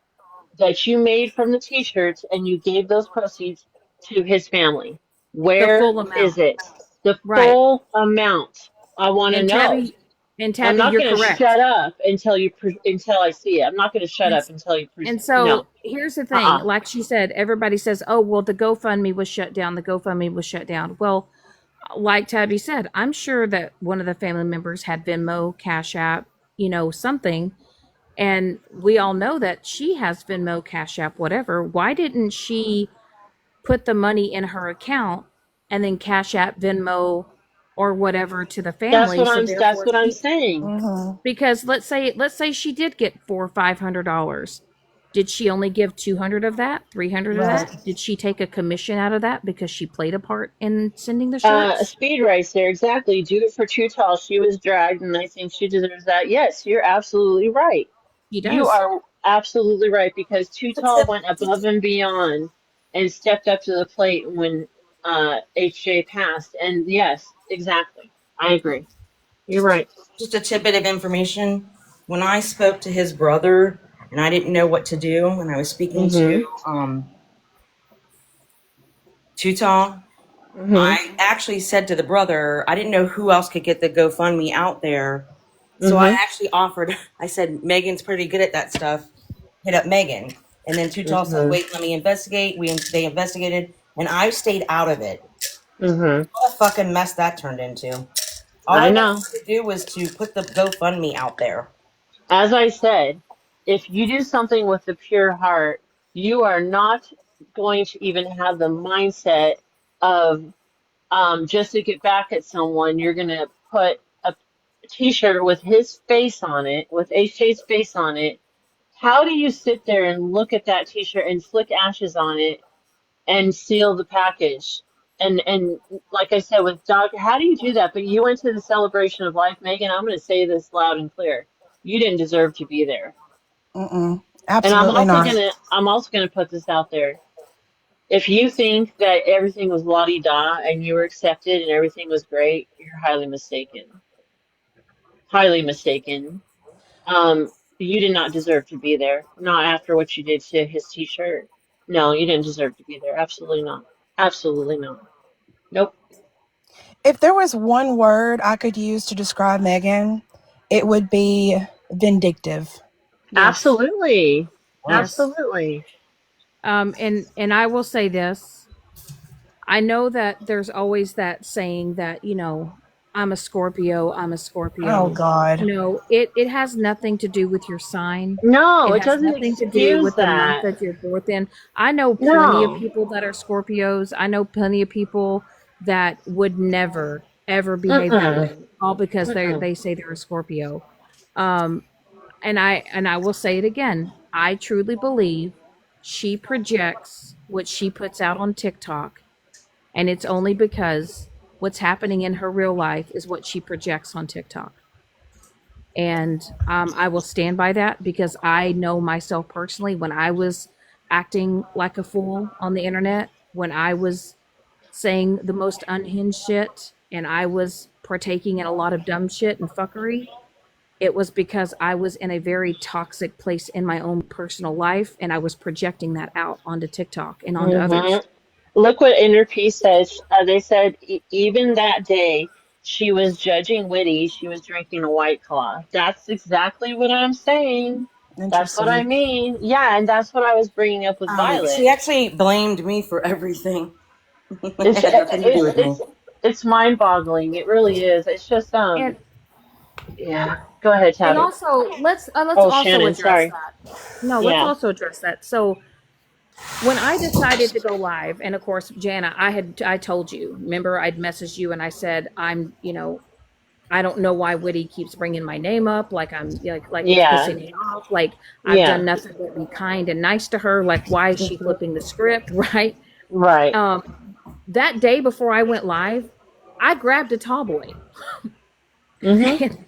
that you made from the t-shirts and you gave those proceeds to his family? The Where full is amount. it? The Right. full amount. I want to And know. Tabby, And I'm Tabby, not you're going to shut correct. up until I see it. I'm not going to shut And up until you and no. so here's the thing, Uh-uh. like she said, everybody says, "Oh, well, the GoFundMe was shut down. The GoFundMe was shut down." Well, like Tabby said, I'm sure that one of the family members had Venmo, Cash App, something. And we all know that she has Venmo, Cash App, whatever. Why didn't she put the money in her account and then Cash App, Venmo, or whatever to the family? So That's therefore, what I'm saying. because let's say she did get $400 or $500. Did she only give 200 of that, 300 of Right. that? Did she take a commission out of that because she played a part in sending the shirts? Speed race there, exactly. Do it for Too Tall. She was dragged, and I think she deserves that. Yes, you're absolutely right. She You does. are absolutely right because Too Tall went above and beyond and stepped up to the plate when HJ passed. And yes, exactly. I agree. You're right. Just a tidbit of information. When I spoke to his brother and I didn't know what to do, and I was speaking to Mm-hmm. Tutal, Mm-hmm. I actually said to the brother, I didn't know who else could get the GoFundMe out there. So I Mm-hmm. actually offered, I said, Megan's pretty good at that stuff. Hit up Megan. And then Tutal said, Mm-hmm. wait, let me investigate. They investigated, and I stayed out of it. Mm-hmm. What a fucking mess that turned into. All I I wanted know. to do was to put the GoFundMe out there. As I said, if you do something with a pure heart, you are not going to even have the mindset of just to get back at someone. You're going to put a t-shirt with his face on it, with HJ's face on it. How do you sit there and look at that t-shirt and flick ashes on it and seal the package? And like I said with Doc, how do you do that? But you went to the celebration of life, Megan. I'm going to say this loud and clear. You didn't deserve to be there. Mm-mm. And Absolutely not. I'm also gonna put this out there. If you think that everything was la-di-da and you were accepted and everything was great, you're highly mistaken. Highly mistaken. You did not deserve to be there. Not after what you did to his t-shirt. No, you didn't deserve to be there. Absolutely not. Absolutely not. Nope. If there was one word I could use to describe Megan, it would be vindictive. Yes. Absolutely. Yes. Absolutely. And I will say this. I know that there's always that saying that, I'm a Scorpio, I'm a Oh Scorpio. God. No, it has nothing to do with your sign. No, It it has doesn't nothing to do excuse with the month that. that you're born in. I know plenty of No. people that are Scorpios. I know plenty of people that would never ever behave that Mm-mm. way, all because Mm-mm. they say they're a Scorpio. Um, and I will say it again. I truly believe she projects what she puts out on TikTok, and it's only because what's happening in her real life is what she projects on TikTok. And I will stand by that because I know myself personally when I was acting like a fool on the internet, when I was saying the most unhinged shit, and I was partaking in a lot of dumb shit and fuckery. It was because I was in a very toxic place in my own personal life, and I was projecting that out onto TikTok and onto hmm others. Look what Inner Peace says. They said even that day she was judging Witty. She was drinking a White Claw. That's exactly what I'm saying. That's what I Interesting. mean. Yeah, and that's what I was bringing up with She Violet. actually blamed me for everything. It It's had nothing to do with me. it's mind-boggling. It really is. It's just And yeah. Go ahead, and Tabby. also let's Oh, also Shannon, address sorry. that. No, let's Yeah. also address that. So when I decided to go live, and of course, Jana, I told you. Remember, I'd messaged you and I said I don't know why Witty keeps bringing my name up, like I'm like it's Yeah. pissing me off. Like I've done Yeah. nothing but be kind and nice to her. Like why is she hmm flipping the script, right? Right. Um, that day before I went live, I grabbed a tall boy. hmm And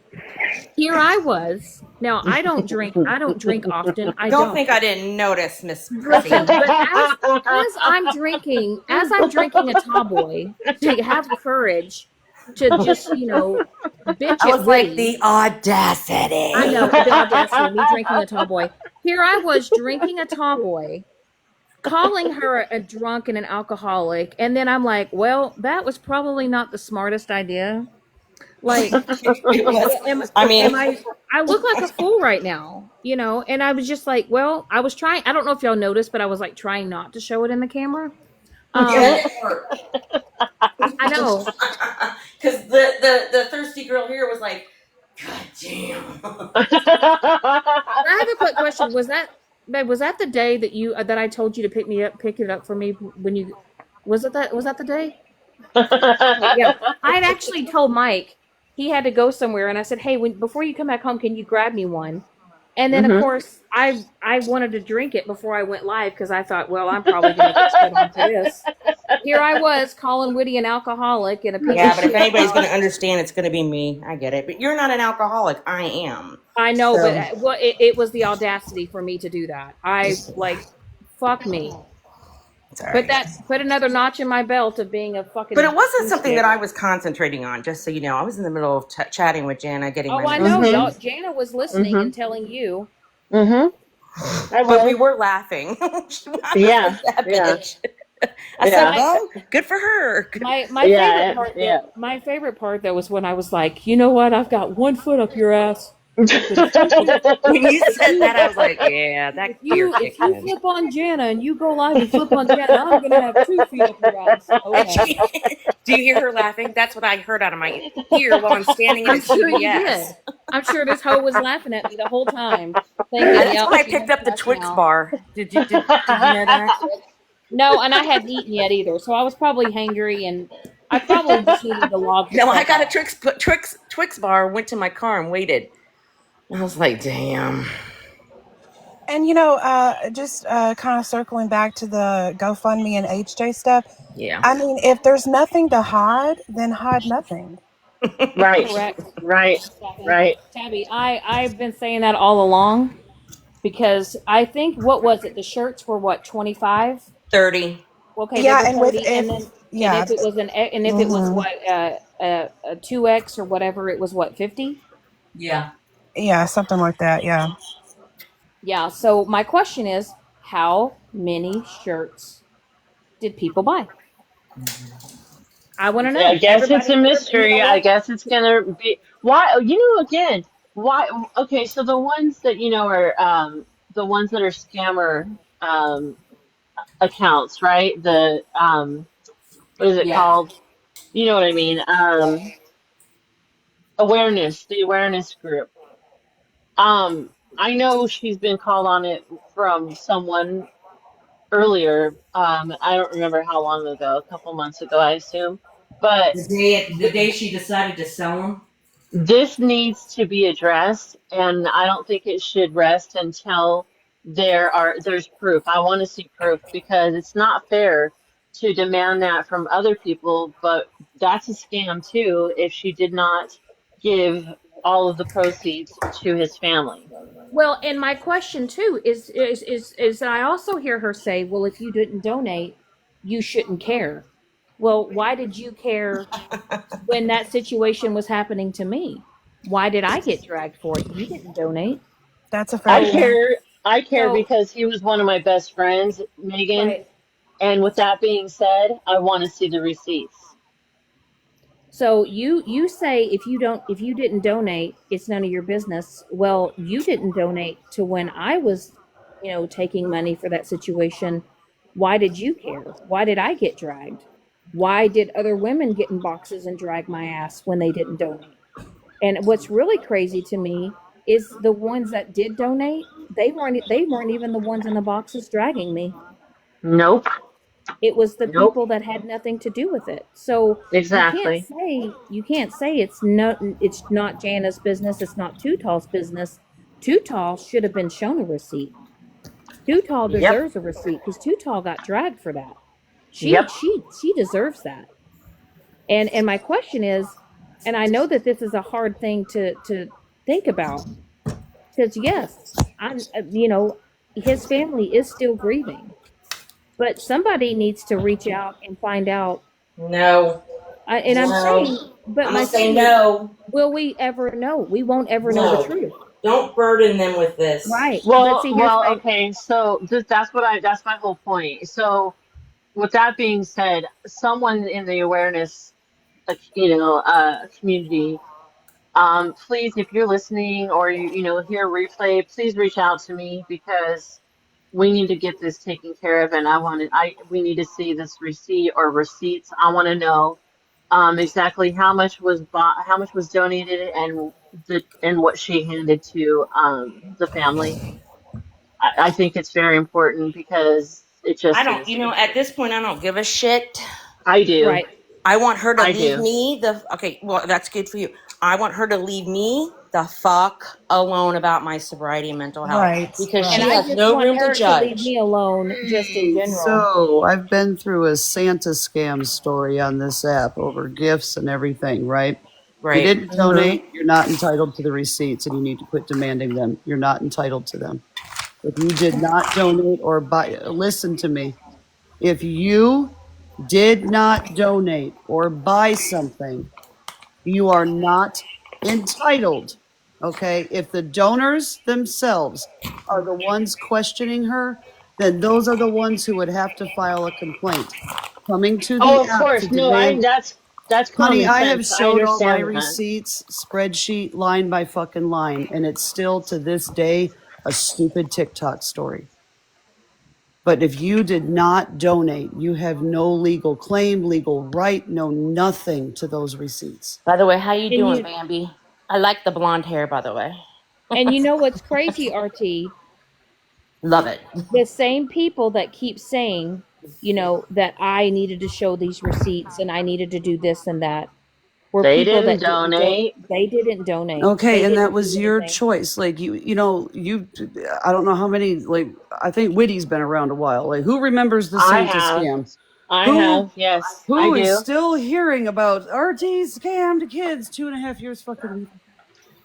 here I was. Now I don't drink. I don't drink often. I Don't don't. think I didn't notice, Miss Chrissy. Listen, but as I'm drinking a tall boy, to have the courage to just bitch I at was like, Witty. the audacity. I know the audacity of me drinking a tall boy. Here I was drinking a tall boy, calling her a drunk and an alcoholic, and then I'm like, well, that was probably not the smartest idea. Like, It was. am I mean, am I look like a fool right now, you know? And I was just like, well, I was trying. I don't know if y'all noticed, but I was like trying not to show it in the camera. yeah, Um, it hurt. I know. Because the thirsty girl here was like, God damn. I have a quick question. Was that, babe? Was that the day that you that I told you to pick it up for me when you? Was that the day? Okay, yeah. I had actually told Mike he had to go somewhere, and I said, "Hey, before you come back home, can you grab me one?" And then, of Mhm. course, I wanted to drink it before I went live because I thought, well, I'm probably going to get shit on for this. Here I was calling Woody an alcoholic and a piece Yeah, of but if shit anybody's about. going to understand, it's going to be me. I get it. But you're not an alcoholic. I am. I know, but So, well, it was the audacity for me to do that. I like, fuck me. it's all right. Put another notch in my belt of being a But fucking it wasn't something that douchebag. I was concentrating on, just so you know. I was in the middle of chatting with Jana, getting my Oh, I know, messages. Mhm. y'all. Jana was listening and Mhm. telling you. Mhm. I But we was. were laughing. I was Yeah. like, that Yeah. bitch. I said, Yeah. My well, good for her. my favorite Yeah. part Yeah. though, my favorite part though was when I was like, you know what? I've got one foot up your ass. Because When you if said you that, I was like, yeah, that fear if kicked you in. flip on Jana and you go live and flip on Jana, I'm gonna have 2 feet up your ass. Okay. Do you hear her laughing? That's what I heard out of my ear while I'm standing in a I'm sure you CVS. did. I'm sure this hoe was laughing at me the whole time, thinking, That's "Yep, when I she picked knows up the nothing Twix now." bar. Did you know that? No, and I hadn't eaten yet either, so I was probably hangry, and I probably just needed to log the No, I fuck got a off. Twix bar, went to my car and waited. I was like, damn. And just kind of circling back to the GoFundMe and HJ stuff. Yeah. I mean, if there's nothing to hide, then hide nothing. Right. Correct. Right. Tabby. Right. Tabby, I've been saying that all along because I think what was it? The shirts were what 25. 30. Okay, they Yeah, were and with 30, and if then yeah, and if it was hmm what a 2x or whatever, it was what 50. Yeah. yeah, something like that. Yeah. Yeah. So my question is, how many shirts did people buy? I want to I know. guess it's a You know mystery. I what? guess it's gonna be why. Again, why? Okay, so the ones that are the ones that are scammer accounts, right? The what is it Yeah. called? You know what I mean? The awareness group. I know she's been called on it from someone earlier. I don't remember how long ago, a couple months ago, I assume. But The day she decided to sell them. this needs to be addressed, and I don't think it should rest until there's proof. I want to see proof because it's not fair to demand that from other people, but that's a scam too if she did not give all of the proceeds to his family. Well, and my question too is I also hear her say, "Well, if you didn't donate, you shouldn't care." Well, why did you care when that situation was happening to me? Why did I get dragged for it? You didn't donate. That's a fair I So, point. care I care so because he was one of my best friends, Megan, right. and with that being said, I want to see the receipts. So you say if you didn't donate, it's none of your business. Well, you didn't donate to when I was, taking money for that situation. Why did you care? Why did I get dragged? Why did other women get in boxes and drag my ass when they didn't donate? And what's really crazy to me is the ones that did donate, they weren't even the ones in the boxes dragging me. Nope. It was the Nope. people that had nothing to do with it. So Exactly. you can't say it's not Jana's business, it's not Too Tall's business. Too Tall should have been shown a receipt. Too Tall Yep. deserves a receipt because Too Tall got dragged for that. She Yep. she she deserves that. And my question is, and I know that this is a hard thing to think about because yes, I'm his family is still grieving, but somebody needs to reach out and find out. No. And I'm No. saying, but I'm my gonna say thing is, no. will we ever know? We won't ever know the No. truth. Don't burden them with this. Right. But Well, see, here's well, my, okay. So that's my whole point. So with that being said, someone in the awareness, community Please, if you're listening or you know hear a replay, please reach out to me because we need to get this taken care of, and we need to see this receipt or receipts. I want to know exactly how much was donated, and what she handed to the family. I think it's very important because it I just don't, is. you know, at this point, I don't give a shit. I do. Right. I want her to I leave do. me okay, well, that's good for you. I want her to leave me the fuck alone about my sobriety and mental health Right, because And she right. I has just no want room to her to leave judge. me alone just in Hey, general. so I've been through a Santa scam story on this app over gifts and everything, right? If you Right. didn't Hmm. donate, you're not entitled to the receipts and you need to quit demanding them. You're not entitled to them. If you did not donate or buy, listen to me. If you did not donate or buy something, you are not entitled. Okay. If the donors themselves are the ones questioning her, then those are the ones who would have to file a complaint. Coming to the Oh, of app to course. No, demand, that's honey, common I have sense. I showed all my understand that. receipts, spreadsheet, line by fucking line, and it's still to this day a stupid TikTok story. But if you did not donate, you have no legal claim, legal right, no nothing to those receipts. By the way, how you And doing, you Bambi? I like the blonde hair, by the way. and you know what's crazy, RT? Love it. The same people that keep saying, that I needed to show these receipts and I needed to do this and that were They people didn't that donate. they didn't donate. Okay, They and that didn't was do your anything. choice. Like I don't know how many. Like I think Whitty's been around a while. Like who remembers the I Santa have. scam? I Who have. Yes, I who is do. still hearing about RT scammed kids 2.5 years fucking later?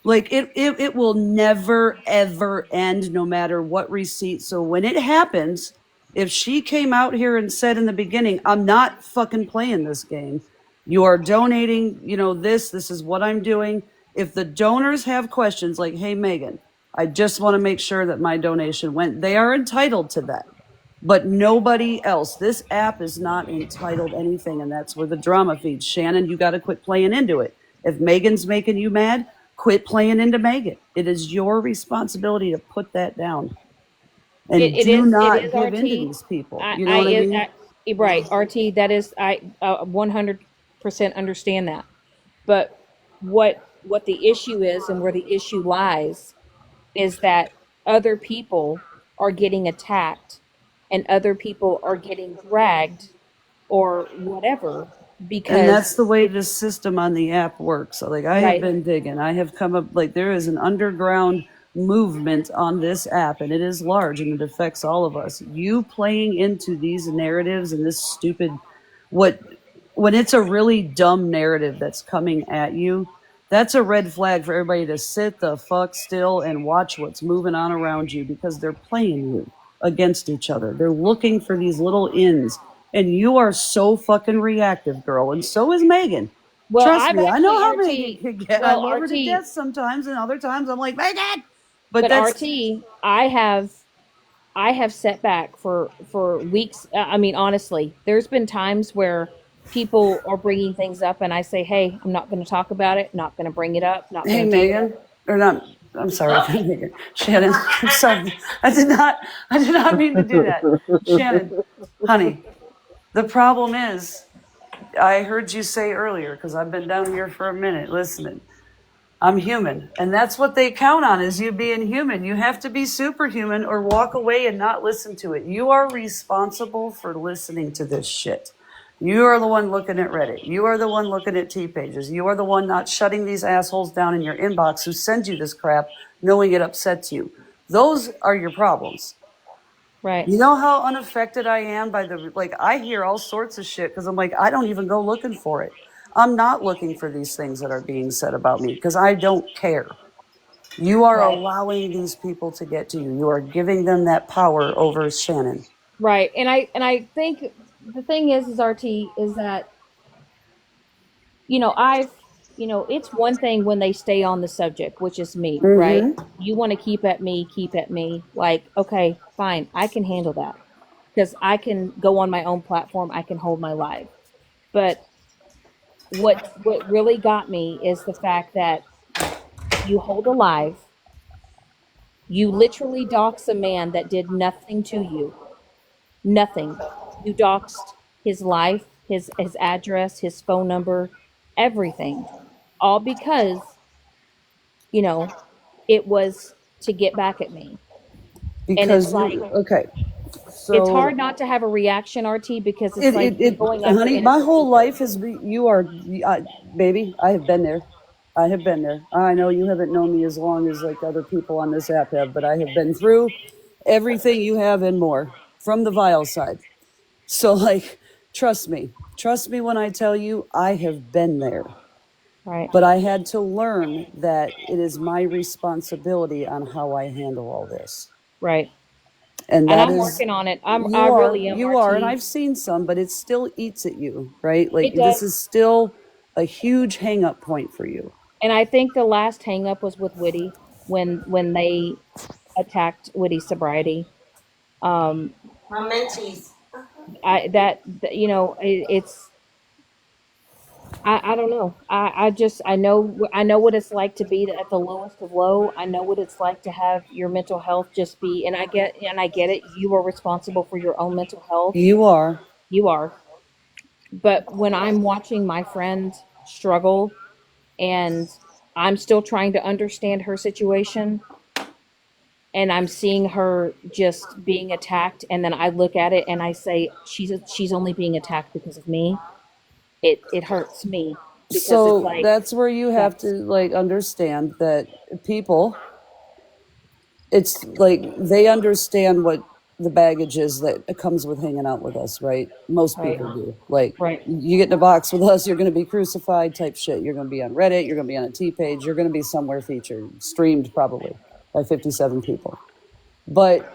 Like it will never ever end, no matter what receipt. So when it happens, if she came out here and said in the beginning, I'm not fucking playing this game, you are donating, this is what I'm doing. If the donors have questions like, hey Megan, I just want to make sure that my donation went, they are entitled to that. But nobody else. This app is not entitled anything, and that's where the drama feeds. Shannon, you got to quit playing into it. If Megan's making you mad, quit playing into Megan. It is your responsibility to put that down and It do is it not is give in to RT. these people. I You know I, what I it, mean? I right, RT, that is I 100% understand that. But what the issue is and where the issue lies is that other people are getting attacked and other people are getting dragged or whatever And that's because the way it's this system on the app works. So, like, I have right. been digging. I have come up, like, there is an underground movement on this app, and it is large and it affects all of us. You playing into these narratives and this stupid, what, when it's a really dumb narrative that's coming at you, that's a red flag for everybody to sit the fuck still and watch what's moving on around you because they're playing you against each other. They're looking for these little ins. And you are so fucking reactive, girl. And so is Megan. Well, Trust I've me, I know actually how Megan RT can get. I well love her to RT death sometimes, and other times I'm like, Megan! But but that's RT I have set back for weeks. I mean, honestly, there's been times where people are bringing things up, and I say, "Hey, I'm not going to talk about it. Not going to bring it up. Not hey going to do it." Megan. Or not I'm sorry, Megan. Shannon. I'm sorry. I did not mean to do that. Shannon, honey, the problem is I heard you say earlier, because I've been down here for a minute listening. I'm human. And that's what they count on is you being human. You have to be superhuman or walk away and not listen to it. You are responsible for listening to this shit. You are the one looking at Reddit. You are the one looking at T pages. You are the one not shutting these assholes down in your inbox who send you this crap knowing it upsets you. Those are your problems. Right. You know how unaffected I am by like, I hear all sorts of shit because I'm like, I don't even go looking for it. I'm not looking for these things that are being said about me because I don't care. You are Right. allowing these people to get to you. You are giving them that power over Shannon. Right. And I think the thing is RT is that I've it's one thing when they stay on the subject, which is me, right? Mm-hmm. You want to keep at me, like, okay, fine, I can handle that because I can go on my own platform, I can hold my live. But what really got me is the fact that you hold a live, you literally dox a man that did nothing to you. Nothing. You doxed his life, his address, his phone number, everything. All because, you know, it was to get back at me. And it's Because like okay, it's so hard not to have a reaction, RT, because it's like you're it going after honey, my innocent whole life people. has been, you are, baby, I have been there. I have been there. I know you haven't known me as long as like other people on this app have, but I have been through everything you have and more from the vile side. So like, trust me when I tell you I have been there. Right. But I had to learn that it is my responsibility on how I handle all this. Right. And And that I'm is, working on it. I really am, you are, and RT. I've seen some, but it still eats at you, right? Like It this does. is still a huge hang up point for you. And I think the last hang up was with Witty when they attacked Witty's sobriety. Um, My mentees. you know, it's I don't know. I know what it's like to be at the lowest of low. I know what it's like to have your mental health just be, and I get it. You are responsible for your own mental health. You are. You are. But when I'm watching my friend struggle and I'm still trying to understand her situation and I'm seeing her just being attacked, and then I look at it and I say she's only being attacked because of me. It hurts me because it's So like that's where you have to that's like understand that people, it's like they understand what the baggage is that comes with hanging out with us, right? Most right, people do. Like right, you get in a box with us, you're going to be crucified type shit. You're going to be on Reddit. You're going to be on a T page. You're going to be somewhere featured, streamed probably by 57 people. But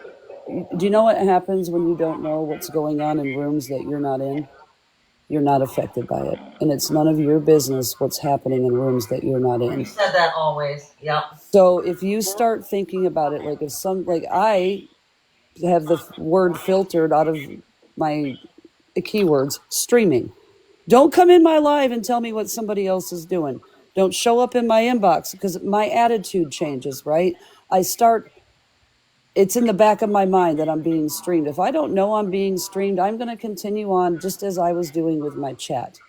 do you know what happens when you don't know what's going on in rooms that you're not in? You're not affected by it. And it's none of your business what's happening in rooms that you're not You in. said that always. Yep. So if you start thinking about it, like if some, like I have the word filtered out of my keywords, streaming. Don't come in my live and tell me what somebody else is doing. Don't show up in my inbox because my attitude changes, right? I start, it's in the back of my mind that I'm being streamed. If I don't know I'm being streamed, I'm going to continue on just as I was doing with my chat.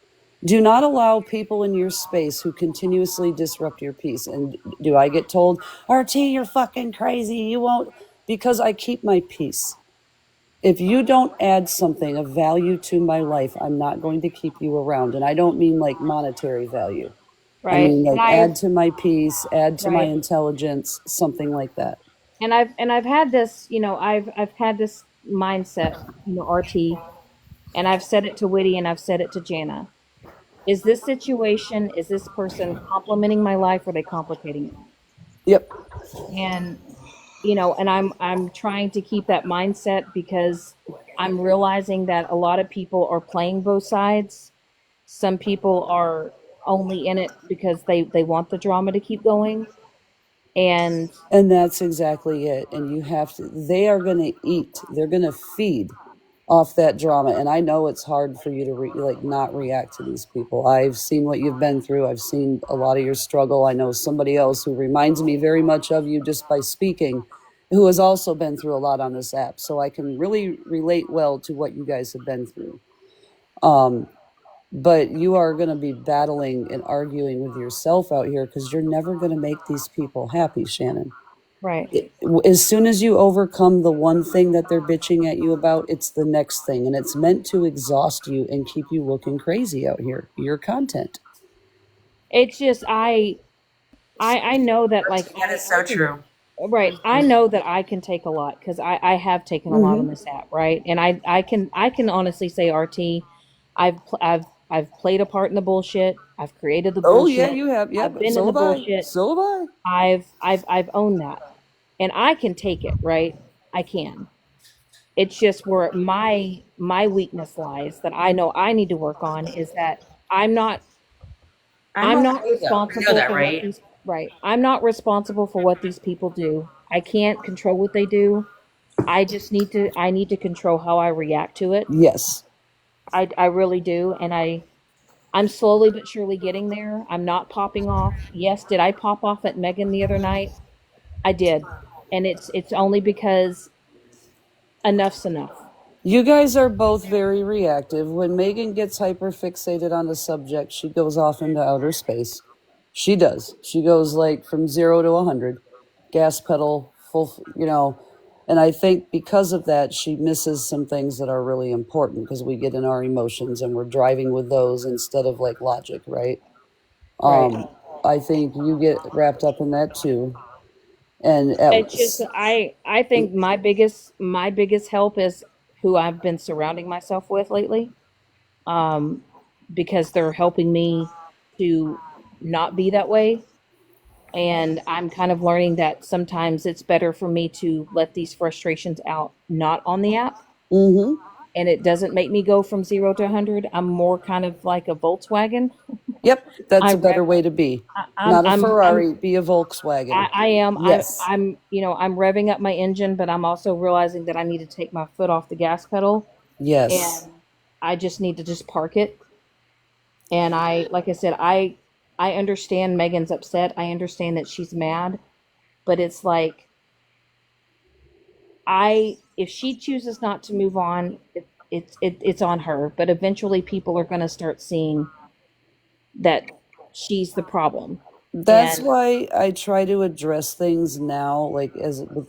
Do not allow people in your space who continuously disrupt your peace. And do I get told, RT, you're fucking crazy. You won't, because I keep my peace. If you don't add something of value to my life, I'm not going to keep you around. And I don't mean like monetary value. I right. mean And like add to my peace, add to my right. intelligence, something like that. I've had this, you know, I've had this mindset, you know, RT, and I've said it to Witty and I've said it to Jana. Is this situation, is this person complimenting my life or are they complicating it? Yep. And you know, and I'm trying to keep that mindset because I'm realizing that a lot of people are playing both sides. Some people are only in it because they want the drama to keep going. And And that's exactly it. And you have to, they are going to eat, they're going to feed off that drama. And I know it's hard for you to like not react to these people. I've seen what you've been through. I've seen a lot of your struggle. I know somebody else who reminds me very much of you just by speaking, who has also been through a lot on this app. So I can really relate well to what you guys have been through. But you are going to be battling and arguing with yourself out here because you're never going to make these people happy, Shannon. right. As soon as you overcome the one thing that they're bitching at you about, it's the next thing. And it's meant to exhaust you and keep you looking crazy out here, your content. It's just I know that like That is I so can true. right. I know that I can take a lot because I have taken a lot on Mm-hmm. this app, right? And I can honestly say, RT, I've played a part in the bullshit. I've created the Oh, yeah, bullshit. you have. I've Yep. been in So the have I. bullshit. So have I. I've owned that, and I can take it, right? I can. It's just where my weakness lies that I know I need to work on is that I'm not I'm I'm okay not with that. You know responsible that, for what right? these right. I'm not responsible for what these people do. I can't control what they do. I need to control how I react to it. Yes. I really do, and I'm slowly but surely getting there. I'm not popping off. Yes, did I pop off at Megan the other night? I did. And it's only because enough's enough. You guys are both very reactive. When Megan gets hyperfixated on a subject, she goes off into outer space. She does. She goes like from 0 to 100, gas pedal, full. And I think because of that, she misses some things that are really important because we get in our emotions and we're driving with those instead of like logic, right? Right. I think you get wrapped up in that too. And at It's just I think my biggest help is who I've been surrounding myself with lately. Um, because they're helping me to not be that way. And I'm kind of learning that sometimes it's better for me to let these frustrations out not on the app. mm-hmm. And it doesn't make me go from 0 to 100. I'm more kind of like a Volkswagen. Yep, that's I a better rev. way to be. I, I'm. Not a I'm. I'm. Ferrari, be a Volkswagen. I am. Yes. I'm. I'm revving up my engine, but I'm also realizing that I need to take my foot off the gas pedal, Yes. and I just need to just park it. And like I said, I understand Megan's upset. I understand that she's mad, but it's like if she chooses not to move on, it's on her. But eventually, people are going to start seeing that she's the problem. That's And why I try to address things now, like as with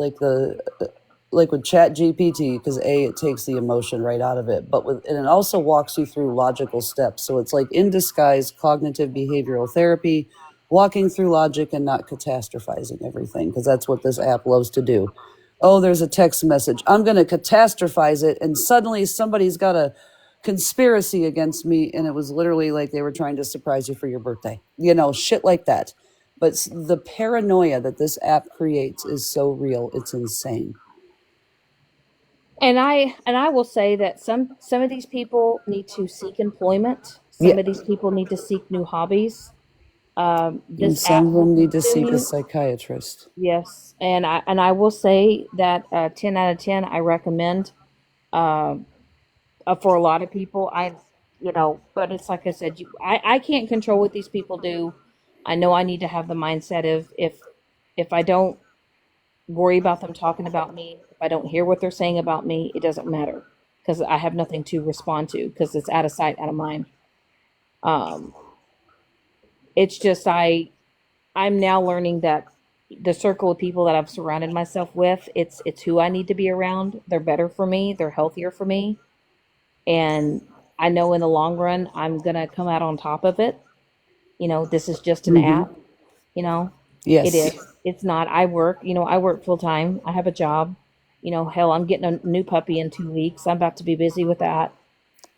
like with Chat GPT, because it takes the emotion right out of it, but and it also walks you through logical steps. So it's like in disguise cognitive behavioral therapy, walking through logic and not catastrophizing everything, because that's what this app loves to do. Oh, there's a text message. I'm going to catastrophize it, and suddenly somebody's got a conspiracy against me, and it was literally like they were trying to surprise you for your birthday. Shit like that. But the paranoia that this app creates is so real. It's insane. I will say that some of these people need to seek employment. Yeah. Some of these people need to seek new hobbies. And This some app of will them need to consume seek a you. psychiatrist. Yes, and I will say that 10 out of 10 I recommend uh, for a lot of people. But it's like I said, I can't control what these people do. I know I need to have the mindset of if I don't worry about them talking about me, if I don't hear what they're saying about me, it doesn't matter because I have nothing to respond to because it's out of sight, out of mind. Um, it's just I'm now learning that the circle of people that I've surrounded myself with, it's who I need to be around. They're better for me. They're healthier for me. And I know in the long run, I'm going to come out on top of it. This is just an Mm-hmm. app, you know, it Yes. is. It's not. I work full time. I have a job. Hell, I'm getting a new puppy in 2 weeks. I'm about to be busy with that.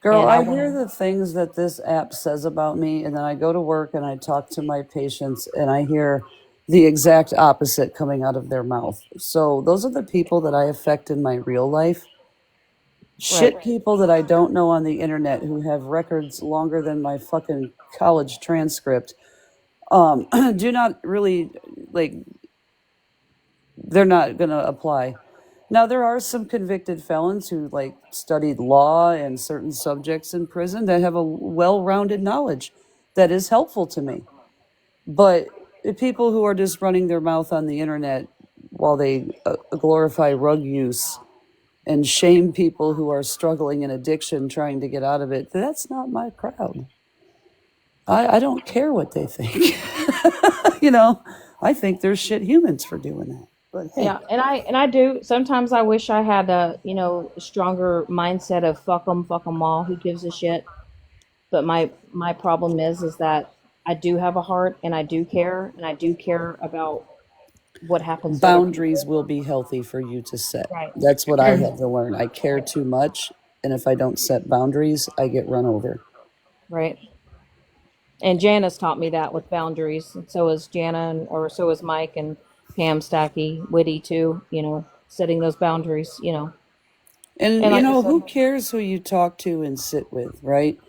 Girl, And I I want hear to, the things that this app says about me, and then I go to work and I talk to my patients, and I hear the exact opposite coming out of their mouth. So, those are the people that I affect in my real life. right. Shit people that I don't know on the internet who have records longer than my fucking college transcript do not really like they're not going to apply. Now there are some convicted felons who like studied law and certain subjects in prison that have a well-rounded knowledge that is helpful to me. But the people who are just running their mouth on the internet while they glorify rug use and shame people who are struggling in addiction trying to get out of it, that's not my crowd. I don't care what they think. you know, I think they're shit humans for doing that. But hey, Yeah, and I do. Sometimes I wish I had a stronger mindset of fuck them all. Who gives a shit? But my problem is that I do have a heart and I do care about what happens to other boundaries people. will be healthy for you to set. Right. That's what I had to learn. I care Right. too much, and if I don't set boundaries, I get run over. Right. And Jana's taught me that with boundaries. And so is Jana, or so is Mike and Pam Stacky, Witty too. Setting those boundaries. And And like I who said, cares who you talk to and sit with, right?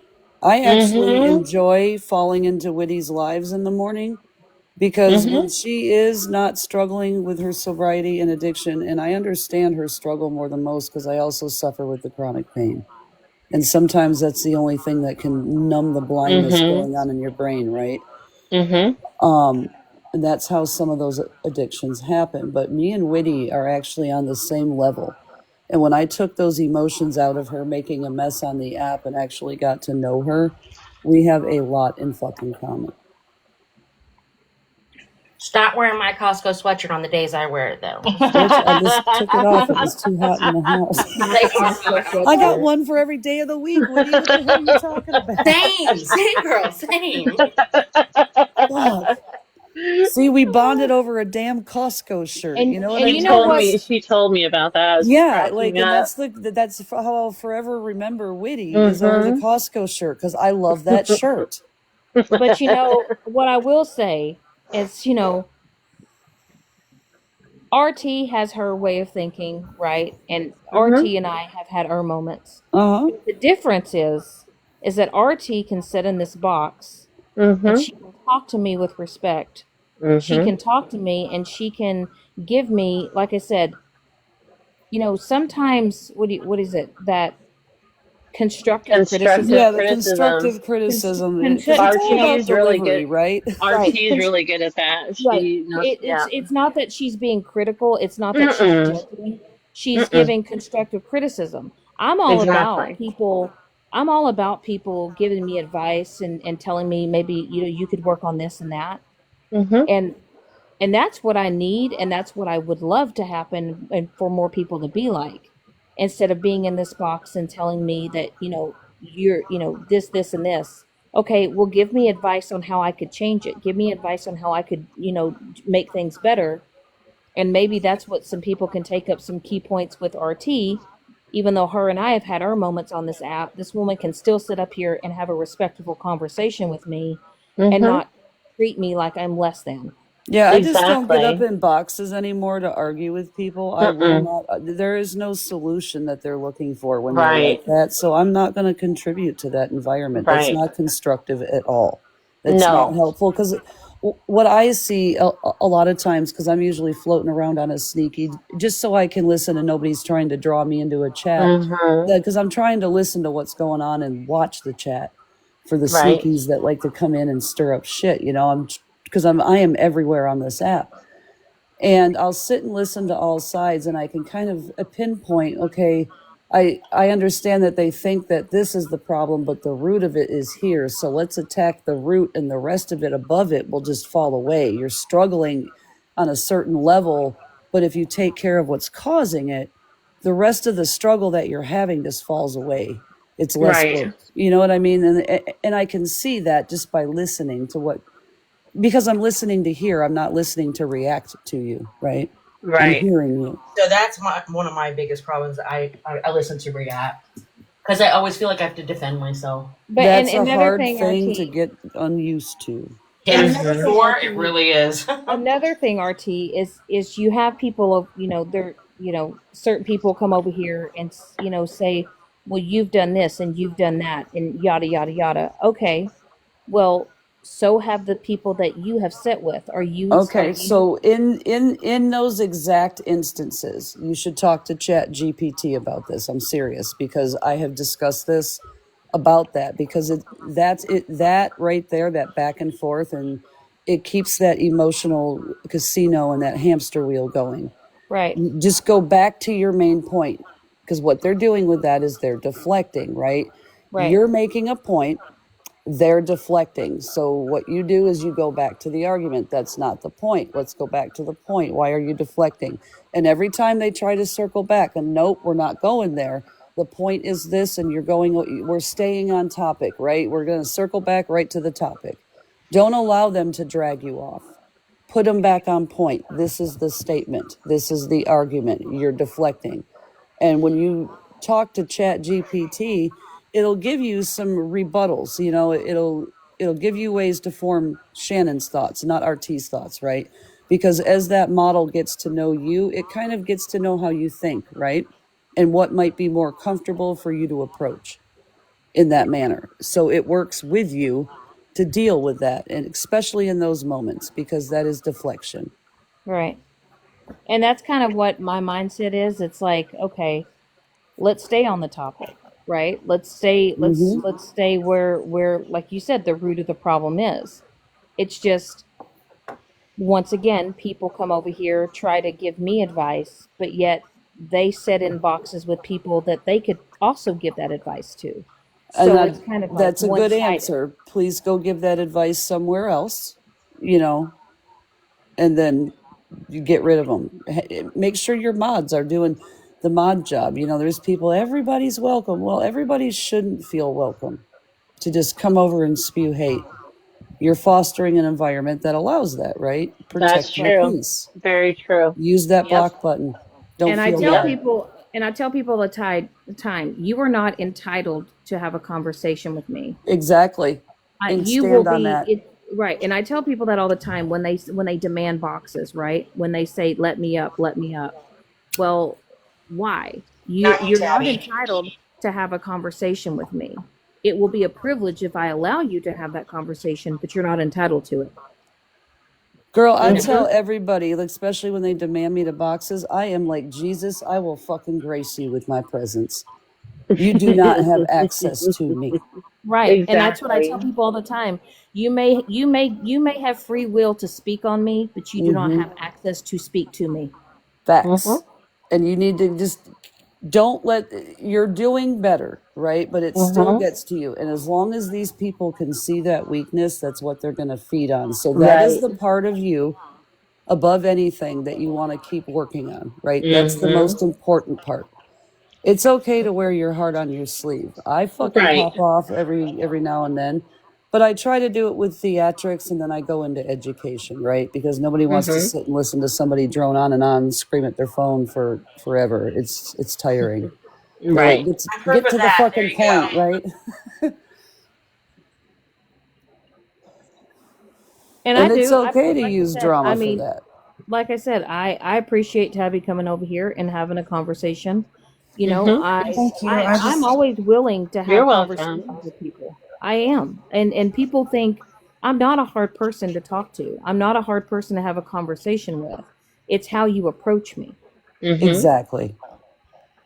I actually Mm-hmm. enjoy falling into Whitty's lives in the morning because when Mm-hmm. she is not struggling with her sobriety and addiction, and I understand her struggle more than most because I also suffer with the chronic pain. And sometimes that's the only thing that can numb the blindness Mhm. going on in your brain, right? Mhm. And that's how some of those addictions happen. But me and Whitty are actually on the same level. And when I took those emotions out of her making a mess on the app and actually got to know her, we have a lot in fucking common. Stop wearing my Costco sweatshirt on the days I wear it, though. I just took it off. It was too hot in the house. I got one for every day of the week, Whitty. What the hell are you talking about? Same, girl, same. Fuck. See, we bonded over a damn Costco shirt. And- You know what and I you mean? know what? She told me about that. I was Yeah, like, cracking and up. that's how I'll forever remember Whitty is over the Mhm. Costco shirt because I love that shirt. But you know what I will say is, RT has her way of thinking, right? And Mhm. RT and I have had our moments. Uh huh. The difference is that RT can sit in this box and Mhm. she can talk to me with respect. She Mhm. can talk to me and she can give me, like I said, sometimes what is it that constructive criticism? Constructive Yeah, the criticism. constructive criticism because it's all RT about is really good. delivery, right? Right. RT is really good at that. Right. She knows. Yeah. It's not that she's being critical. It's not that she's Mm-mm. judging. She's Mm-mm. giving constructive criticism. I'm all about Exactly. people. I'm all about people giving me advice and telling me maybe you could work on this and that. Mhm. And and that's what I need, and that's what I would love to happen, and for more people to be like, instead of being in this box and telling me that you're this and this. Okay, well, give me advice on how I could change it. Give me advice on how I could make things better. And maybe that's what some people can take up some key points with RT. Even though her and I have had our moments on this app, this woman can still sit up here and have a respectful conversation with me and Mhm. not treat me like I'm less than. Yeah, I just don't get up Exactly. in boxes anymore to argue with people. I will Mm-mm. not. There is no solution that they're looking for when they're Right. like that. So I'm not going to contribute to that environment. That's Right. not constructive at all. It's not No. helpful because what I see a lot of times, because I'm usually floating around on a sneaky, just so I can listen and nobody's trying to draw me into a chat. Mhm. Because I'm trying to listen to what's going on and watch the chat for the Right. sneakies that like to come in and stir up shit. I am everywhere on this app. And I'll sit and listen to all sides and I can kind of pinpoint, okay, I understand that they think that this is the problem, but the root of it is here. So let's attack the root and the rest of it above it will just fall away. You're struggling on a certain level, but if you take care of what's causing it, the rest of the struggle that you're having just falls away. It's less Right. work. You know what I mean? And I can see that just by listening to what, because I'm listening to hear, I'm not listening to react to you, right? I'm Right. hearing you. So that's one of my biggest problems. I listen to react because I always feel like I have to defend myself. But and That's a another hard thing, thing to RT. get unused to. Yeah, Another Mhm. thing, sure, it RT. really is. Another thing, RT, is you have people of they're certain people come over here and say, well, you've done this and you've done that and yada yada yada. Okay, well, so have the people that you have sat with. Are Okay, you so in those exact instances, you should talk to Chat GPT about this. I'm serious because I have discussed this about that because that right there, that back and forth, and it keeps that emotional casino and that hamster wheel going. right? Just go back to your main point because what they're doing with that is they're deflecting, right? Right. You're making a point, they're deflecting. So what you do is you go back to the argument. That's not the point. Let's go back to the point. Why are you deflecting? And every time they try to circle back, and nope, we're not going there. The point is this, and we're staying on topic, right? We're going to circle back right to the topic. Don't allow them to drag you off. Put them back on point. This is the statement. This is the argument. You're deflecting. And when you talk to Chat GPT, it'll give you some rebuttals. It'll give you ways to form Shannon's thoughts, not RT's thoughts, right? Because as that model gets to know you, it kind of gets to know how you think, right? And what might be more comfortable for you to approach in that manner. So it works with you to deal with that, and especially in those moments, because that is deflection. Right. And that's kind of what my mindset is. It's like, okay, let's stay on the topic. right? Let's stay Mm-hmm. let's stay where like you said the root of the problem is. It's just once again people come over here try to give me advice, but yet they sit in boxes with people that they could also give that advice to. And So it's kind of like that's a good one-sided. answer. Please go give that advice somewhere else, you know, and then you get rid of them. Make sure your mods are doing the mod job. You know, there's people, everybody's welcome. Well, everybody shouldn't feel welcome to just come over and spew hate. You're fostering an environment that allows that, right? That's Protect your Right. true. peace. Very true. Use that Yep. block button. Don't And I feel tell Yep. bad. people, and I tell people all the time, you are not entitled to have a conversation with me. Exactly. And You will stand on be that. right. And I tell people that all the time when they demand boxes, right? When they say, "Let me up, let me up." Well, why? Not you, You're not Tabby. entitled to have a conversation with me. It will be a privilege if I allow you to have that conversation, but you're not entitled to it. Girl, I You know. tell everybody, like, especially when they demand me to boxes, I am like Jesus. I will fucking grace you with my presence. You do not have access to me. Right. And that's what I tell Exactly. people all the time. You may have free will to speak on me, but you do not Mm-hmm. have access to speak to me. Mm-hmm. Facts. And you need to just don't let, you're doing better, right? But it still Mm-hmm. gets to you. And as long as these people can see that weakness, that's what they're going to feed on. So that is Right. the part of you above anything that you want to keep working on, right? That's the Mm-hmm. most important part. It's okay to wear your heart on your sleeve. I fucking Right. pop off every now and then, but I try to do it with theatrics, and then I go into education, right? Because nobody wants to Mm-hmm. sit and listen to somebody drone on and on, scream at their phone for forever. It's tiring, right? Right. I approve Get of to the that. There fucking you go. point, right? And I And it's do. okay to Like I use said, I drama for mean, that. like I said, I appreciate Tabby coming over here and having a conversation. You know, Mm-hmm. Thank you. I'm always willing to You're have welcome. conversations with people. I am. And people think I'm not a hard person to talk to. I'm not a hard person to have a conversation with. It's how you approach me. Mm-hmm. Exactly.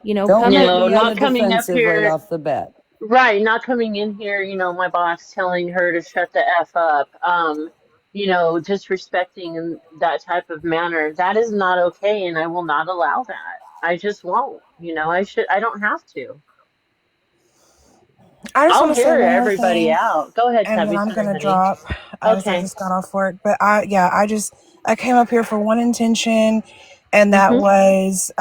You know, Don't come You at put know, me on me. the not coming up defensive right here. off the bat. Right, not coming in here, my boss telling her to shut the F up, disrespecting in that type of manner. That is not okay, and I will not allow that. I just won't. I don't have to. I just I'll want to say hear one more everybody thing, out. Go ahead, and then Tabby. I'm Sorry, gonna honey. drop as I Okay. just got off work. But I came up here for one intention, and that Mm-hmm. was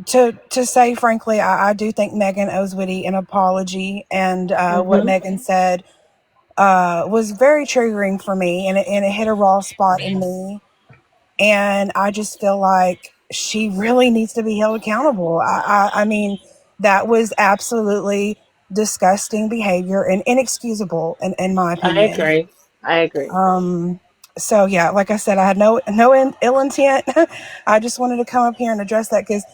to say frankly, I do think Megan owes Witty an apology, and what Mm-hmm. Megan said was very triggering for me, and it hit a raw spot in me. And I just feel like she really needs to be held accountable. I mean, that was absolutely disgusting behavior and inexcusable in my I opinion. agree. I agree. So yeah, like I said, I had no ill intent. I just wanted to come up here and address that because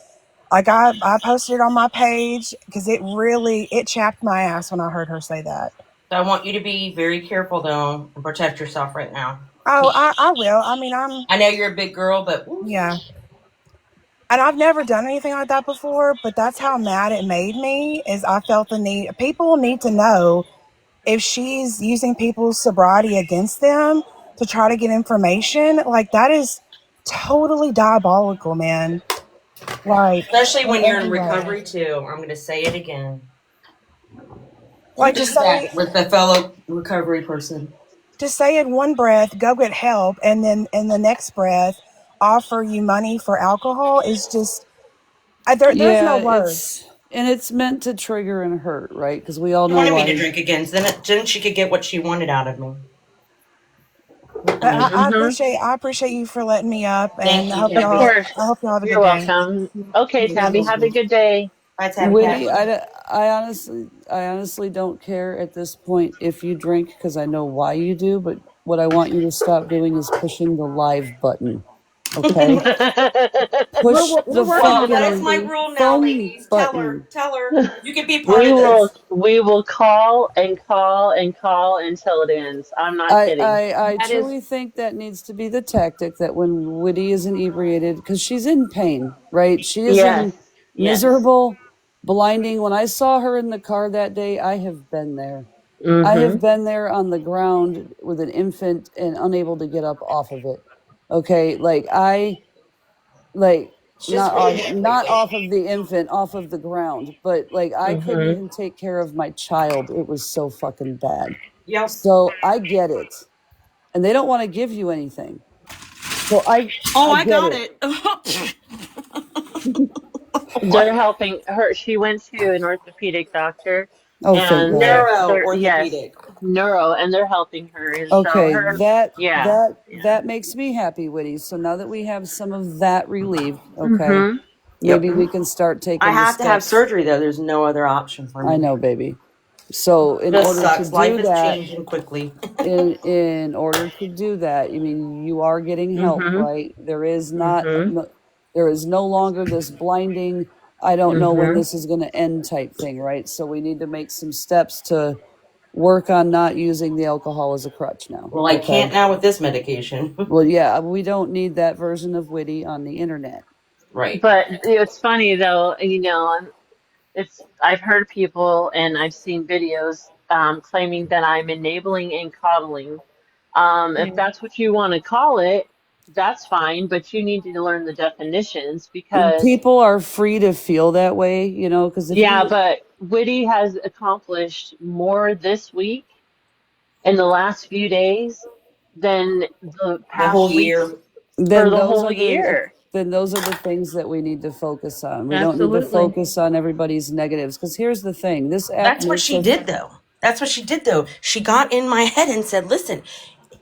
like I posted it on my page because it chapped my ass when I heard her say that. So I want you to be very careful, though, and protect yourself right now. Oh, I will. I mean, I know you're a big girl, but yeah. And I've never done anything like that before, but that's how mad it made me is I felt the need. People need to know if she's using people's sobriety against them to try to get information, like that is totally diabolical, man. Like especially in when you're in every way. recovery, too. I'm going to say it again. You Like do that with a fellow recovery person. to say in one breath, go get help, and then in the next breath, offer you money for alcohol is just there's Yeah, no words. it's meant to trigger and hurt, right? Because we all She know wanted me to why. drink again, so then she could get what she wanted out of me. But Mm-mm. Mm-hmm. I appreciate you for letting me up, and Thank you, Of Tabby. course. I hope y'all have a You're good day. welcome. Okay, You Tabby, too. have a good day. Bye, Tabby Witty, Cat. I honestly don't care at this point if you drink because I know why you do. But what I want you to stop doing is pushing the live button. Okay, push We're the working Well, on that, that is fucking my RC. rule now, phone ladies. Tell her. button. Tell her. You can be part We of will this. we will call and call and call until it ends. I'm not kidding. I That is truly think that needs to be the tactic that when Witty is inebriated, because she's in pain, right? She is Yes. in Yes. miserable, blinding. When I saw her in the car that day, I have been there. I have Mm-hmm. been there on the ground with an infant and unable to get up off of it. Okay, like Just wait. not off of the infant, off of the ground, but like I couldn't Mm-hmm. even take care of my child. It was so fucking bad. Yep. So I get it. And they don't want to give you anything. So Oh, I I get got it. it. They're helping her. She went to an orthopedic doctor, Oh, thank and God. Neuro they're yes, orthopedic. neuro, and they're helping her. And so Okay, her, yeah, yeah. that makes me happy, Whitty. So now that we have some of that relieved, okay, Mm-hmm. maybe Yep. we can start I taking the have to have steps. surgery though. There's no other option for I me. know, baby. So in Just order to sucks. Life do is that, changing quickly. in order to do that, I mean, you are getting help, Mm-hmm. right? There is not Mm-hmm. there is no longer this blinding, I don't know when Mm-hmm. this is going to end type thing, right? So we need to make some steps to work on not using the alcohol as a crutch now. Well, I Okay. can't now with this medication. Well, yeah, we don't need that version of Witty on the internet. Right. But it's funny though, and it's I've heard people and I've seen videos claiming that I'm enabling and coddling. If that's what you want to call it, that's fine, but you need to learn the definitions because, People are free to feel that way, you know, because if yeah, you, but Whitty has accomplished more this week in the last few days than the The whole past weeks year. for then the those whole are the year. then those are the things that we need to focus on. We don't need to Absolutely. focus on everybody's negatives because here's the thing: this app That's what makes she us. did though. That's what she did though. She got in my head and said, "Listen,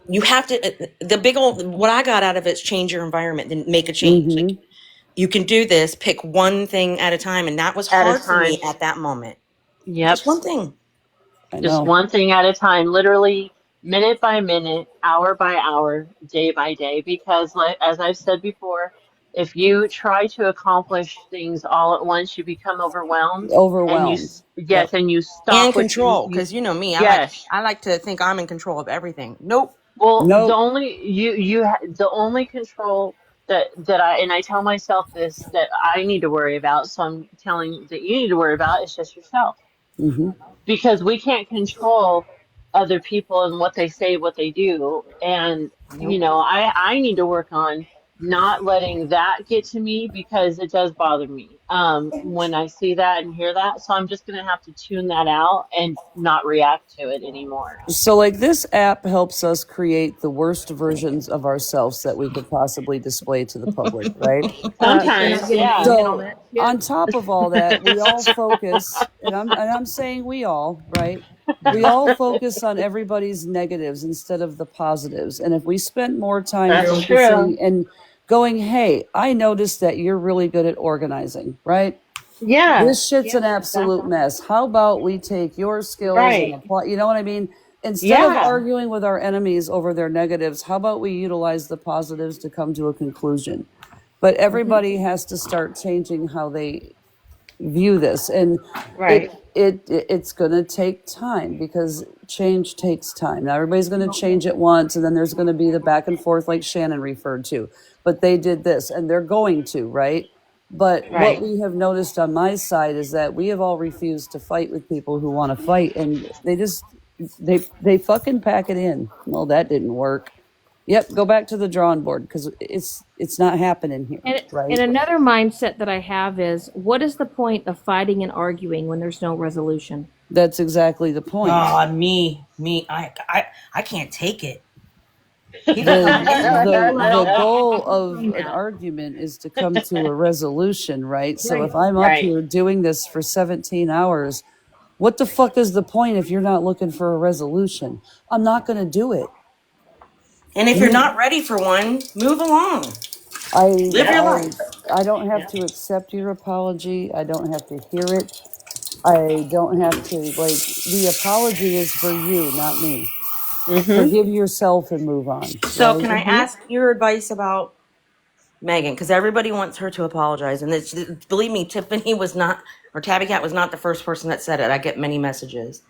you have to." The big old what I got out of it is change your environment, then make a change. Like Mm-hmm. you can do this. Pick one thing at a time, and that was At a hard for me time. at that moment. Yep. Just one thing. I Just know. one thing at a time, literally minute by minute, hour by hour, day by day. Because, like, as I've said before, if you try to accomplish things all at once, you become overwhelmed, and Overwhelmed. Yep. yes, and you stop And what you control, you because you know me, yes. I like to think I'm in control of everything. Nope. Well, the Nope. only the only control that I tell myself this that I need to worry about, so I'm telling that you need to worry about is just yourself Mm-hmm. because we can't control other people and what they say, what they do. And, Nope. I need to work on not letting that get to me because it does bother me when I see that and hear that. So I'm just going to have to tune that out and not react to it anymore. So, like, this app helps us create the worst versions of ourselves that we could possibly display to the public, right? You're not Sometimes, getting yeah. any So, comments on yet? top of all that, we all focus, and I'm saying we all, right? We all focus on everybody's negatives instead of the positives. And if we spent more time That's True. true. focusing and going, hey, I noticed that you're really good at organizing, right? Yeah. This shit's an Yeah, absolute mess. How about we take your skills and right. apply, you know what I mean? Instead of Yeah. arguing with our enemies over their negatives, how about we utilize the positives to come to a conclusion? But everybody has to start changing how they view this, and Right. it's going to take time because change takes time. Now everybody's going to change at once, and then there's going to be the back and forth like Shannon referred to. But they did this and they're going to, right? But what Right. we have noticed on my side is that we have all refused to fight with people who want to fight, and they fucking pack it in. Well, that didn't work. Yep, go back to the drawing board because it's not happening here, And right? another mindset that I have is, what is the point of fighting and arguing when there's no resolution? That's exactly the point. God, me, I can't take it. People the come in. the goal I of find an that. argument is to come to a resolution, right? So Right. if I'm up Right. here doing this for 17 hours, what the fuck is the point if you're not looking for a resolution? I'm not going to do it. And if you're You, not ready for one, move along. I Live your I life. I don't have to accept your apology. I don't have to hear it. I don't have to, like, the apology is for you, not me. Mm-hmm. Forgive yourself and move on, So, right? can I Mm-hmm. ask your advice about Megan? Because everybody wants her to apologize, and believe me, Tiffany was not, or Tabby Cat was not the first person that said it. I get many messages.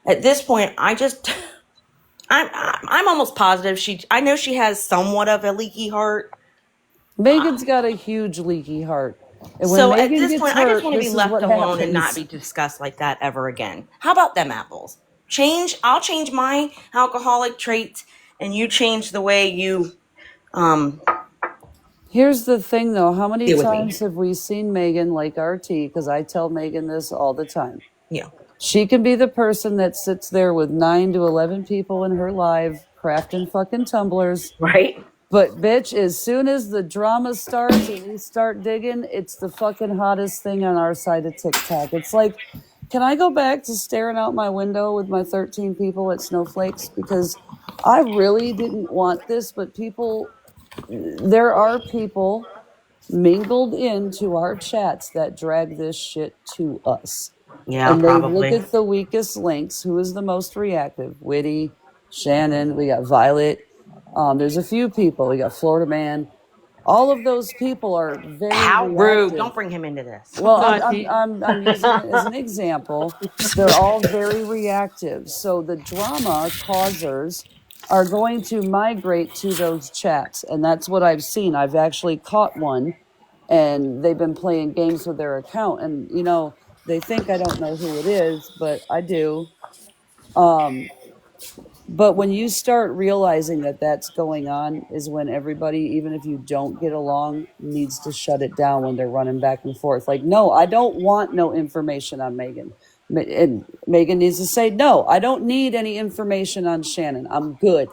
At this point, I'm almost positive I know she has somewhat of a leaky heart. Megan's got a huge leaky heart. And when So at Megan this gets point, I just hurt, want to be this is left what alone and not happens. be discussed like that ever again. How about them apples? I'll change my alcoholic traits, and you change the way you Here's the thing, though. How many deal with me. times have we seen Megan like RT? Because I tell Megan this all the time. Yeah. She can be the person that sits there with 9 to 11 people in her live crafting fucking tumblers. Right? But bitch, as soon as the drama starts and we start digging, it's the fucking hottest thing on our side of TikTok. It's like, can I go back to staring out my window with my 13 people at Snowflakes? Because I really didn't want this, but there are people mingled into our chats that drag this shit to us. Yeah, And they look probably. at the weakest links. Who is the most reactive? Witty, Shannon, we got Violet. There's a few people. We got Florida Man. All of those people are very How rude. reactive. Don't bring him into this. Well, Gotcha. I'm using it as an example. They're all very reactive. So the drama causers are going to migrate to those chats. And that's what I've seen. I've actually caught one, and they've been playing games with their account. And, they think I don't know who it is, but I do. But when you start realizing that that's going on is when everybody, even if you don't get along, needs to shut it down when they're running back and forth. Like, no, I don't want no information on Megan. And Megan needs to say, no, I don't need any information on Shannon. I'm good.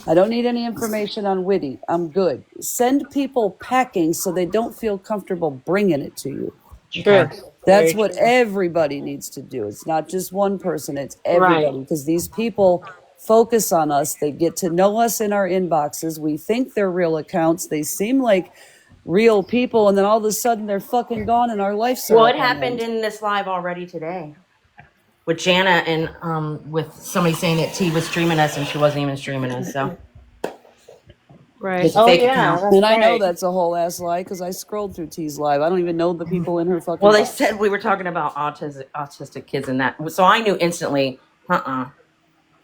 I don't need any information on Witty. I'm good. Send people packing so they don't feel comfortable bringing it to you. True. That's Very what true. everybody needs to do. It's not just one person, it's Right. everybody. Because these people focus on us. They get to know us in our inboxes. We think they're real accounts. They seem like real people. And then all of a sudden they're fucking gone and our lives are Well, up it on happened end. in this live already today with Janna and with somebody saying that T was streaming us and she wasn't even streaming us. So Right. it's a Oh fake yeah, account. that's And I know right. that's a whole ass lie because I scrolled through T's live. I don't even know the people in her fucking Well, they box. said we were talking about autistic kids and that, so I knew instantly.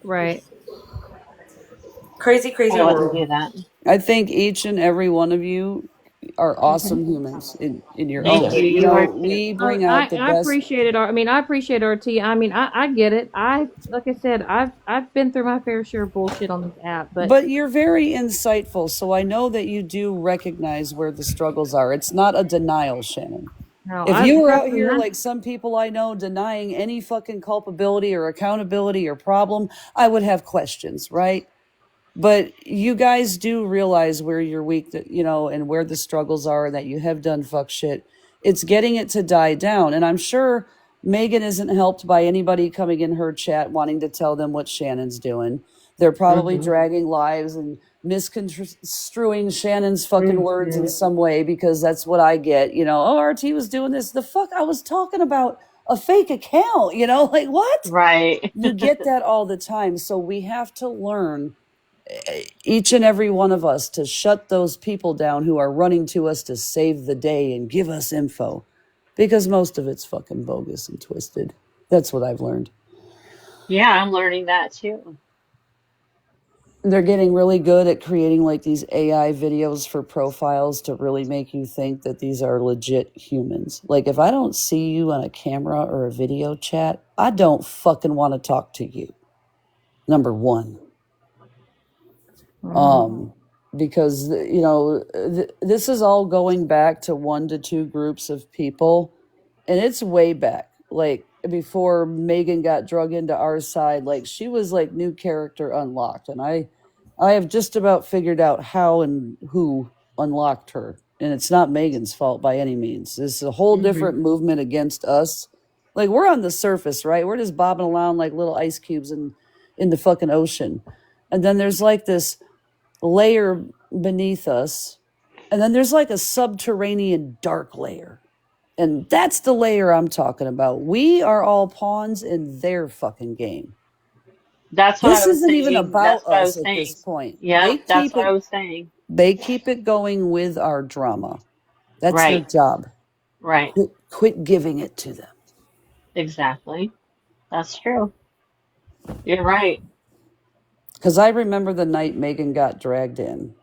Right. Crazy, crazy I wouldn't world. do that. I think each and every one of you are awesome humans in your Thank own. you. You You are know, too. we bring out the I best. appreciate it. I mean, I appreciate RT. I mean, I get it. Like I said, I've been through my fair share of bullshit on this app, But you're very insightful, so I know that you do recognize where the struggles are. It's not a denial, Shannon. no, If I you were trust out me. here like some people I know denying any fucking culpability or accountability or problem, I would have questions, right? But you guys do realize where you're weak, and where the struggles are, and that you have done fuck shit. It's getting it to die down. And I'm sure Megan isn't helped by anybody coming in her chat wanting to tell them what Shannon's doing. They're probably dragging lives and misconstruing Shannon's fucking words in some way because that's what I get. Oh, RT was doing this. The fuck? I was talking about a fake account, like what? Right. You get that all the time. So we have to learn, each and every one of us, to shut those people down who are running to us to save the day and give us info, because most of it's fucking bogus and twisted. That's what I've learned. Yeah, I'm learning that too. They're getting really good at creating like these AI videos for profiles to really make you think that these are legit humans. Like, if I don't see you on a camera or a video chat, I don't fucking want to talk to you. Number one. Because this is all going back to 1 to 2 groups of people, and it's way back, like before Megan got drug into our side. Like, she was like new character unlocked, and I have just about figured out how and who unlocked her, and it's not Megan's fault by any means. This is a whole different movement against us. Like, we're on the surface, right? We're just bobbing around like little ice cubes in the fucking ocean, and then there's like this layer beneath us, and then there's like a subterranean dark layer, and that's the layer I'm talking about. We are all pawns in their fucking game. That's what I This was isn't even saying. about That's what I us was at this saying. point. Yep, that's what I was saying. They keep it going with our drama. That's their Right. job. Right. Quit giving it to them. Exactly. That's true. You're right. Because I remember the night Megan got dragged in.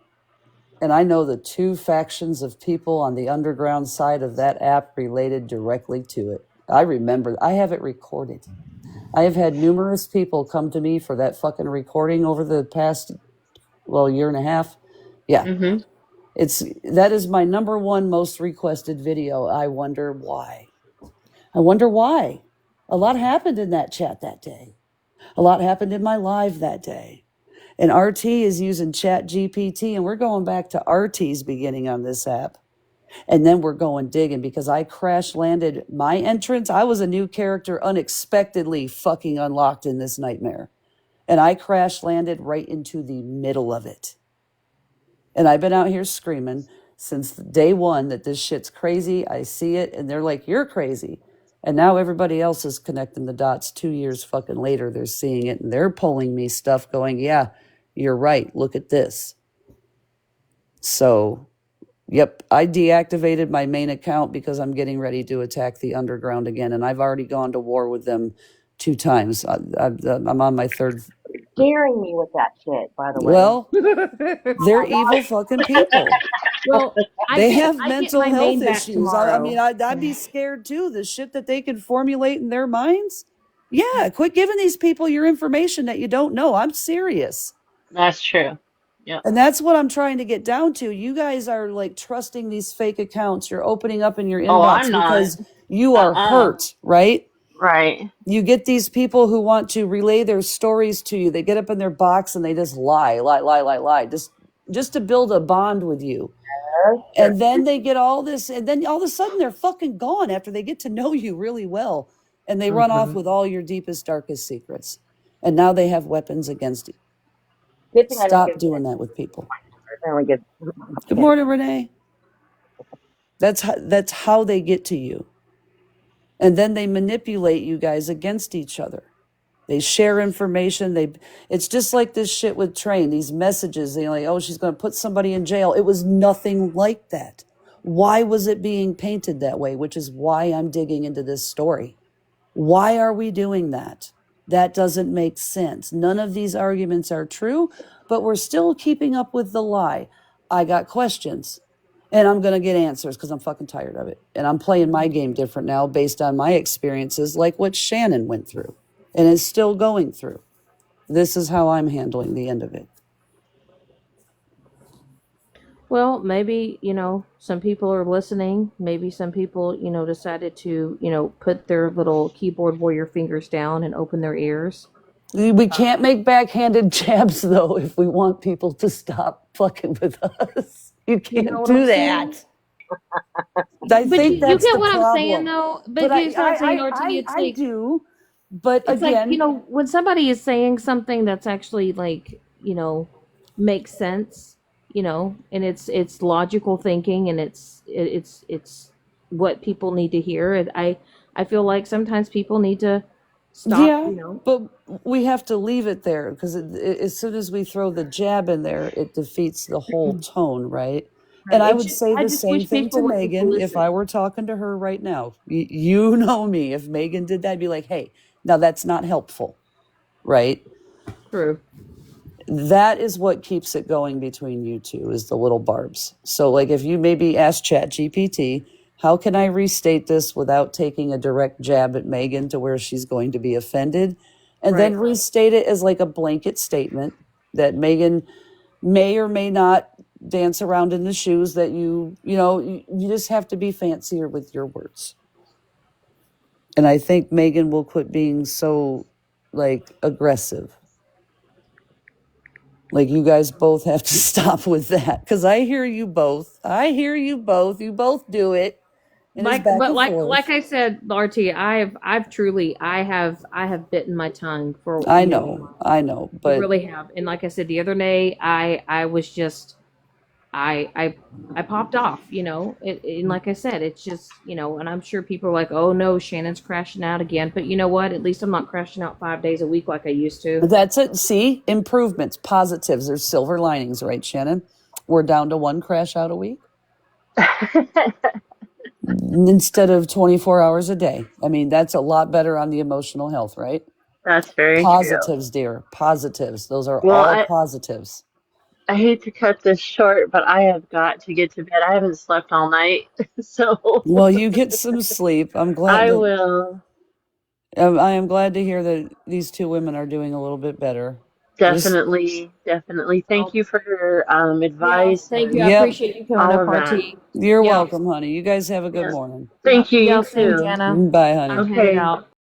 And I know the two factions of people on the underground side of that app related directly to it. I remember, I have it recorded. I have had numerous people come to me for that fucking recording over the past, year and a half. Yeah. Mm-hmm. That is my number one most requested video. I wonder why. I wonder why. A lot happened in that chat that day. A lot happened in my live that day. And RT is using Chat GPT, and we're going back to RT's beginning on this app. And then we're going digging because I crash landed my entrance. I was a new character unexpectedly fucking unlocked in this nightmare. And I crash landed right into the middle of it. And I've been out here screaming since day one that this shit's crazy. I see it, and they're like, you're crazy. And now everybody else is connecting the dots 2 years fucking later. They're seeing it, and they're pulling me stuff going, yeah, you're right. Look at this. So, yep, I deactivated my main account because I'm getting ready to attack the underground again. And I've already gone to war with them 2 times. I'm on my third. Scaring me with that shit, by the way. Well, they're evil fucking people. Well, They have I get mental my health main back issues. tomorrow. I mean, I'd be scared too. The shit that they can formulate in their minds. Yeah, quit giving these people your information that you don't know. I'm serious. That's true. Yeah. And that's what I'm trying to get down to. You guys are like trusting these fake accounts. You're opening up in your Oh, inbox I'm not. because you are hurt, right? Right. You get these people who want to relay their stories to you. They get up in their box and they just lie, just to build a bond with you. And then they get all this, and then all of a sudden they're fucking gone after they get to know you really well. And they run off with all your deepest, darkest secrets. And now they have weapons against you. Good thing I didn't Stop get doing that with people. I only get Good morning, Renee. That's how they get to you. And then they manipulate you guys against each other. They share information. It's just like this shit with Train. These messages, they're like, oh, she's going to put somebody in jail. It was nothing like that. Why was it being painted that way? Which is why I'm digging into this story. Why are we doing that? That doesn't make sense. None of these arguments are true, but we're still keeping up with the lie. I got questions, and I'm going to get answers because I'm fucking tired of it. And I'm playing my game different now based on my experiences, like what Shannon went through and is still going through. This is how I'm handling the end of it. Well, maybe, some people are listening. Maybe some people, decided to, put their little keyboard warrior fingers down and open their ears. We can't make backhanded jabs, though, if we want people to stop fucking with us. You can't do that. I think that's you get the what problem. I'm saying, though. But here's what I'm saying, RT. It's I like, do, but it's again, like, when somebody is saying something that's actually like, makes sense, and it's logical thinking, and it's what people need to hear. And I feel like sometimes people need to stop. yeah, but we have to leave it there because as soon as we throw the jab in there, it defeats the whole tone, right? And I would say the same thing to Megan if I were talking to her right now. You know me. If Megan did that, I'd be like, hey, now that's not helpful, right? True. That is what keeps it going between you two is the little barbs. So like if you maybe ask Chat GPT, how can I restate this without taking a direct jab at Megan to where she's going to be offended? And then restate it as like a blanket statement that Megan may or may not dance around in the shoes that you just have to be fancier with your words. And I think Megan will quit being so like aggressive. Like you guys both have to stop with that because I hear you both. You both do it. Like I said, RT, I have bitten my tongue for. I know, but I really have. And like I said the other day, I was just, I popped off, and like I said, it's just, and I'm sure people are like, oh no, Shannon's crashing out again. But you know what? At least I'm not crashing out 5 days a week like I used to. That's it. See, improvements, positives. There's silver linings, right, Shannon? We're down to 1 crash out a week instead of 24 hours a day. I mean, that's a lot better on the emotional health, right? That's very positives, true. Dear. Positives. Those are all positives. I hate to cut this short, but I have got to get to bed. I haven't slept all night, so Well, you get some sleep. I'm glad I that will I am glad to hear that these two women are doing a little bit better. Just definitely, definitely. Thank you for your Yeah, advice thank you. I and yep, appreciate you coming all up, of that. RT. you're Yeah, welcome, honey. You guys have a good Yeah. morning. Thank you. You yeah, same, too. Jana. Bye, honey. I'll head Okay. out.